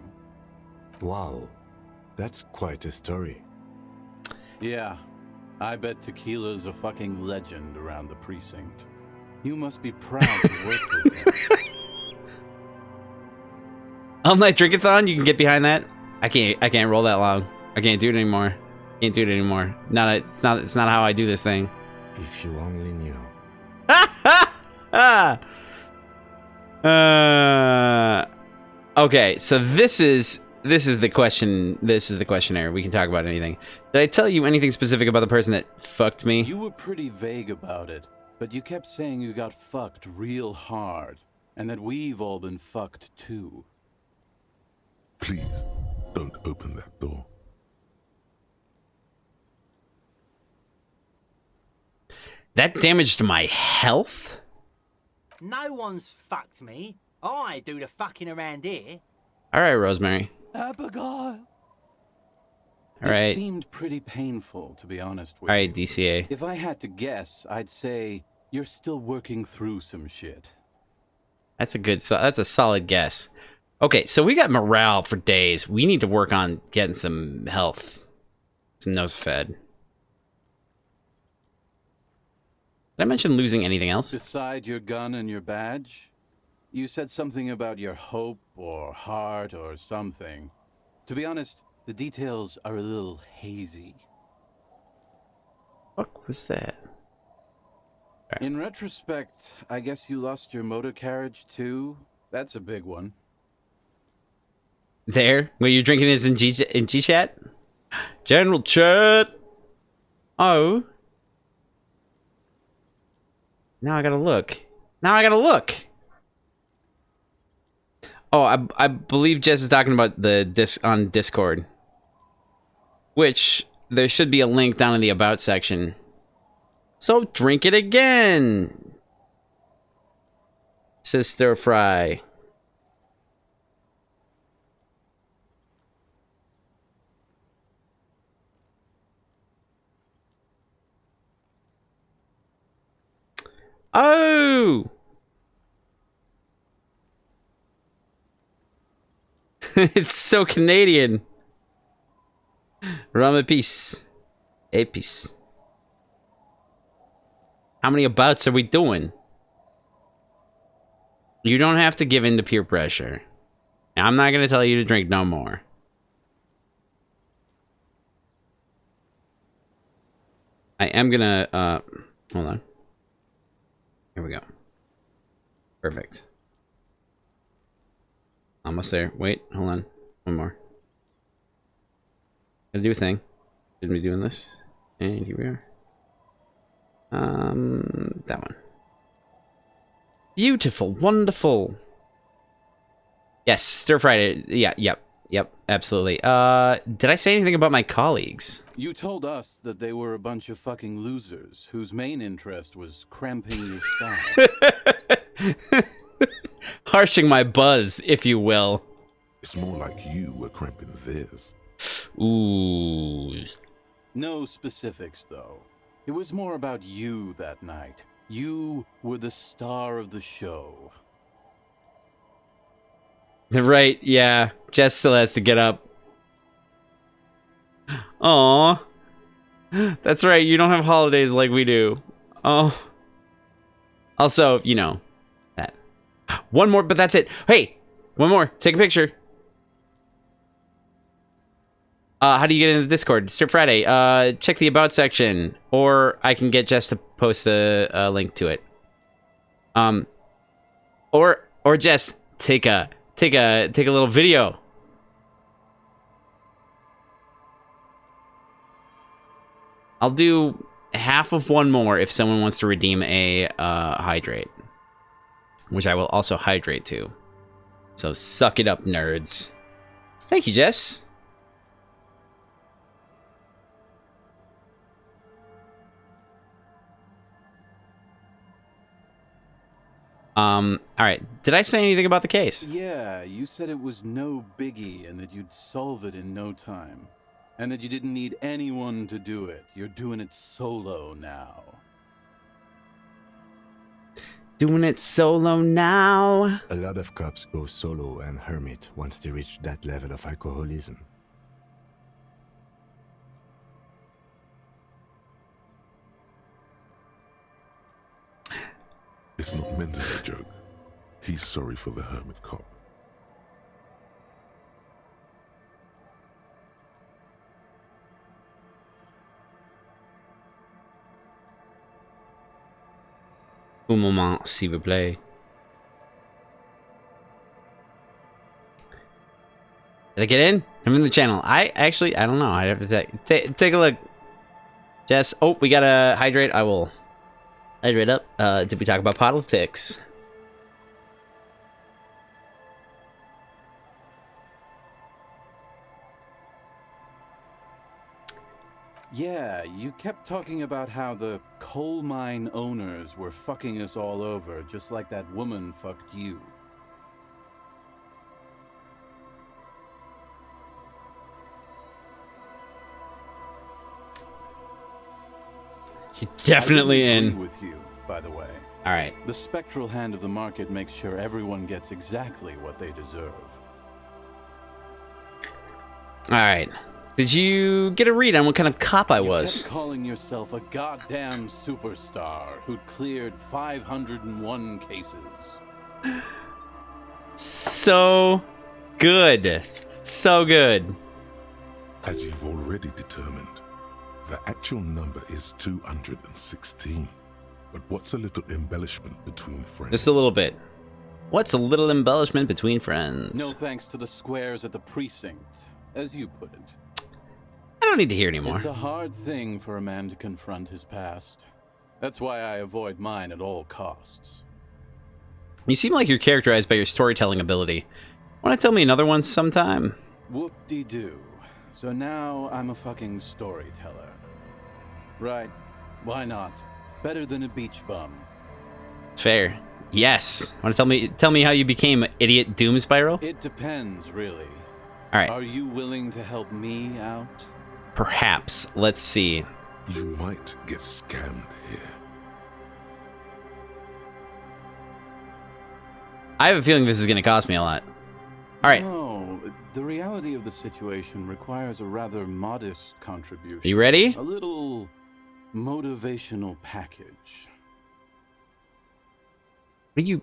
Wow, that's quite a story. Yeah, I bet Tequila's a fucking legend around the precinct. You must be proud to work with him. All-night drink-a-thon, you can get behind that? I can't roll that long. I can't do it anymore. Can't do it anymore. It's not how I do this thing. If you only knew. Okay, so this is the question. This is the questionnaire. We can talk about anything. Did I tell you anything specific about the person that fucked me? You were pretty vague about it, but you kept saying you got fucked real hard, and that we've all been fucked too. Please, don't open that door. That damaged my health? No one's fucked me. I do the fucking around here. All right, Rosemary. Abigail. All It right. seemed pretty painful, to be honest with All you. right, DCA. If I had to guess, I'd say you're still working through some shit. That's a solid guess. Okay, so we got morale for days. We need to work on getting some health. Some nose fed. Did I mention losing anything else? Beside your gun and your badge, you said something about your hope or heart or something. To be honest, the details are a little hazy. What was that? In retrospect, I guess you lost your motor carriage too. That's a big one. There? Wait, you're drinking this in G-Chat? General Chat! Oh. Now I gotta look. Oh, I believe Jess is talking about the on Discord. Which, there should be a link down in the About section. So drink it again! Says Stir Fry. Oh! It's so Canadian. Rum a piece. A piece. How many abouts are we doing? You don't have to give in to peer pressure. I'm not going to tell you to drink no more. I am going to, hold on. Here we go. Perfect. Almost there. Wait, hold on. One more. Gotta do a thing. Shouldn't be doing this. And here we are. That one. Beautiful, wonderful. Yes, stir fried. Yeah, yep, absolutely. Did I say anything about my colleagues? You told us that they were a bunch of fucking losers whose main interest was cramping your style. Harshing my buzz, if you will. It's more like you were cramping theirs. Ooh. No specifics, though. It was more about you that night. You were the star of the show. Right, yeah. Jess still has to get up. Aw. That's right, you don't have holidays like we do. Oh. Also, you know, that. One more, but that's it. Hey, one more. Take a picture. How do you get into the Discord? Strip Friday. Check the About section, or I can get Jess to post a link to it. Or Jess, take a little video. I'll do half of one more if someone wants to redeem a hydrate, which I will also hydrate to. So suck it up, nerds. Thank you, Jess. All right. Did I say anything about the case? Yeah, you said it was no biggie and that you'd solve it in no time. And that you didn't need anyone to do it. You're doing it solo now. Doing it solo now? A lot of cops go solo and hermit once they reach that level of alcoholism. It's not meant as a joke. He's sorry for the hermit cop. Un moment, s'il vous plaît. Did I get in? I'm in the channel. I don't know. I'd have to take a look. Jess, oh, we gotta hydrate. I will hydrate up. Did we talk about politics? Yeah, you kept talking about how the coal mine owners were fucking us all over, just like that woman fucked you. You're definitely I in. agree with you, by the way. All right. The spectral hand of the market makes sure everyone gets exactly what they deserve. All right. Did you get a read on what kind of cop I was? You kept calling yourself a goddamn superstar who'd cleared 501 cases. So good. So good. As you've already determined, the actual number is 216. But what's a little embellishment between friends? Just a little bit. What's a little embellishment between friends? No thanks to the squares at the precinct, as you put it. I don't need to hear anymore. It's a hard thing for a man to confront his past. That's why I avoid mine at all costs. You seem like you're characterized by your storytelling ability. Want to tell me another one sometime? Whoop-de-doo. So now I'm a fucking storyteller. Right. Why not? Better than a beach bum. Fair. Yes. Want to tell me how you became idiot doom spiral? It depends, really. All right. Are you willing to help me out? Perhaps. Let's see. You might get scammed here. I have a feeling this is going to cost me a lot. All right. No, the reality of the situation requires a rather modest contribution. Are you ready? A little motivational package. What are you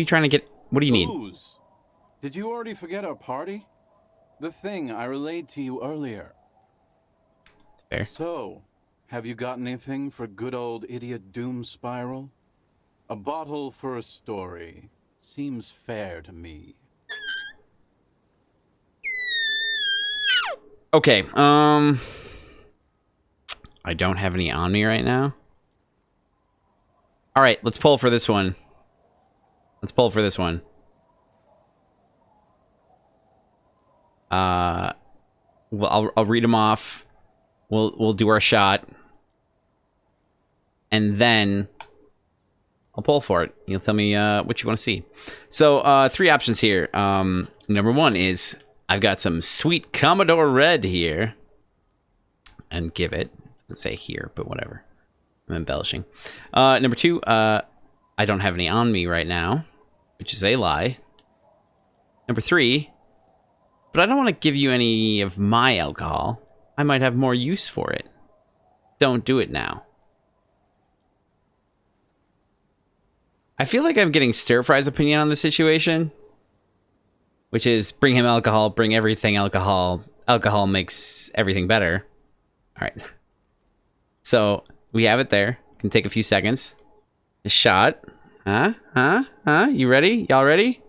trying to get? What do you need? Booze. Did you already forget our party? The thing I relayed to you earlier. Fair. So, have you got anything for good old idiot Doom Spiral? A bottle for a story. Seems fair to me. Okay, I don't have any on me right now. All right, let's pull for this one. Well, I'll read them off. We'll do our shot, and then I'll pull for it. You'll tell me what you want to see. So 3 options here. Number 1 is I've got some sweet Commodore Red here, and give it. It doesn't say here, but whatever. I'm embellishing. Number 2, I don't have any on me right now, which is a lie. Number 3, but I don't want to give you any of my alcohol. I might have more use for it. Don't do it now. I feel like I'm getting Stir Fry's opinion on the situation, which is bring him alcohol, bring everything alcohol. Alcohol makes everything better. All right. So we have it there. Can take a few seconds. A shot. Huh? You ready? Y'all ready?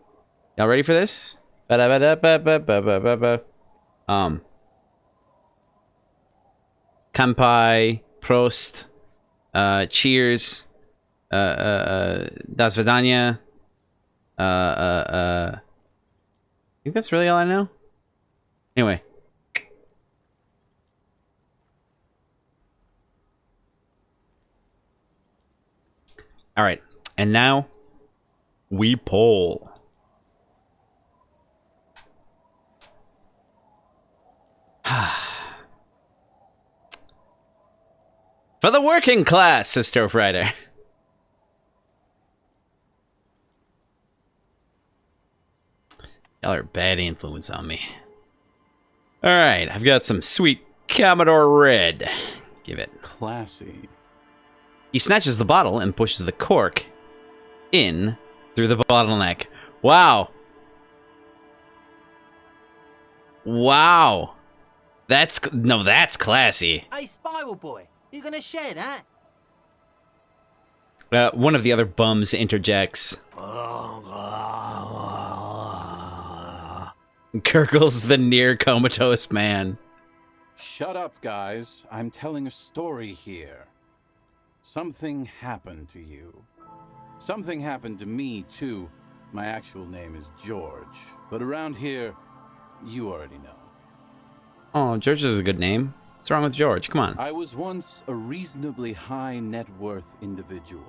Y'all ready for this? Kampai, Prost, cheers, das Vidania, I think that's really all I know. Anyway. All right, and now we poll. For the working class, says Stove Rider. Y'all are a bad influence on me. Alright, I've got some sweet Commodore Red. Give it. Classy. He snatches the bottle and pushes the cork in through the bottleneck. Wow. Wow. That's classy. Hey, Spiral Boy, you gonna share that? One of the other bums interjects. Gurgles the near comatose man. Shut up, guys. I'm telling a story here. Something happened to you. Something happened to me, too. My actual name is George, but around here, you already know. Oh, George is a good name. What's wrong with George? Come on. I was once a reasonably high net worth individual.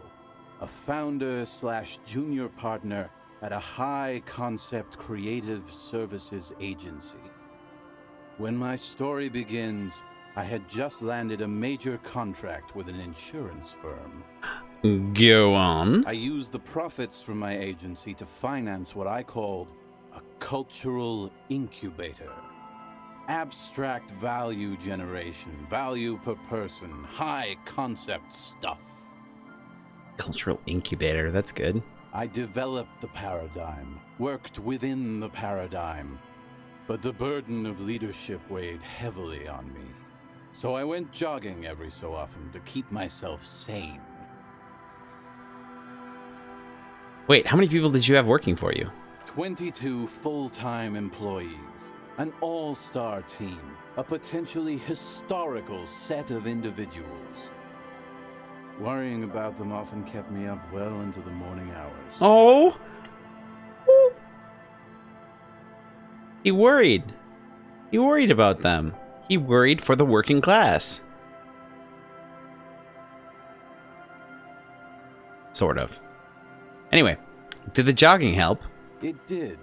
A founder/junior partner at a high concept creative services agency. When my story begins, I had just landed a major contract with an insurance firm. Go on. I used the profits from my agency to finance what I called a cultural incubator. Abstract value generation, value per person, high concept stuff. Cultural incubator, that's good. I developed the paradigm, worked within the paradigm, but the burden of leadership weighed heavily on me. So I went jogging every so often to keep myself sane. Wait, how many people did you have working for you? 22 full-time employees, an all-star team, a potentially historical set of individuals. Worrying about them often kept me up well into the morning hours. Oh! He worried. He worried about them. He worried for the working class. Sort of. Anyway, did the jogging help? It did.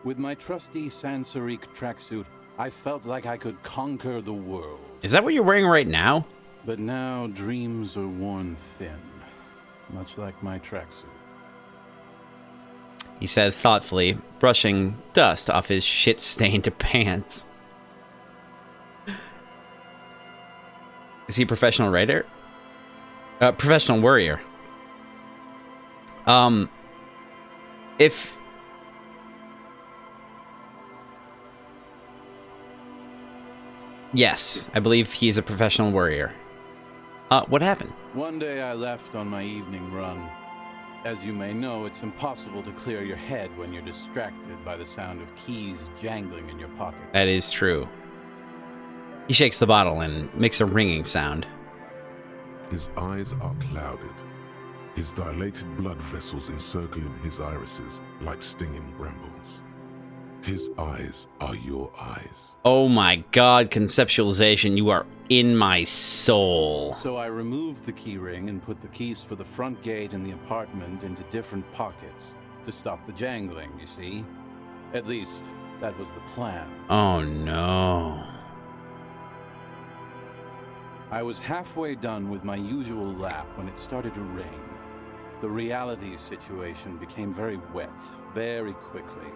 With my trusty Sansarique tracksuit, I felt like I could conquer the world. Is that what you're wearing right now? But now dreams are worn thin, much like my tracksuit. He says thoughtfully, brushing dust off his shit-stained pants. Is he a professional writer? Professional worrier. If... Yes, I believe he's a professional worrier. What happened? One day I left on my evening run. As you may know, it's impossible to clear your head when you're distracted by the sound of keys jangling in your pocket. That is true. He shakes the bottle and makes a ringing sound. His eyes are clouded, his dilated blood vessels encircling his irises like stinging brambles. His eyes are your eyes. Oh my god, conceptualization, you are in my soul. So I removed the key ring and put the keys for the front gate and the apartment into different pockets to stop the jangling, you see? At least, that was the plan. Oh no. I was halfway done with my usual lap when it started to rain. The reality situation became very wet, very quickly.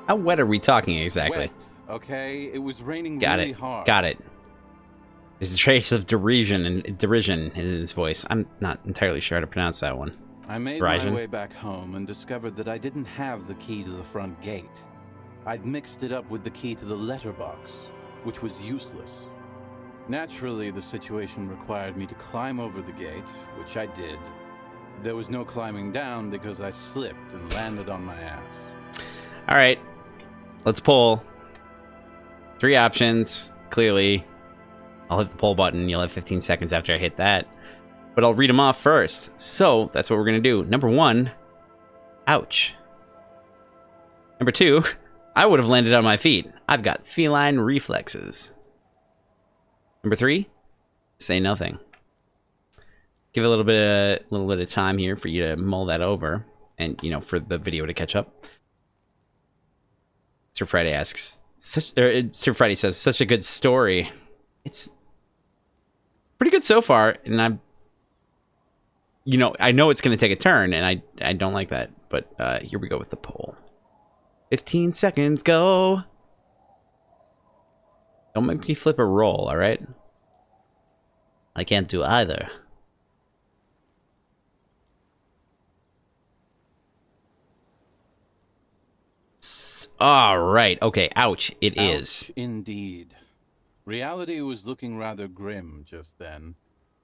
How wet are we talking exactly? Wet, okay? It was raining Got really it. hard. Got it. There's a trace of derision in his voice. I'm not entirely sure how to pronounce that one. I made my way back home and discovered that I didn't have the key to the front gate. I'd mixed it up with the key to the letterbox, which was useless. Naturally, the situation required me to climb over the gate, which I did. There was no climbing down because I slipped and landed on my ass. All right, let's pull. 3 options, clearly. I'll hit the pull button. You'll have 15 seconds after I hit that. But I'll read them off first. So that's what we're going to do. Number 1, ouch. Number 2, I would have landed on my feet. I've got feline reflexes. Number 3, say nothing. Give it a little bit of time here for you to mull that over, and for the video to catch up. Sir Friday asks, Sir Friday says, such a good story. It's pretty good so far, and I know it's going to take a turn, and I don't like that. But here we go with the poll. 15 seconds, go. Don't make me flip a roll, all right? I can't do either. All right. Okay. Ouch. It is. Ouch, indeed. Reality was looking rather grim just then.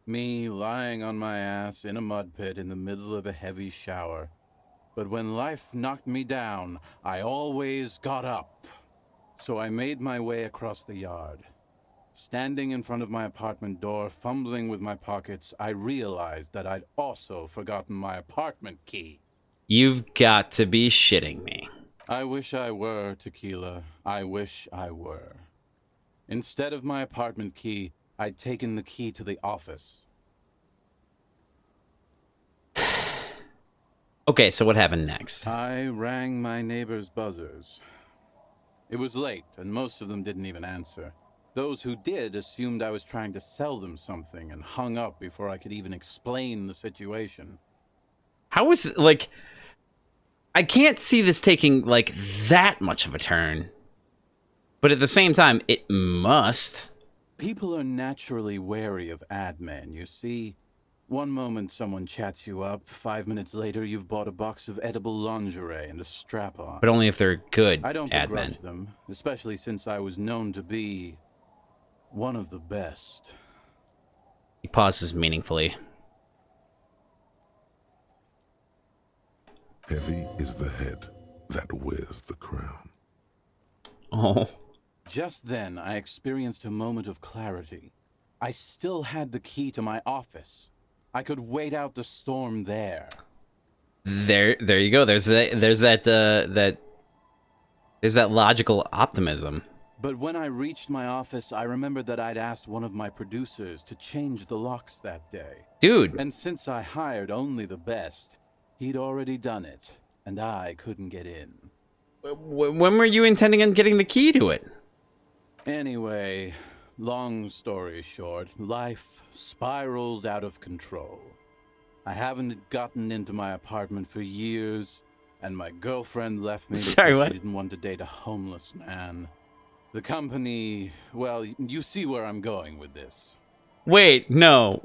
Me lying on my ass in a mud pit in the middle of a heavy shower. But when life knocked me down, I always got up. So I made my way across the yard. Standing in front of my apartment door, fumbling with my pockets, I realized that I'd also forgotten my apartment key. You've got to be shitting me. I wish I were, Tequila. I wish I were. Instead of my apartment key, I'd taken the key to the office. Okay, so what happened next? I rang my neighbor's buzzers. It was late, and most of them didn't even answer. Those who did assumed I was trying to sell them something and hung up before I could even explain the situation. How is, like... I can't see this taking, like, that much of a turn. But at the same time, it must. People are naturally wary of ad men, you see. One moment someone chats you up, 5 minutes later you've bought a box of edible lingerie and a strap-on. But only if they're good I don't ad begrudge men. them, especially since I was known to be one of the best. He pauses meaningfully. Heavy is the head that wears the crown. Oh. Just then, I experienced a moment of clarity. I still had the key to my office. I could wait out the storm there. There you go. There's that logical optimism. But when I reached my office, I remembered that I'd asked one of my producers to change the locks that day. Dude. And since I hired only the best, he'd already done it, and I couldn't get in. When were you intending on getting the key to it? Anyway, long story short, life spiraled out of control. I haven't gotten into my apartment for years, and my girlfriend left me Sorry, because what? she didn't want to date a homeless man. The company, well, you see where I'm going with this. Wait, no.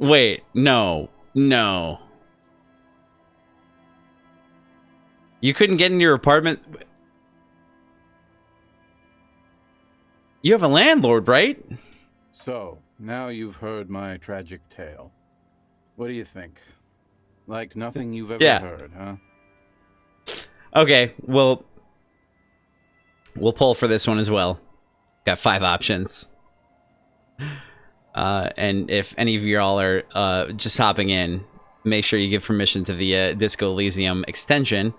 You couldn't get in your apartment? You have a landlord, right? So, now you've heard my tragic tale. What do you think? Like nothing you've ever heard, huh? Okay, well, we'll pull for this one as well. Got 5 options. And if any of y'all are just hopping in, make sure you give permission to the Disco Elysium extension.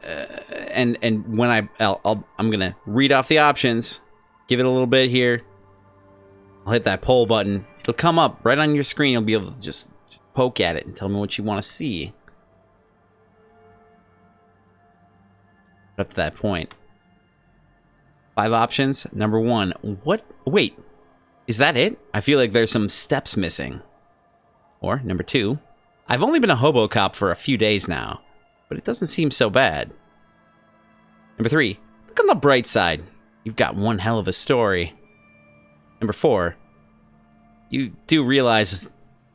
and when I'm gonna read off the options, give it a little bit here. I'll hit that poll button. It'll come up right on your screen. You'll be able to just poke at it and tell me what you want to see. Up to that point. 5 options. Number 1. What? Wait. Is that it? I feel like there's some steps missing. Or, number 2. I've only been a hobo cop for a few days now, but it doesn't seem so bad. Number 3. Look on the bright side. You've got one hell of a story. Number 4. You do realize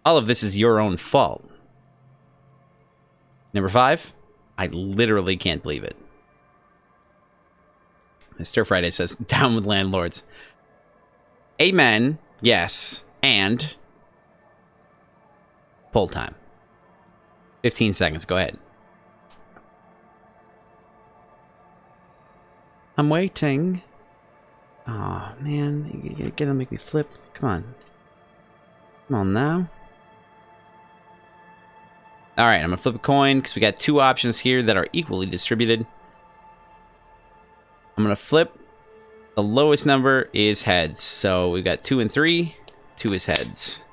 all of this is your own fault. Number 5. I literally can't believe it. Stir Friday says, down with landlords. Amen. Yes. And poll time. 15 seconds. Go ahead. I'm waiting. Oh man, you're gonna make me flip. Come on. Come on now. Alright, I'm gonna flip a coin because we got 2 options here that are equally distributed. I'm gonna flip. The lowest number is heads. So we've got 2 and 3. 2 is heads.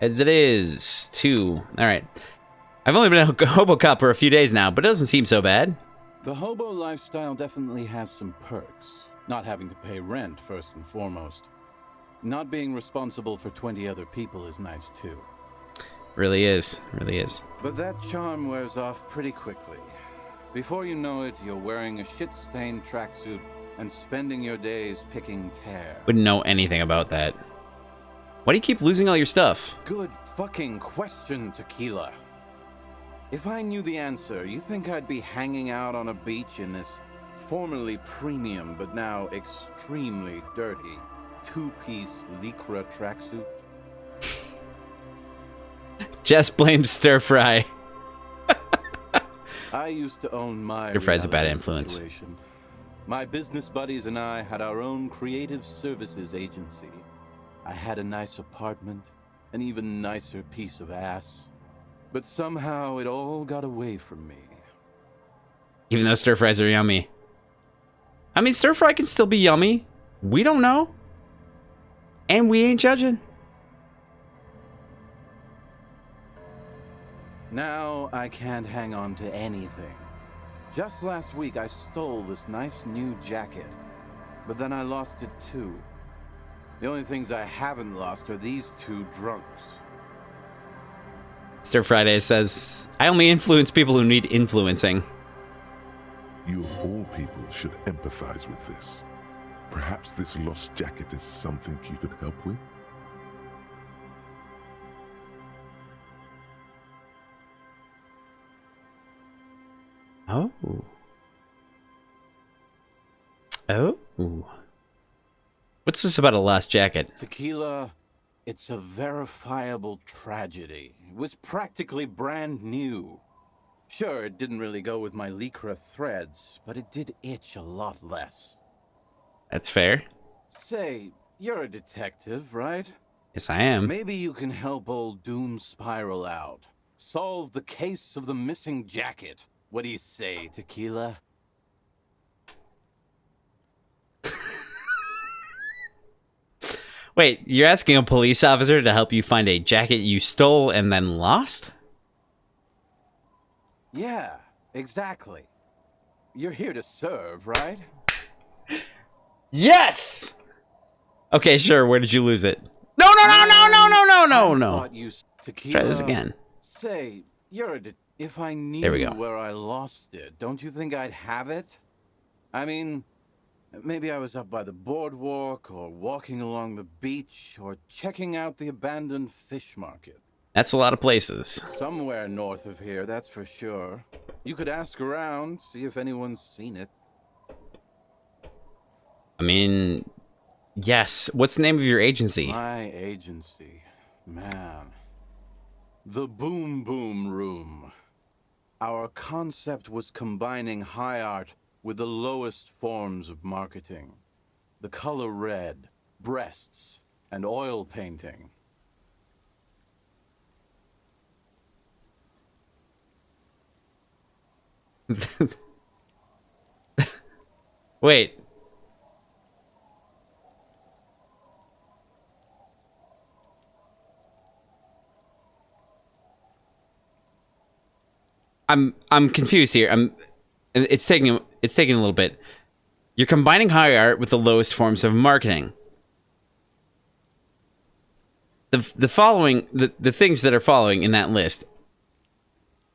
Heads it is. 2. Alright. I've only been a hobo cop for a few days now, but it doesn't seem so bad. The hobo lifestyle definitely has some perks. Not having to pay rent, first and foremost. Not being responsible for 20 other people is nice, too. Really is. Really is. But that charm wears off pretty quickly. Before you know it, you're wearing a shit-stained tracksuit and spending your days picking tear. Wouldn't know anything about that. Why do you keep losing all your stuff? Good fucking question, Tequila. If I knew the answer, you think I'd be hanging out on a beach in this formerly premium but now extremely dirty 2-piece lycra tracksuit? Jess blames Stir Fry. I used to own my Stir Fry's a bad reality influence. situation. My business buddies and I had our own creative services agency. I had a nice apartment, an even nicer piece of ass. But somehow it all got away from me. Even though stir fries are yummy. I mean, stir fry can still be yummy. We don't know. And we ain't judging. Now I can't hang on to anything. Just last week I stole this nice new jacket, but then I lost it too. The only things I haven't lost are these 2 drunks. Stir Friday says, I only influence people who need influencing. You of all people should empathize with this. Perhaps this lost jacket is something you could help with? Oh. Oh. What's this about a lost jacket? Tequila, it's a verifiable tragedy. It was practically brand new. Sure, it didn't really go with my lycra threads, but it did itch a lot less. That's fair. Say, you're a detective, right? Yes, I am. Maybe you can help old Doom Spiral out. Solve the case of the missing jacket. What do you say, Tequila? Wait, you're asking a police officer to help you find a jacket you stole and then lost? Yeah, exactly. You're here to serve, right? Yes! Okay, sure. Where did you lose it? No, no, no, no, no, no, no, no, no. Thought you Tequila. Try this again. Say, you're a if I knew There we go. where I lost it, don't you think I'd have it? I mean, maybe I was up by the boardwalk, or walking along the beach, or checking out the abandoned fish market. That's a lot of places. Somewhere north of here, that's for sure. You could ask around, see if anyone's seen it. I mean, yes. What's the name of your agency? My agency, man. The Boom Boom Room. Our concept was combining high art with the lowest forms of marketing. The color red, breasts, and oil painting. Wait. I'm confused here. It's taking a little bit. You're combining high art with the lowest forms of marketing. The following the things that are following in that list,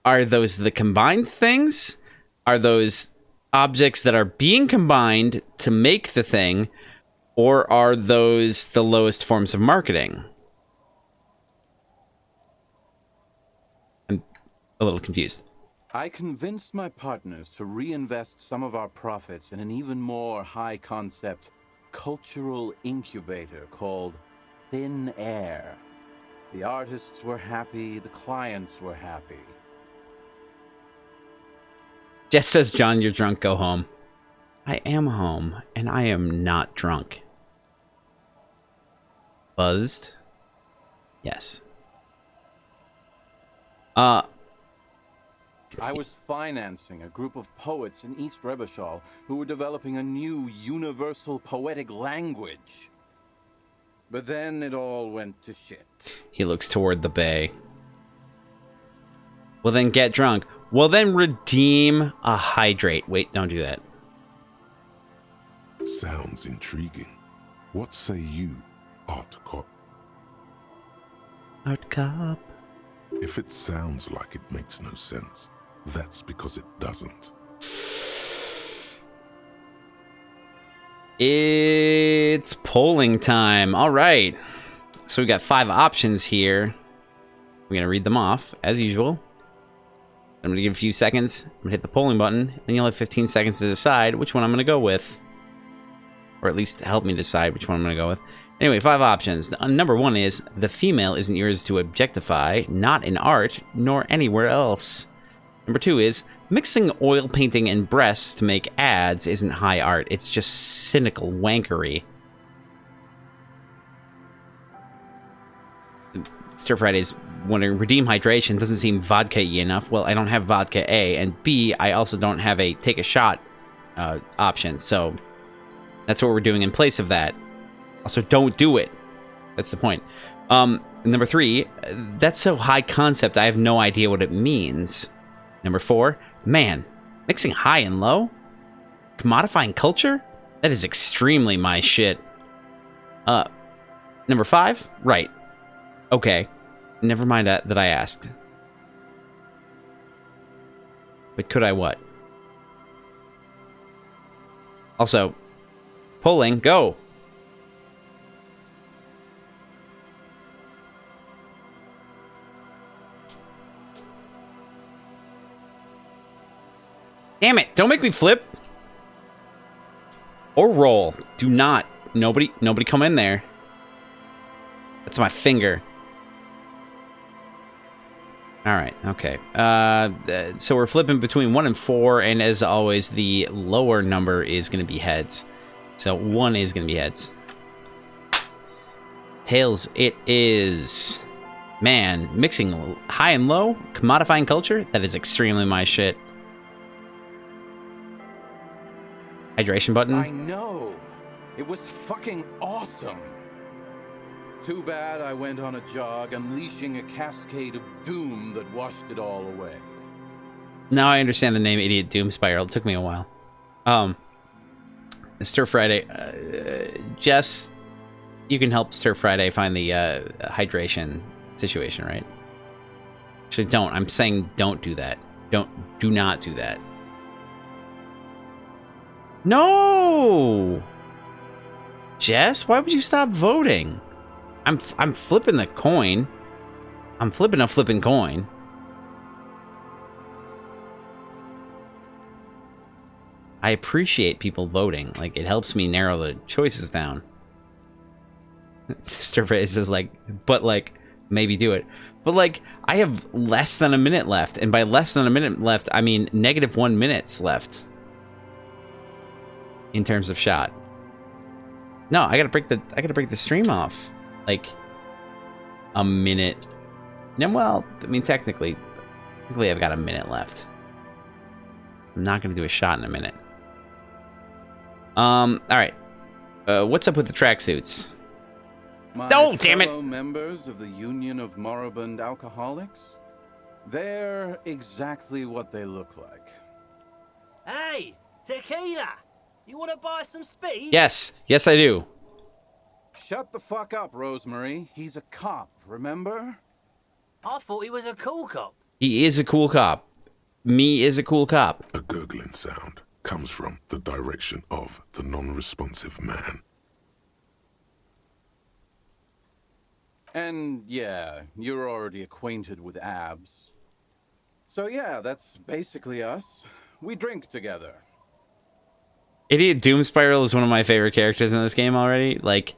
are those the combined things? Are those objects that are being combined to make the thing, or are those the lowest forms of marketing? I'm a little confused. I convinced my partners to reinvest some of our profits in an even more high-concept cultural incubator called Thin Air. The artists were happy, the clients were happy. Jess says, John, you're drunk, go home. I am home, and I am not drunk. Buzzed? Yes. I was financing a group of poets in East Revachol who were developing a new universal poetic language. But then it all went to shit. He looks toward the bay. Well, then get drunk. Well, then redeem a hydrate. Wait, don't do that. Sounds intriguing. What say you, Art Cop? Art Cop. If it sounds like it makes no sense, that's because it doesn't. It's polling time. All right. So we got 5 options here. We're going to read them off, as usual. I'm going to give a few seconds. I'm going to hit the polling button, and you'll have 15 seconds to decide which one I'm going to go with. Or at least help me decide which one I'm going to go with. Anyway, 5 options. Number 1 is, the female isn't yours to objectify, not in art, nor anywhere else. Number 2 is, mixing oil painting and breasts to make ads isn't high art, it's just cynical wankery. Stir Friday's wondering, redeem hydration doesn't seem vodka-y enough. Well, I don't have vodka A, and B, I also don't have a take a shot option, so that's what we're doing in place of that. Also, don't do it. That's the point. Number 3, that's so high concept, I have no idea what it means. Number 4, man, mixing high and low? Commodifying culture? That is extremely my shit. Number 5, right. Okay. Never mind that I asked. But could I what? Also, polling, go! Damn it, don't make me flip. Or roll. Do not. Nobody come in there. That's my finger. Alright, okay. So we're flipping between 1 and 4, and as always, the lower number is going to be heads. So 1 is going to be heads. Tails, it is. Man, mixing high and low, commodifying culture, that is extremely my shit. Hydration button. I know. It was fucking awesome. Too bad I went on a jog, unleashing a cascade of doom that washed it all away. Now I understand the name Idiot Doom Spiral. It took me a while. Stir Friday. Jess, you can help Stir Friday find the hydration situation, right? Actually, don't. I'm saying don't do that. Do not do that. No! Jess, why would you stop voting? I'm flipping the coin. I'm flipping a flipping coin. I appreciate people voting. Like, it helps me narrow the choices down. Sister Face is like, but like, maybe do it. But like, I have less than a minute left. And by less than a minute left, I mean -1 minutes left. In terms of shot. No, I gotta break the stream off. Like a minute. No, well, I mean technically I've got a minute left. I'm not gonna do a shot in a minute. All right. What's up with the tracksuits? My Oh, damn it. fellow members of the Union of Moribund Alcoholics, they're exactly what they look like. Hey, tequila! You want to buy some speed? Yes. Yes, I do. Shut the fuck up, Rosemary. He's a cop, remember? I thought he was a cool cop. He is a cool cop. Me is a cool cop. A gurgling sound comes from the direction of the non-responsive man. And yeah, you're already acquainted with abs. So yeah, that's basically us. We drink together. Idiot Doom Spiral is one of my favorite characters in this game already. Like,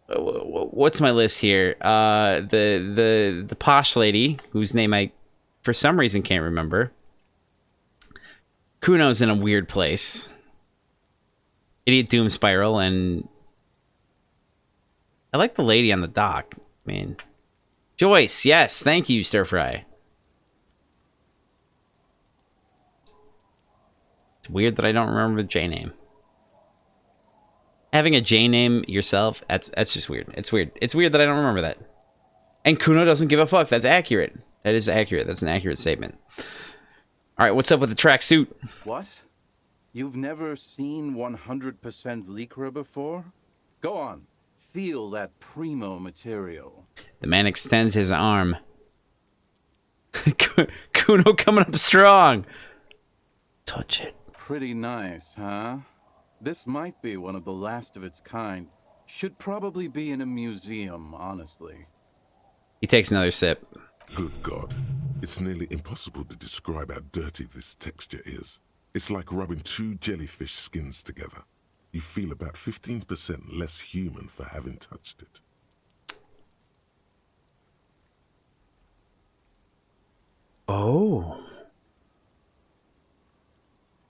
what's my list here? The posh lady, whose name I, for some reason, can't remember. Kuno's in a weird place. Idiot Doom Spiral, and I like the lady on the dock. I mean, Joyce, yes, thank you, Stir Fry. It's weird that I don't remember the J name. Having a J name yourself, that's just weird. It's weird. It's weird that I don't remember that. And Kuno doesn't give a fuck. That's accurate. That is accurate. That's an accurate statement. All right, what's up with the tracksuit? What? You've never seen 100% Lycra before? Go on. Feel that primo material. The man extends his arm. Kuno coming up strong. Touch it. Pretty nice, huh? This might be one of the last of its kind. Should probably be in a museum, honestly. He takes another sip. Good God. It's nearly impossible to describe how dirty this texture is. It's like rubbing two jellyfish skins together. You feel about 15% less human for having touched it. Oh.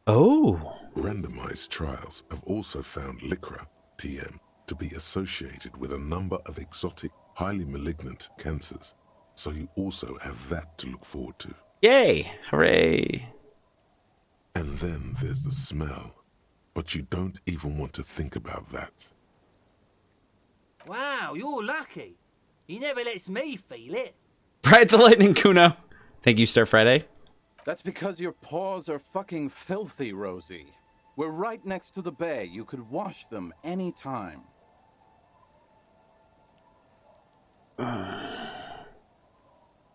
Oh. Randomized trials have also found Lycra, TM, to be associated with a number of exotic, highly malignant cancers. So you also have that to look forward to. Yay. Hooray. And then there's the smell. But you don't even want to think about that. Wow, you're lucky. He never lets me feel it. Ride the lightning, Kuno. Thank you, Star Friday. That's because your paws are fucking filthy, Rosie. We're right next to the bay. You could wash them anytime.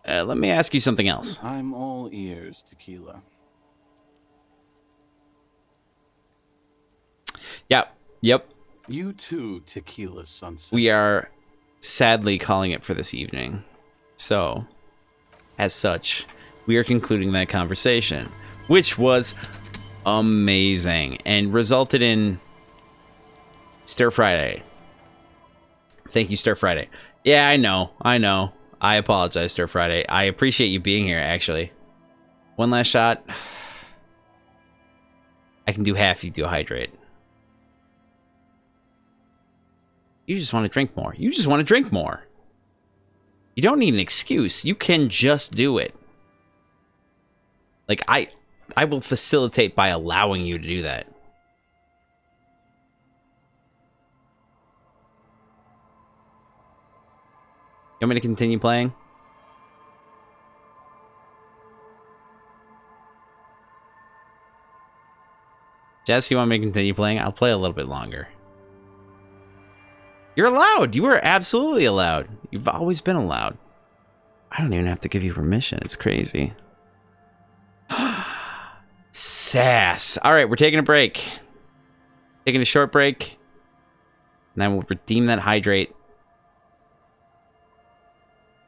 Let me ask you something else. I'm all ears, Tequila. Yep. You too, Tequila Sunset. We are sadly calling it for this evening. So, as such, we are concluding that conversation, which was amazing and resulted in Stir Friday. Thank you, Stir Friday. Yeah, I know. I apologize, Stir Friday. I appreciate you being here, actually. One last shot. I can do half, you do hydrate. You just want to drink more. You just want to drink more. You don't need an excuse. You can just do it. Like, I will facilitate by allowing you to do that. You want me to continue playing? Jess, you want me to continue playing? I'll play a little bit longer. You're allowed. You are absolutely allowed. You've always been allowed. I don't even have to give you permission. It's crazy. Sass. All right, we're taking a break. Taking a short break. And then we'll redeem that hydrate.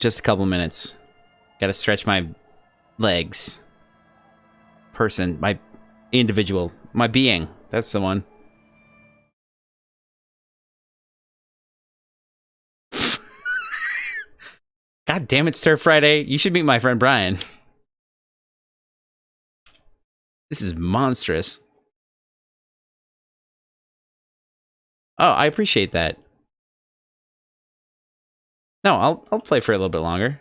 Just a couple minutes. Gotta stretch my legs. Person. My individual. My being. That's the one. God damn it, Stir Friday. You should meet my friend Brian. This is monstrous. Oh, I appreciate that. No, I'll play for a little bit longer.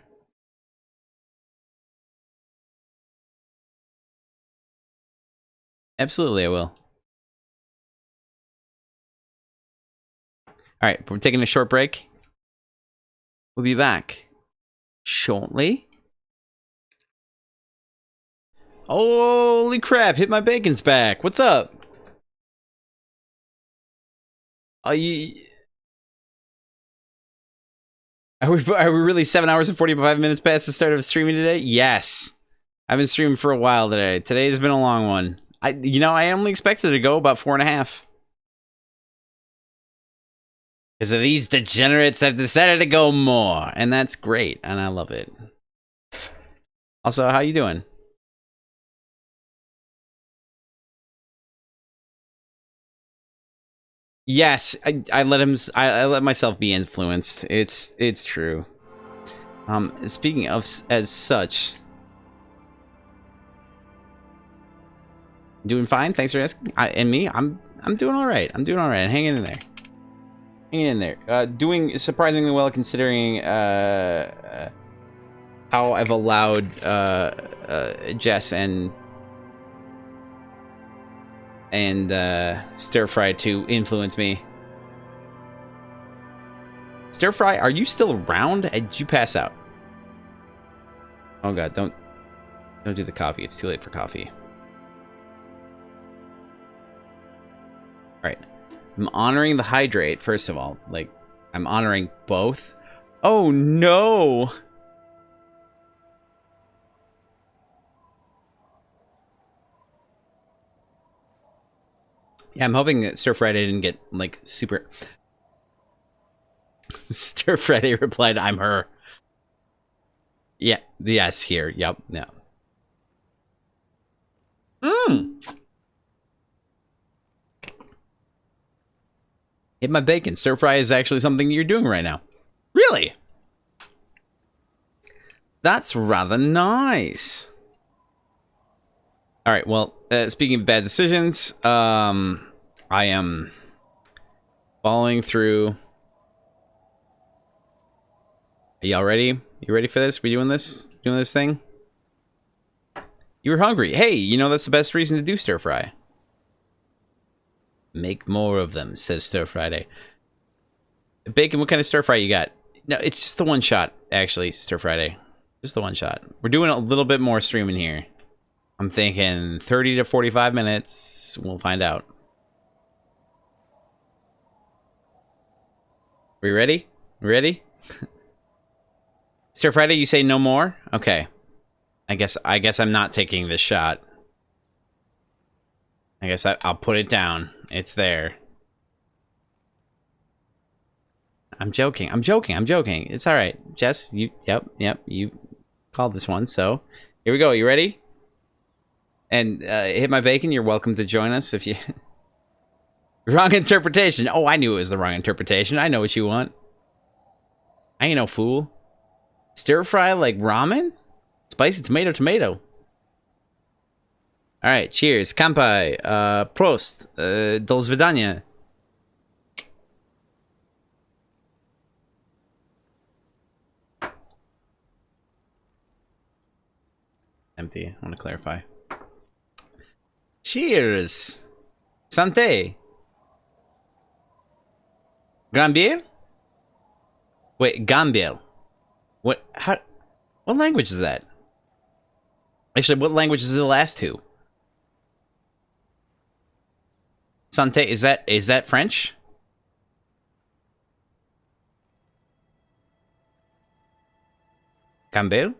Absolutely, I will. All right, we're taking a short break. We'll be back shortly. Holy crap, Hit My Bacon's back. What's up? Are we really 7 hours and 45 minutes past the start of streaming today? Yes. I've been streaming for a while today. Today's been a long one. I only expected to go about 4.5. Because of these degenerates, I've decided to go more. And that's great, and I love it. Also, how you doing? Yes, I let myself be influenced. It's true. Speaking of as such, doing fine. Thanks for asking. I'm doing all right. I'm doing all right. Hanging in there. Hanging in there. Doing surprisingly well considering how I've allowed Jess and Stir Fry to influence me. Stir Fry, are you still around? Did you pass out? Oh god, don't do the coffee. It's too late for coffee. Alright. I'm honoring the hydrate, first of all. Like, I'm honoring both. Oh no! Yeah, I'm hoping that Stir Friday didn't get, like, super... Stir Friday replied, I'm her. Yeah, yes, here, yep, no. Hit My Bacon. Stir Fry is actually something you're doing right now. Really? That's rather nice. Alright, well, speaking of bad decisions, I am following through. Are y'all ready? You ready for this? We doing this? Doing this thing? You were hungry. Hey, you know that's the best reason to do Stir Fry. Make more of them, says Stir Friday. Bacon, what kind of Stir Fry you got? No, it's just the one shot, actually, Stir Friday. Just the one shot. We're doing a little bit more streaming here. I'm thinking 30 to 45 minutes. We'll find out. We ready? Ready? Stir Friday, you say no more? Okay. I guess I'm not taking this shot. I guess I'll put it down. It's there. I'm joking. I'm joking. I'm joking. It's all right. Jess, yep, you called this one. So, here we go. You ready? And Hit My Bacon, you're welcome to join us if you... Wrong interpretation. Oh, I knew it was the wrong interpretation. I know what you want. I ain't no fool. Stir fry like ramen? Spicy tomato tomato. Alright, cheers. Kampai. Prost. Do svidania. Empty. I want to clarify. Cheers. Santé. Granbier? Wait, Gambier. What language is that? Actually, what language is the last two? Santé, is that French? Gambier?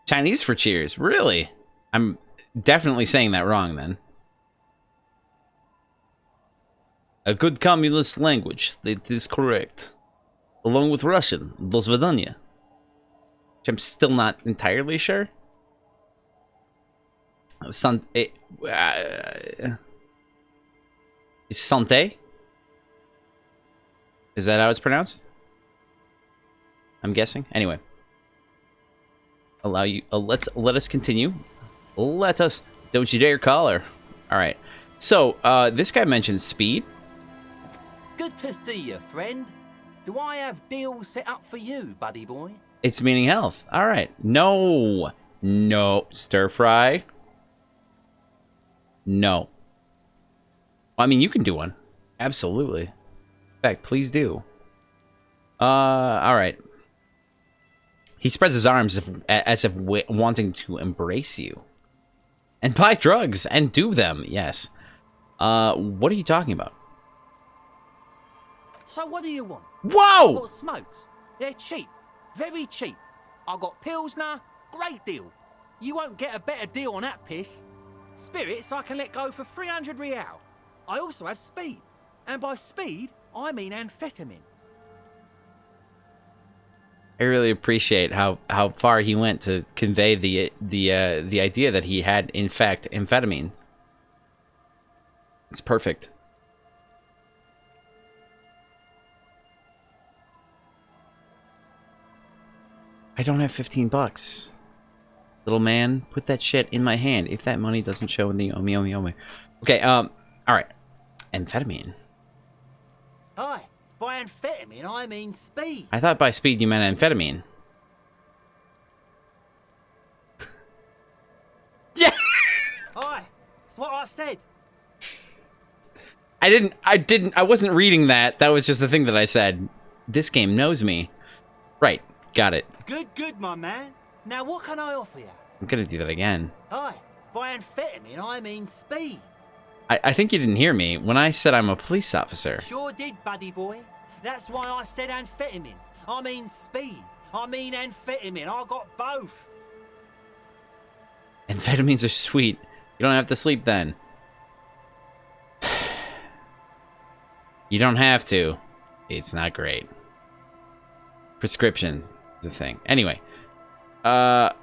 Chinese for cheers, really? I'm definitely saying that wrong then. A good communist language, that is correct. Along with Russian, do svidania. Which I'm still not entirely sure. Is Santé? Is that how it's pronounced? I'm guessing. Anyway. Allow you. Let us continue. Let us. Don't you dare call her. All right. So this guy mentioned speed. Good to see you, friend. Do I have deals set up for you, buddy boy? It's meaning health. All right. No. Stir fry. No. Well, I mean, you can do one. Absolutely. In fact, please do. All right. He spreads his arms as if wanting to embrace you. And buy drugs and do them, yes. What are you talking about? So what do you want? Whoa! I've got smokes. They're cheap. Very cheap. I've got Pilsner. Great deal. You won't get a better deal on that piss. Spirits I can let go for 300 real. I also have speed. And by speed, I mean amphetamine. I really appreciate how far he went to convey the idea that he had, in fact, amphetamine. It's perfect. I don't have 15 bucks. Little man, put that shit in my hand if that money doesn't show in the omi omi omi. Okay, all right. Amphetamine. Hi. By amphetamine, I mean speed. I thought by speed you meant amphetamine. Yeah! Hi. That's what I said. I wasn't reading that. That was just the thing that I said. This game knows me. Right. Got it. Good, my man. Now what can I offer you? I'm gonna do that again. Hi. By amphetamine, I mean speed. I think you didn't hear me when I said I'm a police officer. Sure did, buddy boy. That's why I said amphetamine. I mean speed. I mean amphetamine. I got both. Amphetamines are sweet. You don't have to sleep then. You don't have to. It's not great. Prescription is a thing. Anyway. Right.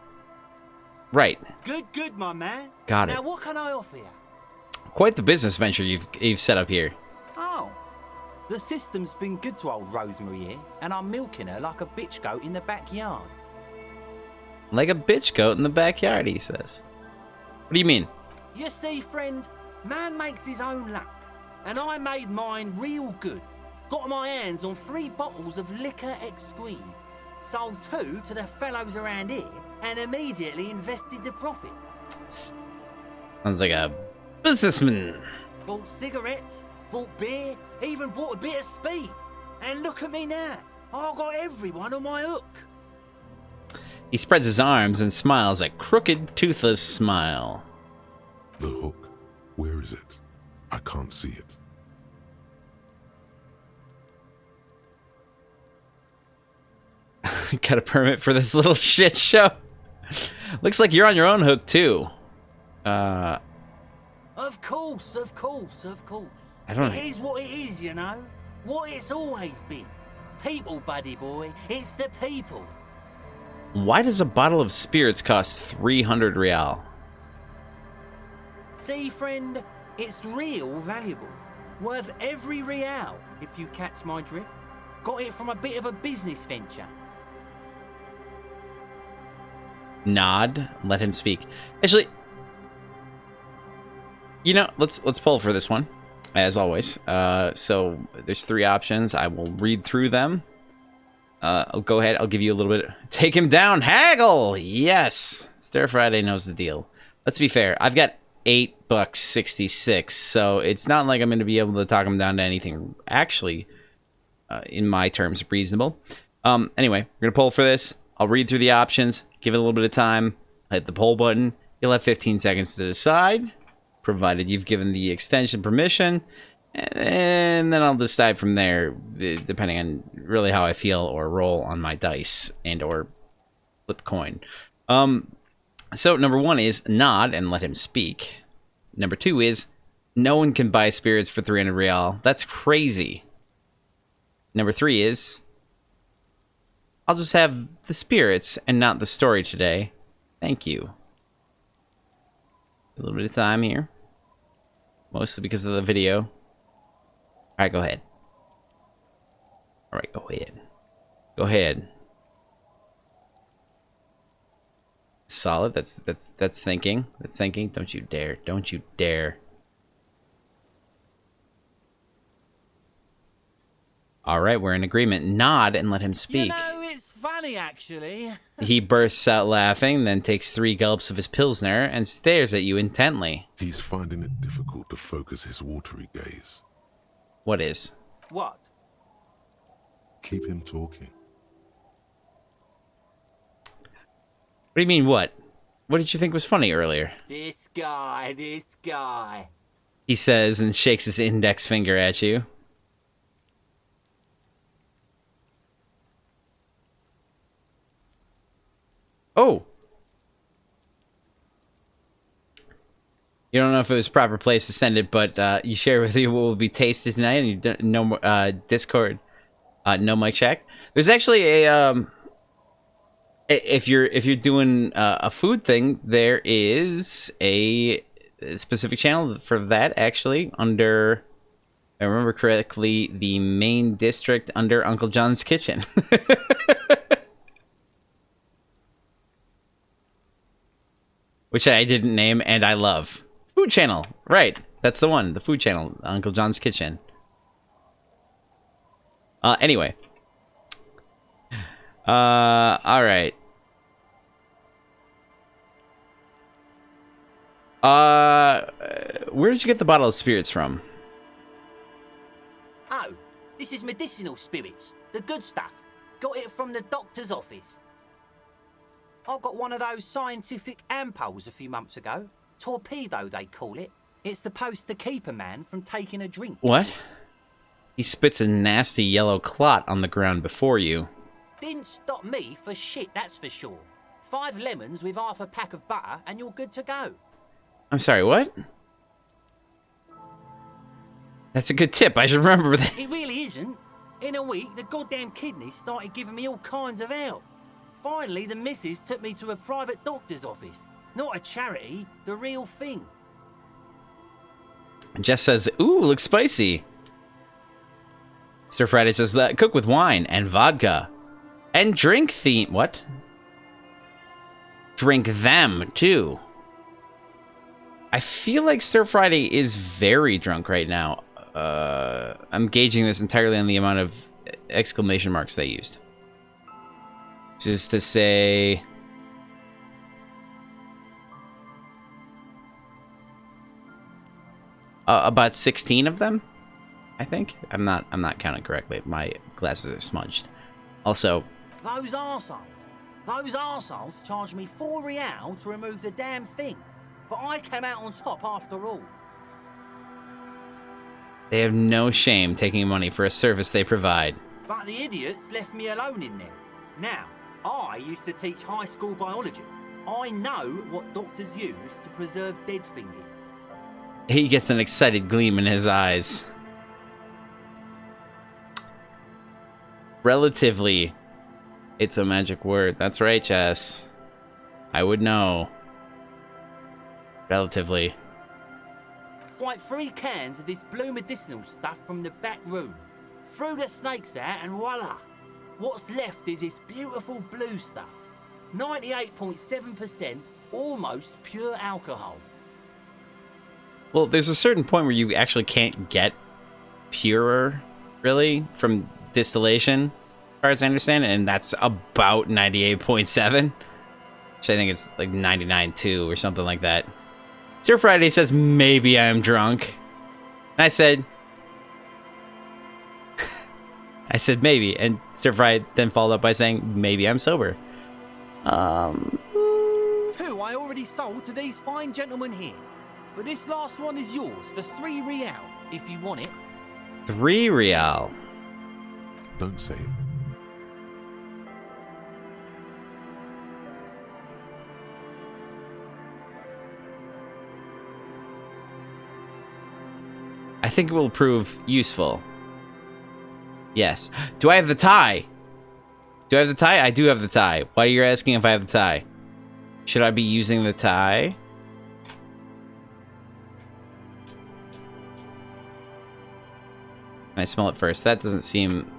Good, my man. Got it. Now what can I offer you? Quite the business venture you've set up here. Oh. The system's been good to old Rosemary here, and I'm milking her like a bitch goat in the backyard. Like a bitch goat in the backyard, he says. What do you mean? You see, friend, man makes his own luck, and I made mine real good. Got my hands on 3 bottles of liquor exquise, sold 2 to the fellows around here, and immediately invested the profit. Sounds like a businessman. Bought cigarettes, bought beer, even bought a bit of speed. And look at me now. I got everyone on my hook. He spreads his arms and smiles a crooked, toothless smile. The hook. Where is it? I can't see it. Got a permit for this little shit show. Looks like you're on your own hook too. Of course. I don't. It is what it is, you know. What it's always been. People, buddy boy. It's the people. Why does a bottle of spirits cost 300 real? See, friend, it's real valuable. Worth every real, if you catch my drift. Got it from a bit of a business venture. Nod. Let him speak. Actually, you know, let's pull for this one, as always. So there's 3 options. I will read through them. I'll go ahead. I'll give you a little bit. Take him down. Haggle. Yes. Stir Friday knows the deal. Let's be fair. I've got $8.66, so it's not like I'm going to be able to talk him down to anything actually, in my terms, reasonable. Anyway, we're going to pull for this. I'll read through the options, give it a little bit of time, hit the poll button. You'll have 15 seconds to decide, provided you've given the extension permission, and then I'll decide from there, depending on really how I feel or roll on my dice and or flip coin. So number 1 is nod and let him speak. Number 2 is no one can buy spirits for 300 real. That's crazy. Number 3 is I'll just have the spirits and not the story today. Thank you. A little bit of time here. Mostly because of the video. Alright, go ahead. Alright, go ahead. Go ahead. Solid. That's thinking. That's thinking. Don't you dare. Don't you dare. Alright, we're in agreement. Nod and let him speak. You know, it's funny, actually. He bursts out laughing, then takes 3 gulps of his Pilsner and stares at you intently. He's finding it difficult to focus his watery gaze. What is? What? Keep him talking. What do you mean, what? What did you think was funny earlier? This guy. He says and shakes his index finger at you. Oh! You don't know if it was proper place to send it, but you share with you what will be tasted tonight, and you don't know Discord, no mic check. There's actually a if you're doing a food thing, there is a specific channel for that actually under, if I remember correctly, the main district under Uncle John's Kitchen. Which I didn't name and I love. Food channel, right? That's the one, the food channel, Uncle John's Kitchen. Anyway. All right. Where did you get the bottle of spirits from? Oh, this is medicinal spirits. The good stuff. Got it from the doctor's office. I got one of those scientific ampules a few months ago. Torpedo, they call it. It's supposed to keep a man from taking a drink. What? He spits a nasty yellow clot on the ground before you. Didn't stop me for shit, that's for sure. 5 lemons with half a pack of butter and you're good to go. I'm sorry, what? That's a good tip. I should remember that. It really isn't. In a week, the goddamn kidneys started giving me all kinds of help. Finally, the missus took me to a private doctor's office. Not a charity, the real thing. Jess says, ooh, looks spicy. Sir Friday says, cook with wine and vodka. And drink theme. What? Drink them, too. I feel like Stir Friday is very drunk right now. I'm gauging this entirely on the amount of exclamation marks they used. Just to say... about 16 of them, I think. I'm not counting correctly. My glasses are smudged. Also... Those arseholes charged me 4 real to remove the damn thing. But I came out on top after all. They have no shame taking money for a service they provide. But the idiots left me alone in there. Now, I used to teach high school biology. I know what doctors use to preserve dead things. He gets an excited gleam in his eyes. Relatively. It's a magic word. That's right, Jess. I would know. Relatively. It's like 3 cans of this blue medicinal stuff from the back room. Threw the snakes out and voila. What's left is this beautiful blue stuff. 98.7% almost pure alcohol. Well, there's a certain point where you actually can't get purer, really, from distillation, as far as I understand it, and that's about 98.7, which I think it's like 99.2 or something like that. Sir Friday says, maybe I'm drunk. And I said, maybe, and Sir Friday then followed up by saying, maybe I'm sober. 2 I already sold to these fine gentlemen here. But this last one is yours for 3 real, if you want it. 3 real. Don't say it. I think it will prove useful. Yes. Do I have the tie? Do I have the tie? I do have the tie. Why are you asking if I have the tie? Should I be using the tie? Can I smell it first? That doesn't seem...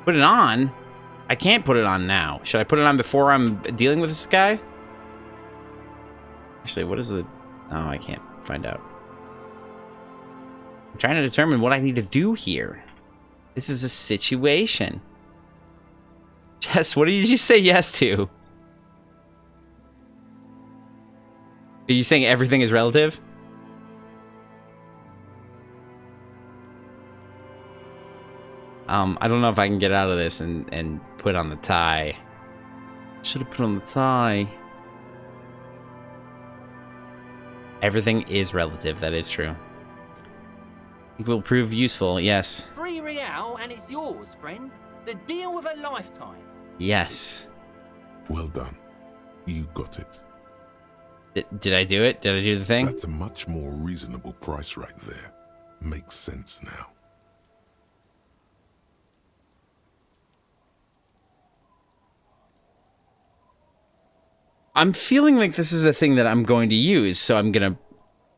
Put it on? I can't put it on now. Should I put it on before I'm dealing with this guy? Actually, what is it? Oh, I can't find out. I'm trying to determine what I need to do here. This is a situation. Jess, what did you say yes to? Are you saying everything is relative? I don't know if I can get out of this and put on the tie. Should have put on the tie. Everything is relative, that is true. It will prove useful, yes. 3 real and it's yours, friend. The deal of a lifetime. Yes. Well done. You got it. Did I do it? Did I do the thing? That's a much more reasonable price right there. Makes sense now. I'm feeling like this is a thing that I'm going to use, so I'm gonna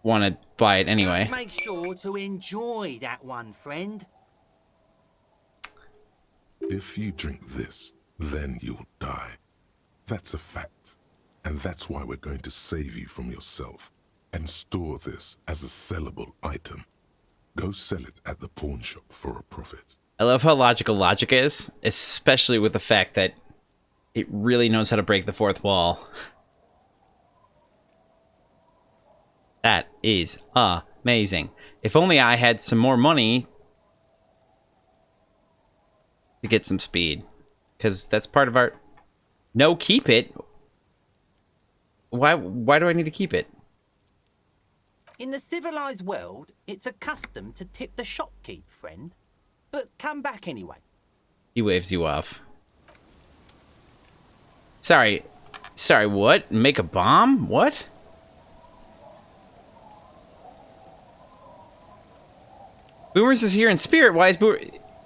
want to buy it anyway. Just make sure to enjoy that one, friend. If you drink this, then you'll die. That's a fact. And that's why we're going to save you from yourself and store this as a sellable item. Go sell it at the pawn shop for a profit. I love how logical logic is, especially with the fact that it really knows how to break the fourth wall. That is amazing. If only I had some more money to get some speed. Because that's part of our... No, keep it. Why do I need to keep it? In the civilized world, it's a custom to tip the shopkeep, friend. But come back anyway. He waves you off. Sorry, what? Make a bomb? What? Boomers is here in spirit. Why is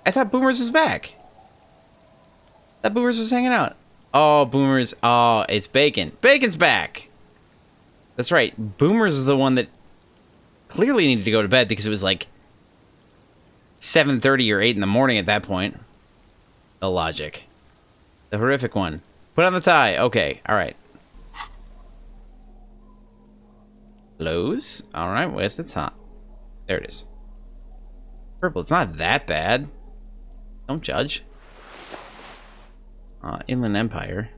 I thought Boomers was back. I thought Boomers was hanging out. Oh, Boomers. Oh, it's Bacon. Bacon's back. That's right. Boomers is the one that clearly needed to go to bed because it was like 7:30 or 8 in the morning at that point. The logic. The horrific one. Put on the tie. Okay, alright. Lowe's? Alright, where's the top? There it is. Purple, it's not that bad. Don't judge. Inland Empire.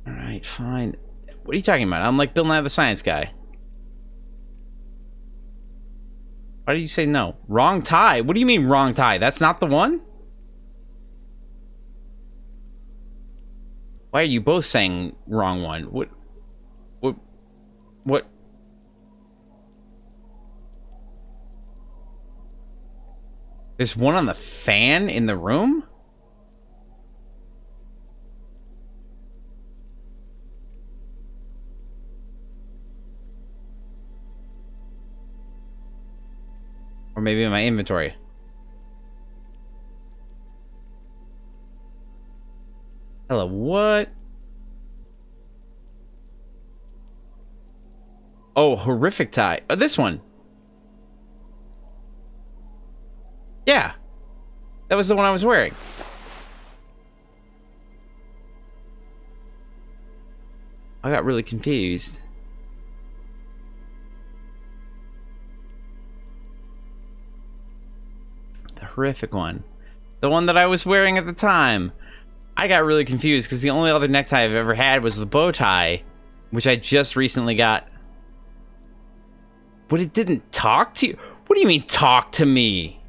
Alright, fine. What are you talking about? I'm like Bill Nye the Science Guy. Why did you say no? Wrong tie? What do you mean wrong tie? That's not the one? Why are you both saying wrong one? What? There's one on the fan in the room? Or maybe in my inventory. Hello, what? Oh, horrific tie. Oh, this one. Yeah. That was the one I was wearing. I got really confused. The horrific one. The one that I was wearing at the time. I got really confused because the only other necktie I've ever had was the bow tie, which I just recently got. But it didn't talk to you? What do you mean, talk to me?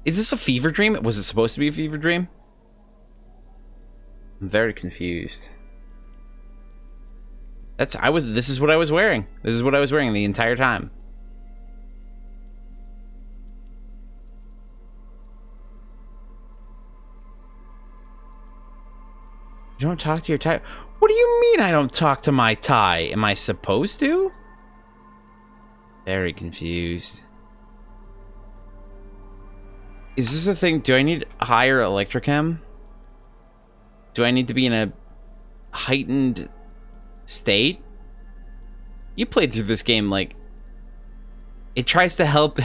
Is this a fever dream? Was it supposed to be a fever dream? I'm very confused. This is what I was wearing. This is what I was wearing the entire time. You don't talk to your tie? What do you mean I don't talk to my tie? Am I supposed to? Very confused. Is this a thing? Do I need higher electrochem? Do I need to be in a heightened state? You played through this game like... It tries to help...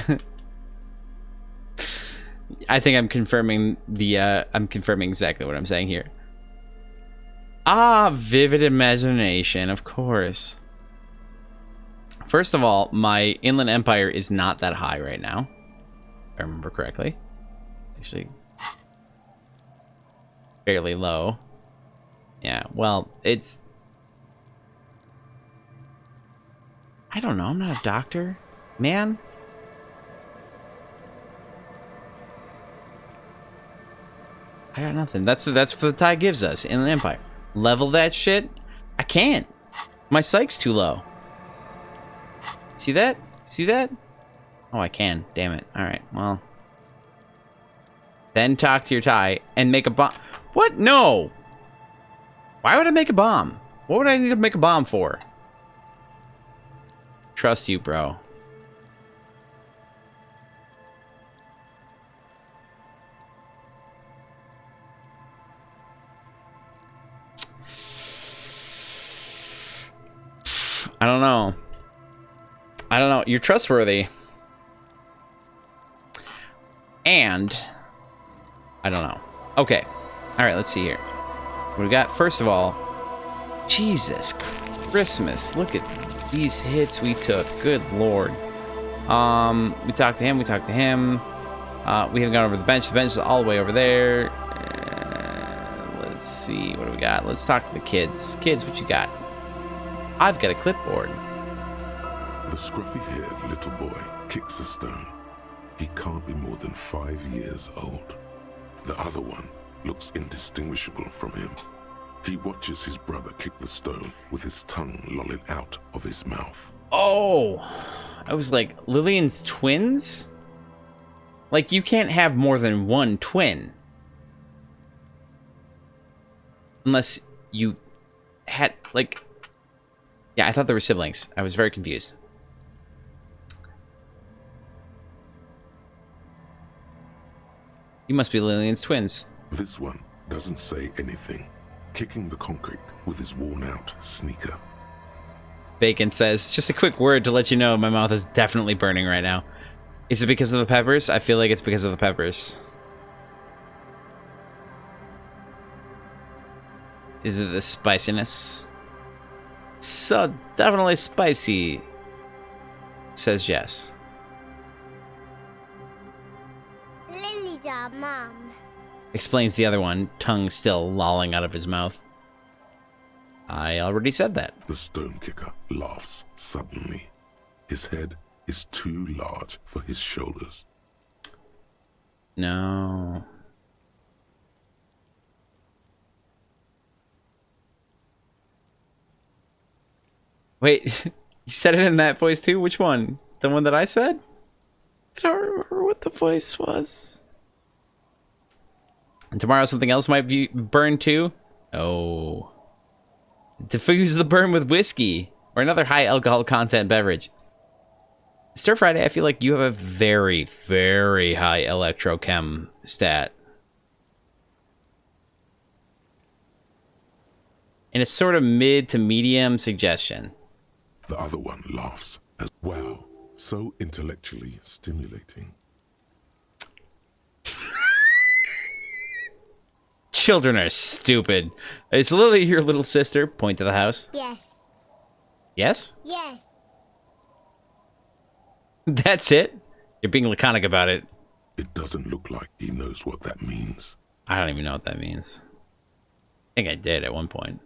I think I'm confirming the... I'm confirming exactly what I'm saying here. Ah, vivid imagination, of course. First of all, my Inland Empire is not that high right now. If I remember correctly. Actually, fairly low. Yeah, well, it's... I don't know, I'm not a doctor. Man. I got nothing. That's what the tie gives us. Inland Empire. Level that shit? I can't. My psych's too low. See that? See that? Oh, I can. Damn it. Alright, well. Then talk to your tie and make a bomb. What? No! Why would I make a bomb? What would I need to make a bomb for? Trust you, bro. I don't know. I don't know. You're trustworthy. And I don't know. Okay. All right, let's see here. What we got? First of all, Jesus Christmas. Look at these hits we took. Good Lord. We talked to him. We talked to him. We haven't gone over the bench. The bench is all the way over there. Let's see. What do we got? Let's talk to the kids. Kids, what you got? I've got a clipboard. The scruffy-haired little boy kicks a stone. He can't be more than 5 years old. The other one looks indistinguishable from him. He watches his brother kick the stone with his tongue lolling out of his mouth. Oh, I was like, Lillian's twins? Like, you can't have more than one twin. Unless you had, like... Yeah, I thought they were siblings. I was very confused. You must be Lillian's twins. This one doesn't say anything, kicking the concrete with his worn-out sneaker. Bacon says, just a quick word to let you know my mouth is definitely burning right now. Is it because of the peppers? I feel like it's because of the peppers. Is it the spiciness? So definitely spicy, says Jess. Lily's our mum. Explains the other one, tongue still lolling out of his mouth. I already said that. The stone kicker laughs suddenly. His head is too large for his shoulders. No. Wait, you said it in that voice too? Which one? The one that I said? I don't remember what the voice was. And tomorrow something else might be burned too? Oh. Diffuse the burn with whiskey or another high alcohol content beverage. Stir Friday, I feel like you have a very, very high electrochem stat. And it's sort of mid to medium suggestion. The other one laughs as wow, so intellectually stimulating. Children are stupid. Is Lily your little sister? Point to the house. Yes. Yes? Yes. That's it? You're being laconic about it. It doesn't look like he knows what that means. I don't even know what that means. I think I did at one point.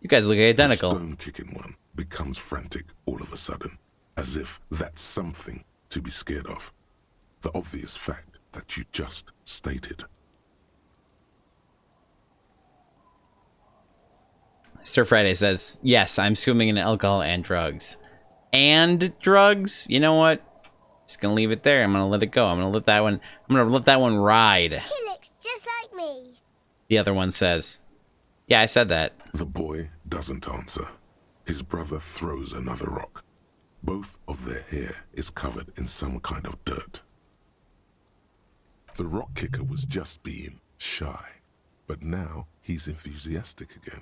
You guys look identical. The stone-kicking one becomes frantic all of a sudden, as if that's something to be scared of. The obvious fact that you just stated. Stir Friday says, yes, I'm swimming in alcohol and drugs. And drugs? You know what? Just gonna leave it there. I'm gonna let it go. I'm gonna let that one ride. He looks just like me. The other one says, yeah, I said that. The boy doesn't answer. His brother throws another rock. Both of their hair is covered in some kind of dirt. The rock kicker was just being shy, but now he's enthusiastic again.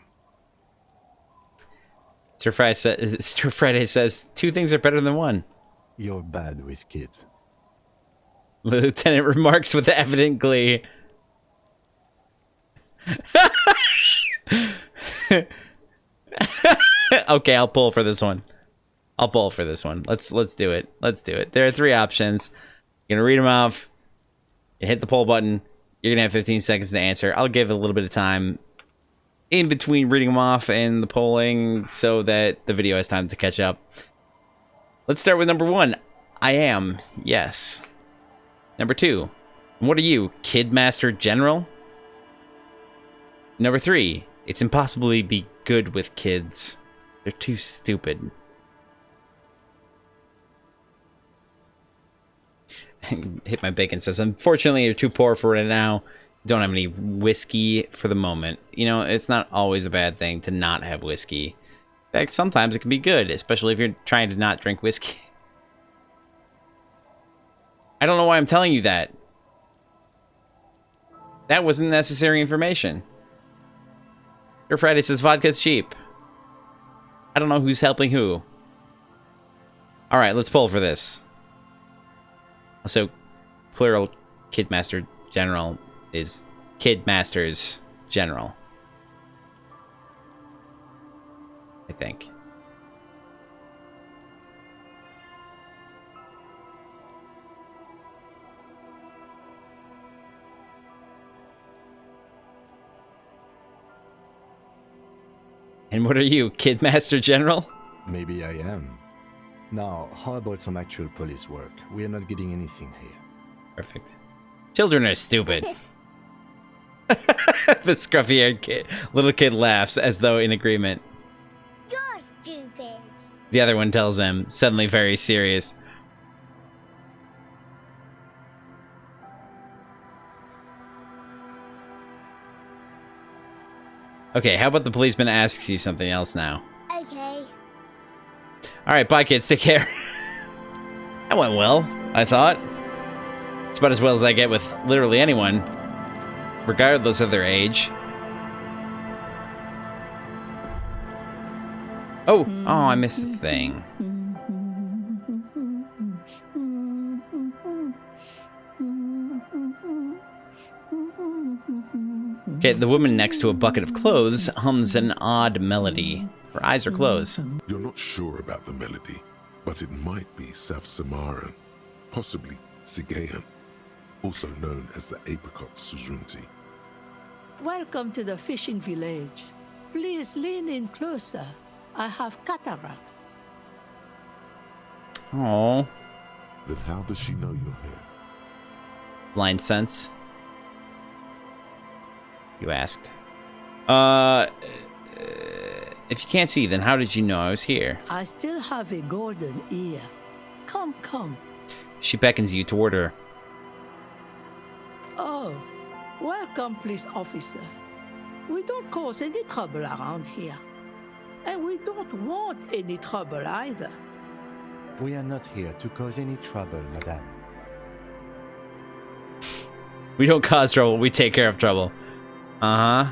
Stir Friday says, two things are better than one. You're bad with kids. Lieutenant remarks with evident glee. Okay, I'll pull for this one. Let's do it. There are three options. You're gonna read them off. You hit the poll button. You're gonna have 15 seconds to answer. I'll give it a little bit of time in between reading them off and the polling so that the video has time to catch up. Let's start with number one. I am. Yes. Number two. What are you, Kidmaster General? Number 3, it's impossible to be good with kids. They're too stupid. Hit my bacon says, unfortunately, you're too poor for it now. Don't have any whiskey for the moment. You know, it's not always a bad thing to not have whiskey. In fact, sometimes it can be good, especially if you're trying to not drink whiskey. I don't know why I'm telling you that. That wasn't necessary information. Your Friday says vodka's cheap. I don't know who's helping who. Alright, let's pull for this. Also, plural Kidmaster General is Kidmasters General. I think. And what are you, Kidmaster General? Maybe I am. Now, how about some actual police work? We are not getting anything here. Perfect. Children are stupid. The scruffy-haired kid, little kid laughs as though in agreement. You're stupid. The other one tells him, suddenly very serious. Okay, how about the policeman asks you something else now? Okay. Alright, bye kids, take care. That went well, I thought. It's about as well as I get with literally anyone, regardless of their age. Oh, I missed the thing. Okay, the woman next to a bucket of clothes hums an odd melody. Her eyes are closed. You're not sure about the melody, but it might be South Samaran, possibly Sigayan, also known as the apricot suzunti. Welcome to the fishing village. Please lean in closer. I have cataracts. Oh, Then how does she know you're here? blind sense. You asked. If you can't see, then how did you know I was here? I still have a golden ear. Come, come. She beckons you toward her. Oh, welcome, police officer. We don't cause any trouble around here. And we don't want any trouble either. We are not here to cause any trouble, madame. We don't cause trouble, we take care of trouble. Uh-huh.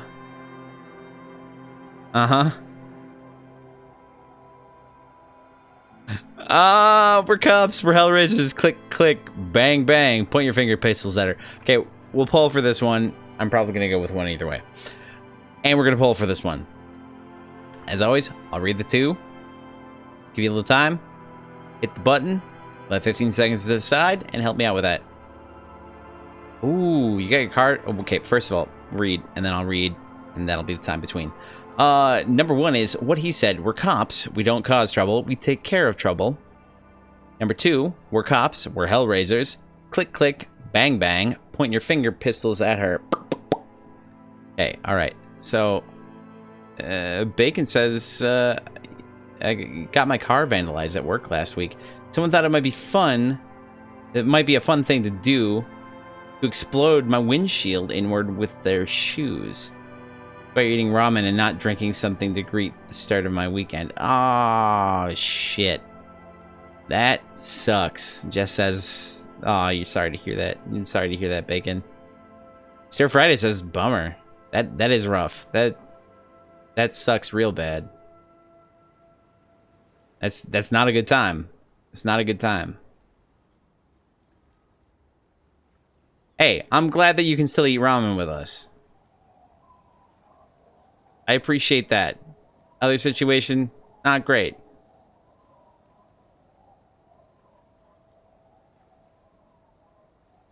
Uh-huh. We're cops, we're Hellraisers, click, click, bang, bang, point your finger pistols at her. Okay, we'll pull for this one. I'm probably gonna go with one either way. And we're gonna pull for this one. As always, I'll read the 2. Give you a little time. Hit the button. Let 15 seconds to the side and help me out with that. Ooh, you got your card? Oh, okay, first of all, read, and then I'll read, and that'll be the time between. Number 1 is what he said. We're cops. We don't cause trouble. We take care of trouble. Number 2, we're cops. We're Hellraisers. Click, click, bang, bang. Point your finger pistols at her. Okay, alright. So, Bacon says, I got my car vandalized at work last week. Someone thought it might be fun. It might be a fun thing to do. To explode my windshield inward with their shoes. By eating ramen and not drinking something to greet the start of my weekend. Oh, shit. That sucks. Jess says, oh, you're sorry to hear that. I'm sorry to hear that, Bacon. Stir Friday says, bummer. That is rough. That sucks real bad. That's not a good time. It's not a good time. Hey, I'm glad that you can still eat ramen with us. I appreciate that. Other situation, not great.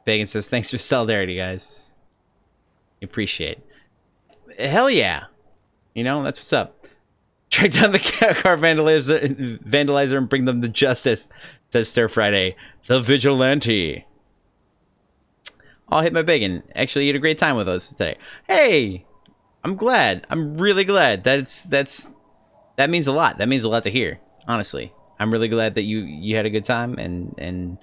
Bacon says, thanks for solidarity, guys. Appreciate it. Hell yeah. You know, that's what's up. Track down the car vandalizer and bring them to justice, says Stir Friday, the vigilante. I'll hit my bacon. Actually, you had a great time with us today. Hey! I'm glad. I'm really glad. That means a lot. That means a lot to hear. Honestly, I'm really glad that you had a good time, and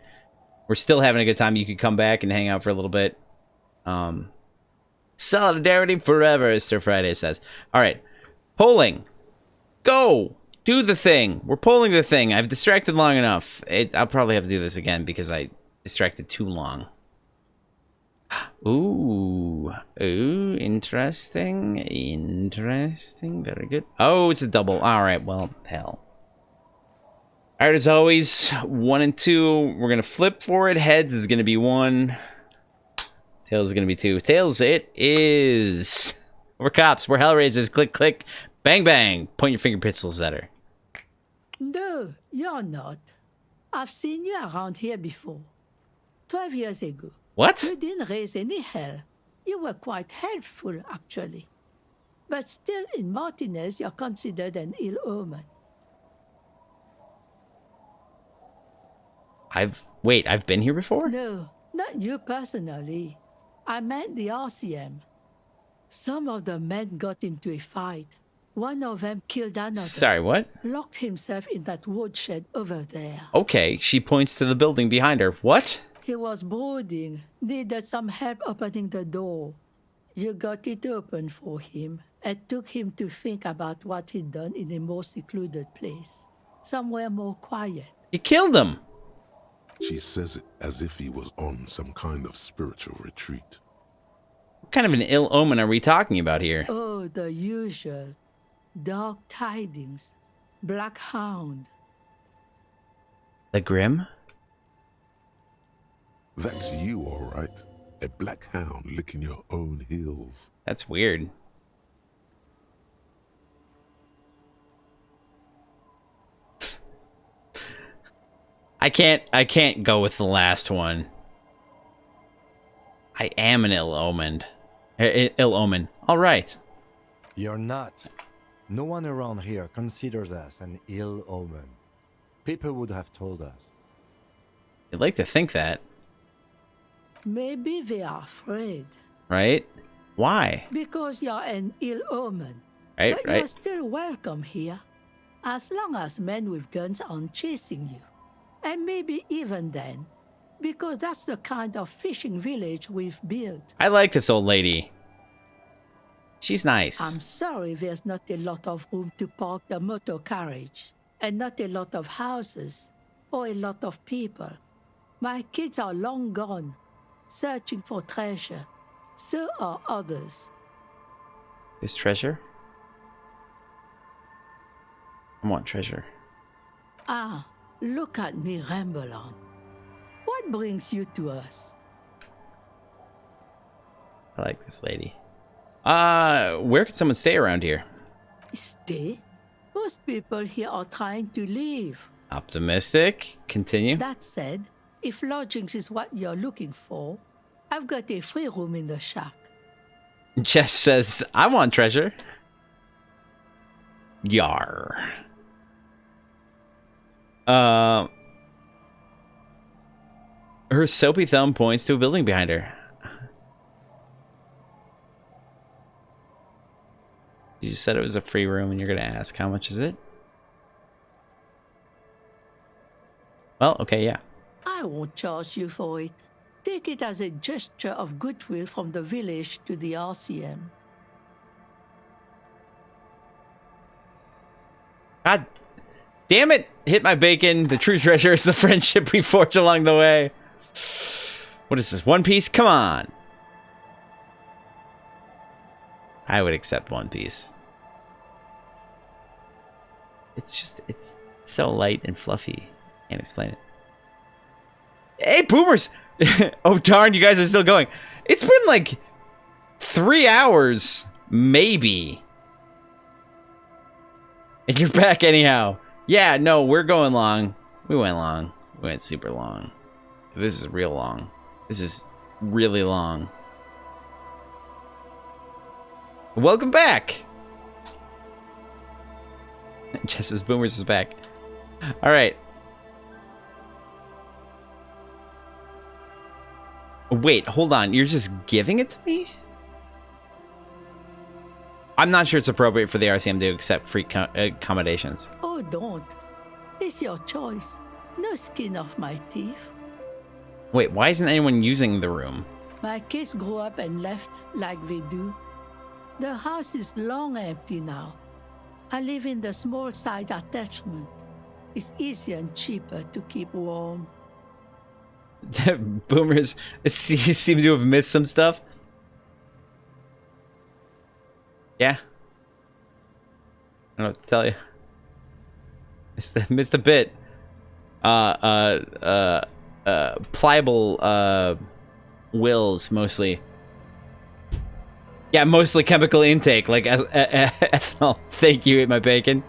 we're still having a good time. You could come back and hang out for a little bit. Solidarity forever, Sir Friday says. All right, polling. Go. Do the thing. We're polling the thing. I've distracted long enough. I'll probably have to do this again because I distracted too long. Ooh, interesting. Very good. Oh, it's a double. All right, well, hell. All right, as always, 1 and 2. We're gonna flip for it. Heads is gonna be 1. Tails is gonna be 2. Tails, it is. We're cops. We're Hellraisers. Click, click, bang, bang. Point your finger pistols at her. No, you're not. I've seen you around here before. 12 years ago. What? You didn't raise any hell. You were quite helpful, actually. But still, in Martinez, you're considered an ill omen. I've been here before? No, not you personally. I meant the RCM. Some of the men got into a fight. One of them killed another. Sorry, what? Locked himself in that woodshed over there. Okay, she points to the building behind her. What? He was brooding, needed some help opening the door. You got it open for him and took him to think about what he'd done in a more secluded place. Somewhere more quiet. You killed him! She says it as if he was on some kind of spiritual retreat. What kind of an ill omen are we talking about here? Oh, the usual. Dark tidings. Black hound. The Grim? That's you, all right. A black hound licking your own heels. That's weird. I can't go with the last one. I am an ill omen. All right. You're not. No one around here considers us an ill omen. People would have told us. You'd like to think that. Maybe they are afraid. Right? Why? Because you're an ill omen. Right, but right. you're still welcome here. As long as men with guns aren't chasing you. And maybe even then. Because that's the kind of fishing village we've built. I like this old lady. She's nice. I'm sorry there's not a lot of room to park the motor carriage. And not a lot of houses. Or a lot of people. My kids are long gone. Searching for treasure. So are others. This treasure? I want treasure. Ah, look at me ramble on. What brings you to us? I like this lady. Where can someone stay around here? Stay? Most people here are trying to leave. Optimistic. Continue. That said, if lodgings is what you're looking for, I've got a free room in the shack. Jess says, I want treasure. Yar. Her soapy thumb points to a building behind her. You said it was a free room and you're going to ask, how much is it? Well, okay, yeah. I won't charge you for it. Take it as a gesture of goodwill from the village to the RCM. God damn it! Hit my bacon. The true treasure is the friendship we forge along the way. What is this? One Piece? Come on. I would accept One Piece. It's so light and fluffy. Can't explain it. Hey, boomers! Oh, darn, you guys are still going. It's been like 3 hours, maybe. And you're back anyhow. Yeah, no, we're going long. We went long. We went super long. This is real long. This is really long. Welcome back! Jess's Boomers is back. Alright. Wait, hold on. You're just giving it to me? I'm not sure it's appropriate for the RCM to accept free accommodations. Oh, don't. It's your choice. No skin off my teeth. Wait, why isn't anyone using the room? My kids grew up and left like they do. The house is long empty now. I live in the small side attachment. It's easier and cheaper to keep warm. Boomers seem to have missed some stuff. Yeah. I don't know what to tell you. Missed a bit. Pliable wills mostly. Yeah, mostly chemical intake, like ethanol. Thank you, ate my bacon.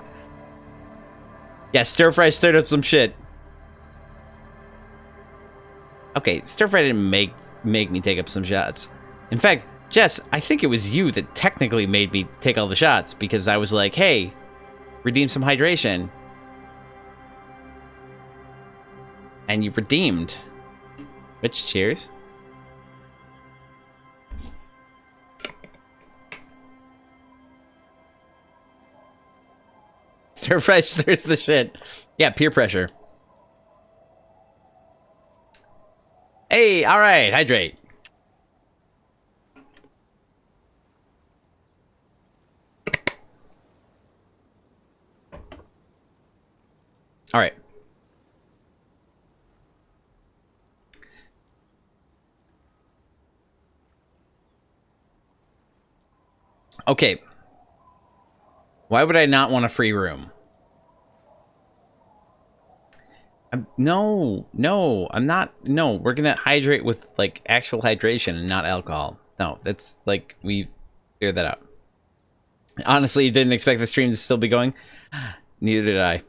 Yeah, stir fry stirred up some shit. Okay, stir fry didn't make me take up some shots. In fact, Jess, I think it was you that technically made me take all the shots because I was like, hey, redeem some hydration. And you redeemed. Which, cheers. Stir fry stirs the shit. Yeah, peer pressure. Hey, all right, hydrate. All right. Okay. Why would I not want a free room? No, I'm not. No, we're gonna hydrate with like actual hydration and not alcohol. No, that's like we figured that out. Honestly, you didn't expect the stream to still be going. Neither did I.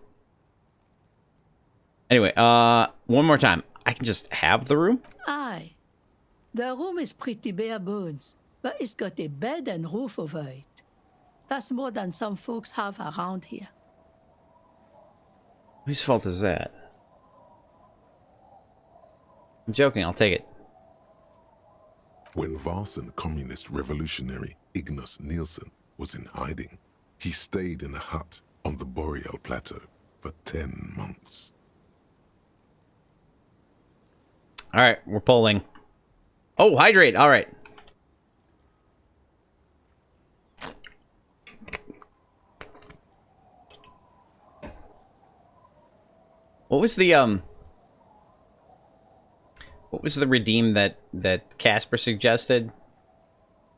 Anyway, one more time. I can just have the room? Aye. The room is pretty bare bones, but it's got a bed and roof over it. That's more than some folks have around here. Whose fault is that? I'm joking, I'll take it. When Varson communist revolutionary Ignace Nielsen was in hiding, he stayed in a hut on the Boreal Plateau for 10 months. Alright, we're polling. Oh, hydrate, alright. What was the redeem that Casper suggested?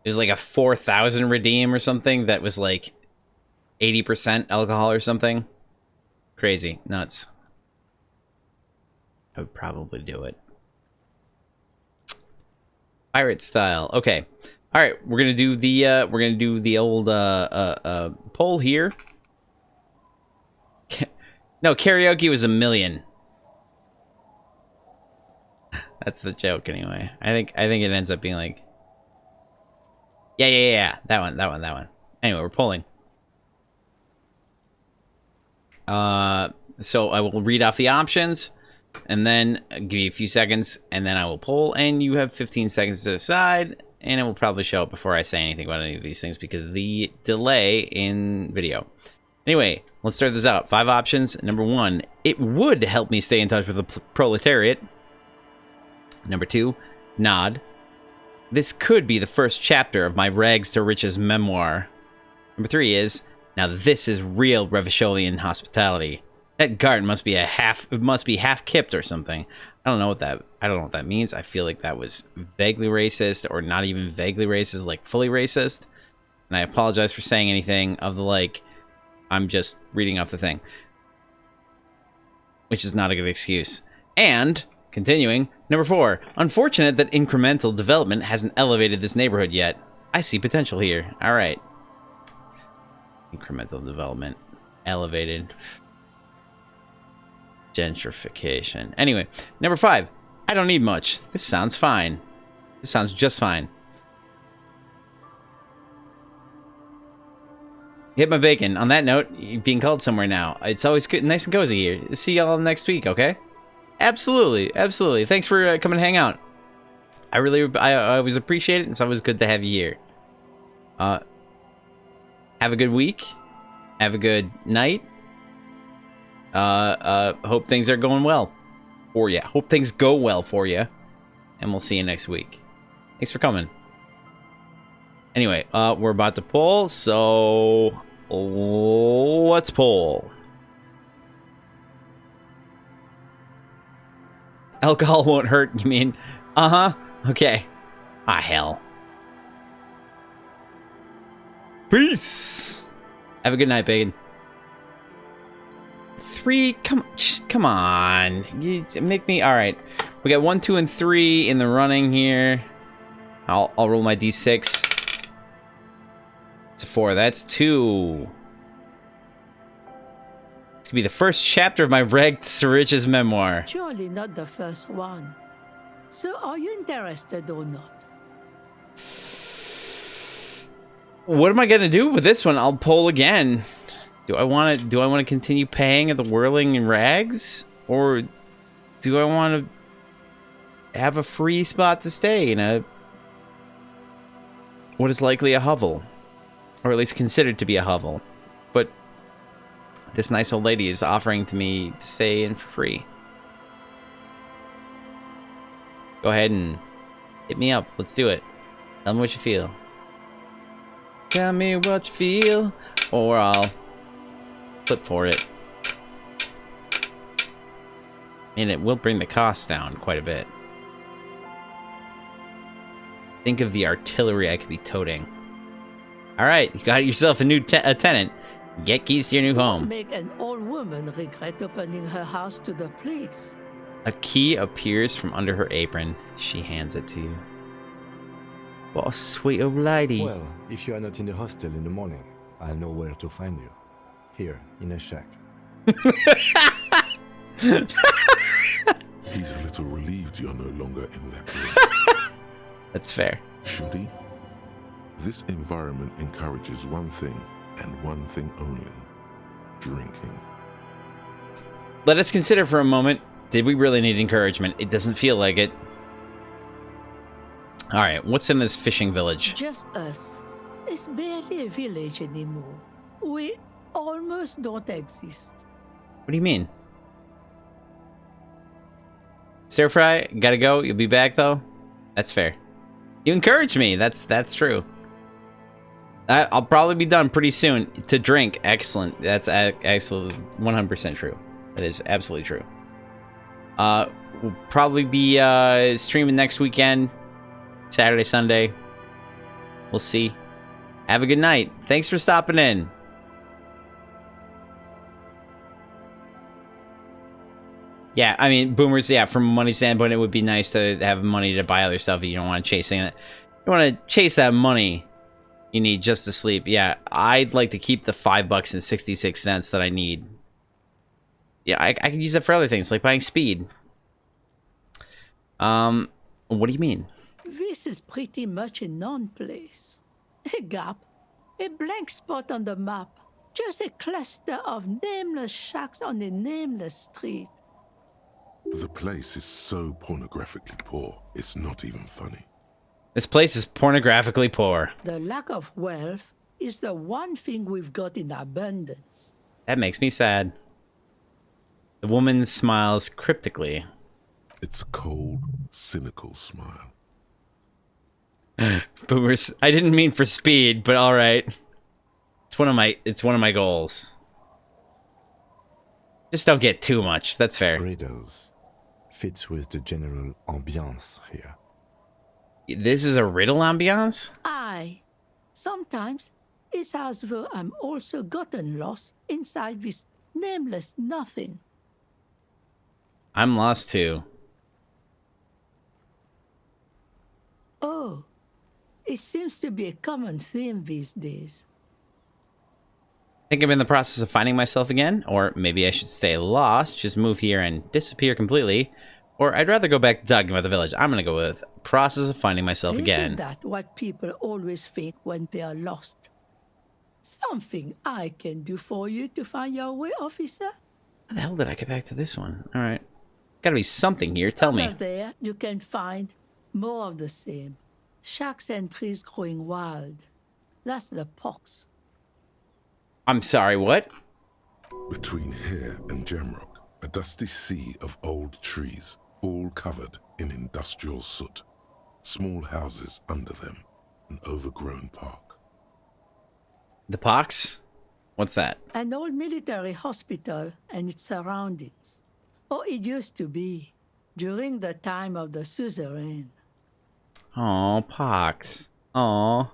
It was like a 4,000 redeem or something that was like 80% alcohol or something. Crazy, nuts. I would probably do it. Pirate style. Okay. All right, we're going to do the old poll here. No, karaoke was 1 million. That's the joke anyway. I think it ends up being like yeah. That one. Anyway, we're polling. So I will read off the options and then give you a few seconds and then I will poll and you have 15 seconds to decide and it will probably show up before I say anything about any of these things because of the delay in video. Anyway, let's start this out. 5 options. Number 1, it would help me stay in touch with the proletariat. Number 2, nod. This could be the first chapter of my rags to riches memoir. Number 3 is, now this is real Revacholian hospitality. That guard must be half kipped or something. I don't know what that means. I feel like that was vaguely racist or not even vaguely racist, like fully racist. And I apologize for saying anything of the like. I'm just reading off the thing. Which is not a good excuse. And, continuing, number 4. Unfortunate that incremental development hasn't elevated this neighborhood yet. I see potential here. Alright. Incremental development. Elevated. Gentrification. Anyway, number 5. I don't need much. This sounds fine. This sounds just fine. Hit my bacon. On that note, you're being called somewhere now. It's always good, nice and cozy here. See y'all next week, okay? Absolutely, absolutely. Thanks for coming to hang out. I always appreciate it. It's always good to have you here. have a good week. Have a good night. Hope things are going well for you. Hope things go well for you. And we'll see you next week. Thanks for coming. Anyway, we're about to pull, so let's pull. Alcohol won't hurt, you mean? Uh-huh. Okay. Ah, hell. Peace. Have a good night, Bacon. 3, come on. You make me, all right. We got 1, 2, and 3 in the running here. I'll roll my d6. It's a 4. That's 2. This could be the first chapter of my rags to riches memoir. Surely not the first one. So are you interested or not? What am I gonna do with this one? I'll pull again. Do I want to continue paying at the Whirling in Rags, or do I want to have a free spot to stay in a what is likely a hovel, or at least considered to be a hovel? But this nice old lady is offering to me to stay in for free. Go ahead and hit me up. Let's do it. Tell me what you feel. Tell me what you feel, or I'll flip for it. And it will bring the cost down quite a bit. Think of the artillery I could be toting. Alright, you got yourself a new tenant. Get keys to your new home. Make an old woman regret opening her house to the police. A key appears from under her apron. She hands it to you. What a sweet old lady. Well, if you are not in the hostel in the morning, I'll know where to find you. Here, in a shack. He's a little relieved you're no longer in that room. That's fair. Should he? This environment encourages one thing, and one thing only. Drinking. Let us consider for a moment, did we really need encouragement? It doesn't feel like it. Alright, what's in this fishing village? Just us. It's barely a village anymore. We almost don't exist. What do you mean? Stir fry, gotta go. You'll be back though. That's fair. You encouraged me. That's true. I'll probably be done pretty soon to drink. Excellent. That's absolutely 100% true. That is absolutely true. We'll probably be streaming next weekend, Saturday, Sunday. We'll see. Have a good night. Thanks for stopping in. Yeah, I mean, boomers, yeah, from a money standpoint, it would be nice to have money to buy other stuff if you don't want to chase it. You want to chase that money you need just to sleep. Yeah, I'd like to keep the $5.66 that I need. Yeah, I could use that for other things, like buying speed. What do you mean? This is pretty much a non-place. A gap. A blank spot on the map. Just a cluster of nameless shacks on a nameless street. The place is so pornographically poor, it's not even funny. This place is pornographically poor. The lack of wealth is the one thing we've got in abundance. That makes me sad. The woman smiles cryptically. It's a cold, cynical smile. Boomers, I didn't mean for speed, but all right. It's one of my goals. Just don't get too much. That's fair. Riddles fits with the general ambiance here. This is a riddle ambiance? Aye. Sometimes it's as though I'm also gotten lost inside this nameless nothing. I'm lost too. Oh, it seems to be a common theme these days. I think I'm in the process of finding myself again, or maybe I should stay lost, just move here and disappear completely, or I'd rather go back to talking about the village. I'm gonna go with process of finding myself again. Isn't that what people always think when they are lost? Something I can do for you to find your way, officer? How the hell did I get back to this one? All right. Gotta be something here. Tell me. Over there, you can find more of the same. Shacks and trees growing wild. That's the pox. I'm sorry, what? Between here and Gemrock, a dusty sea of old trees, all covered in industrial soot. Small houses under them, an overgrown park. The pox? What's that? An old military hospital and its surroundings. Or it used to be, during the time of the suzerain. Oh, pox. Oh.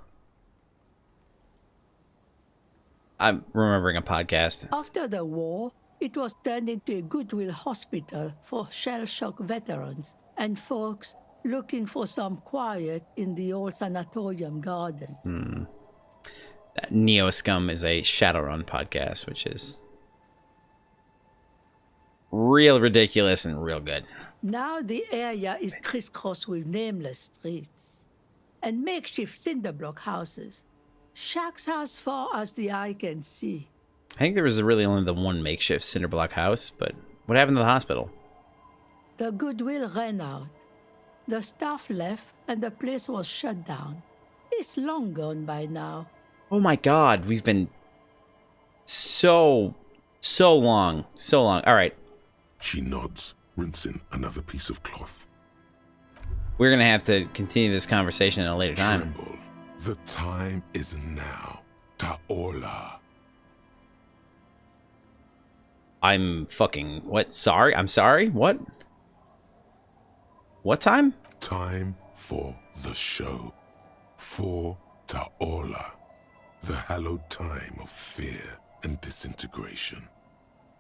I'm remembering a podcast. After the war, it was turned into a goodwill hospital for shell-shock veterans and folks looking for some quiet in the old sanatorium gardens. Neo Scum is a Shadowrun podcast, which is real ridiculous and real good. Now the area is crisscrossed with nameless streets and makeshift cinderblock houses. Shacks as far as the eye can see. I think there was really only the one makeshift cinderblock house, but what happened to the hospital? The goodwill ran out. The staff left and the place was shut down. It's long gone by now. Oh my god, we've been so long. Alright, She nods, rinsing another piece of cloth. we're gonna have to continue this conversation at a later time. Tremble. The time is now. Ta'ola. I'm fucking... What? Sorry? I'm sorry? What? What time? Time for the show. For Ta'ola. The hallowed time of fear and disintegration.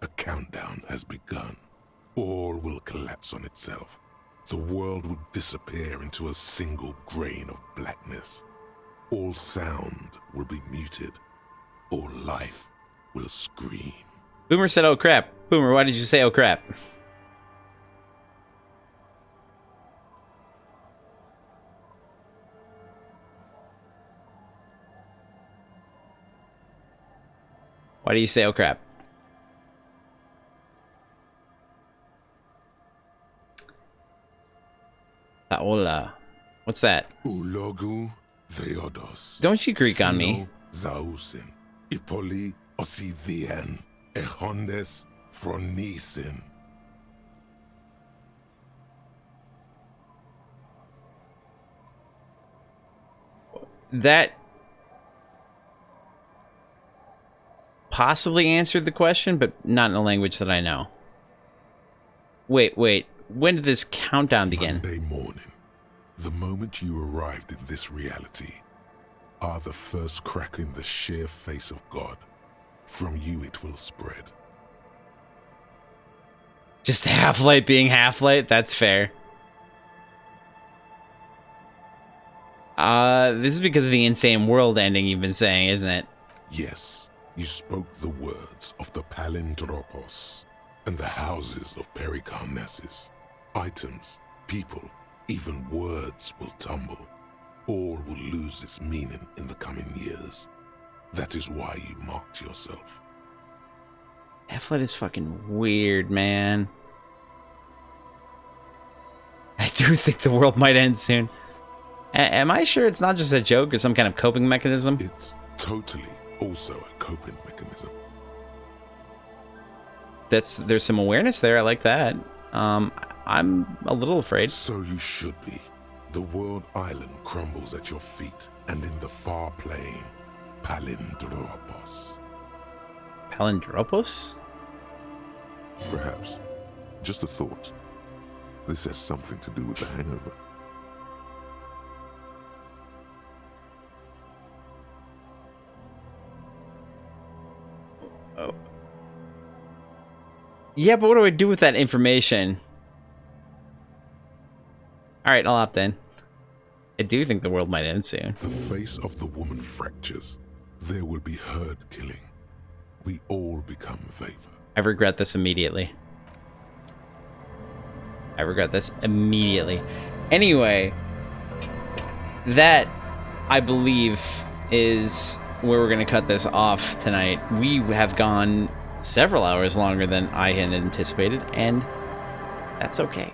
A countdown has begun. All will collapse on itself. The world will disappear into a single grain of blackness. All sound will be muted. All life will scream. Boomer said, oh crap. Boomer, why did you say oh crap? Why do you say oh crap? Hola. What's that? Ulogu Theodos. Don't you Greek on me. Zausin. Ipoli Osivien. Echondes Fronisin. That possibly answered the question, but not in a language that I know. Wait. When did this countdown begin? Monday morning, the moment you arrived in this reality, are the first crack in the sheer face of God. From you it will spread. Just half-light being half-light? That's fair. This is because of the insane world ending you've been saying, isn't it? Yes, you spoke the words of the Palindropos and the houses of Pericarnassus. Items, people, even words will tumble. All will lose its meaning in the coming years. That is why you marked yourself. Half-light is fucking weird, man. I do think the world might end soon. Am I sure it's not just a joke or some kind of coping mechanism? It's totally also a coping mechanism. There's some awareness there. I like that. I'm a little afraid. So you should be. The world island crumbles at your feet, and in the far plain, Palindropos. Palindropos? Perhaps. Just a thought. This has something to do with the hangover. Oh. Yeah, but what do I do with that information? Alright, I'll opt in. I do think the world might end soon. The face of the woman fractures. There will be herd killing. We all become vapor. I regret this immediately. Anyway, that, I believe, is where we're going to cut this off tonight. We have gone several hours longer than I had anticipated, and that's okay.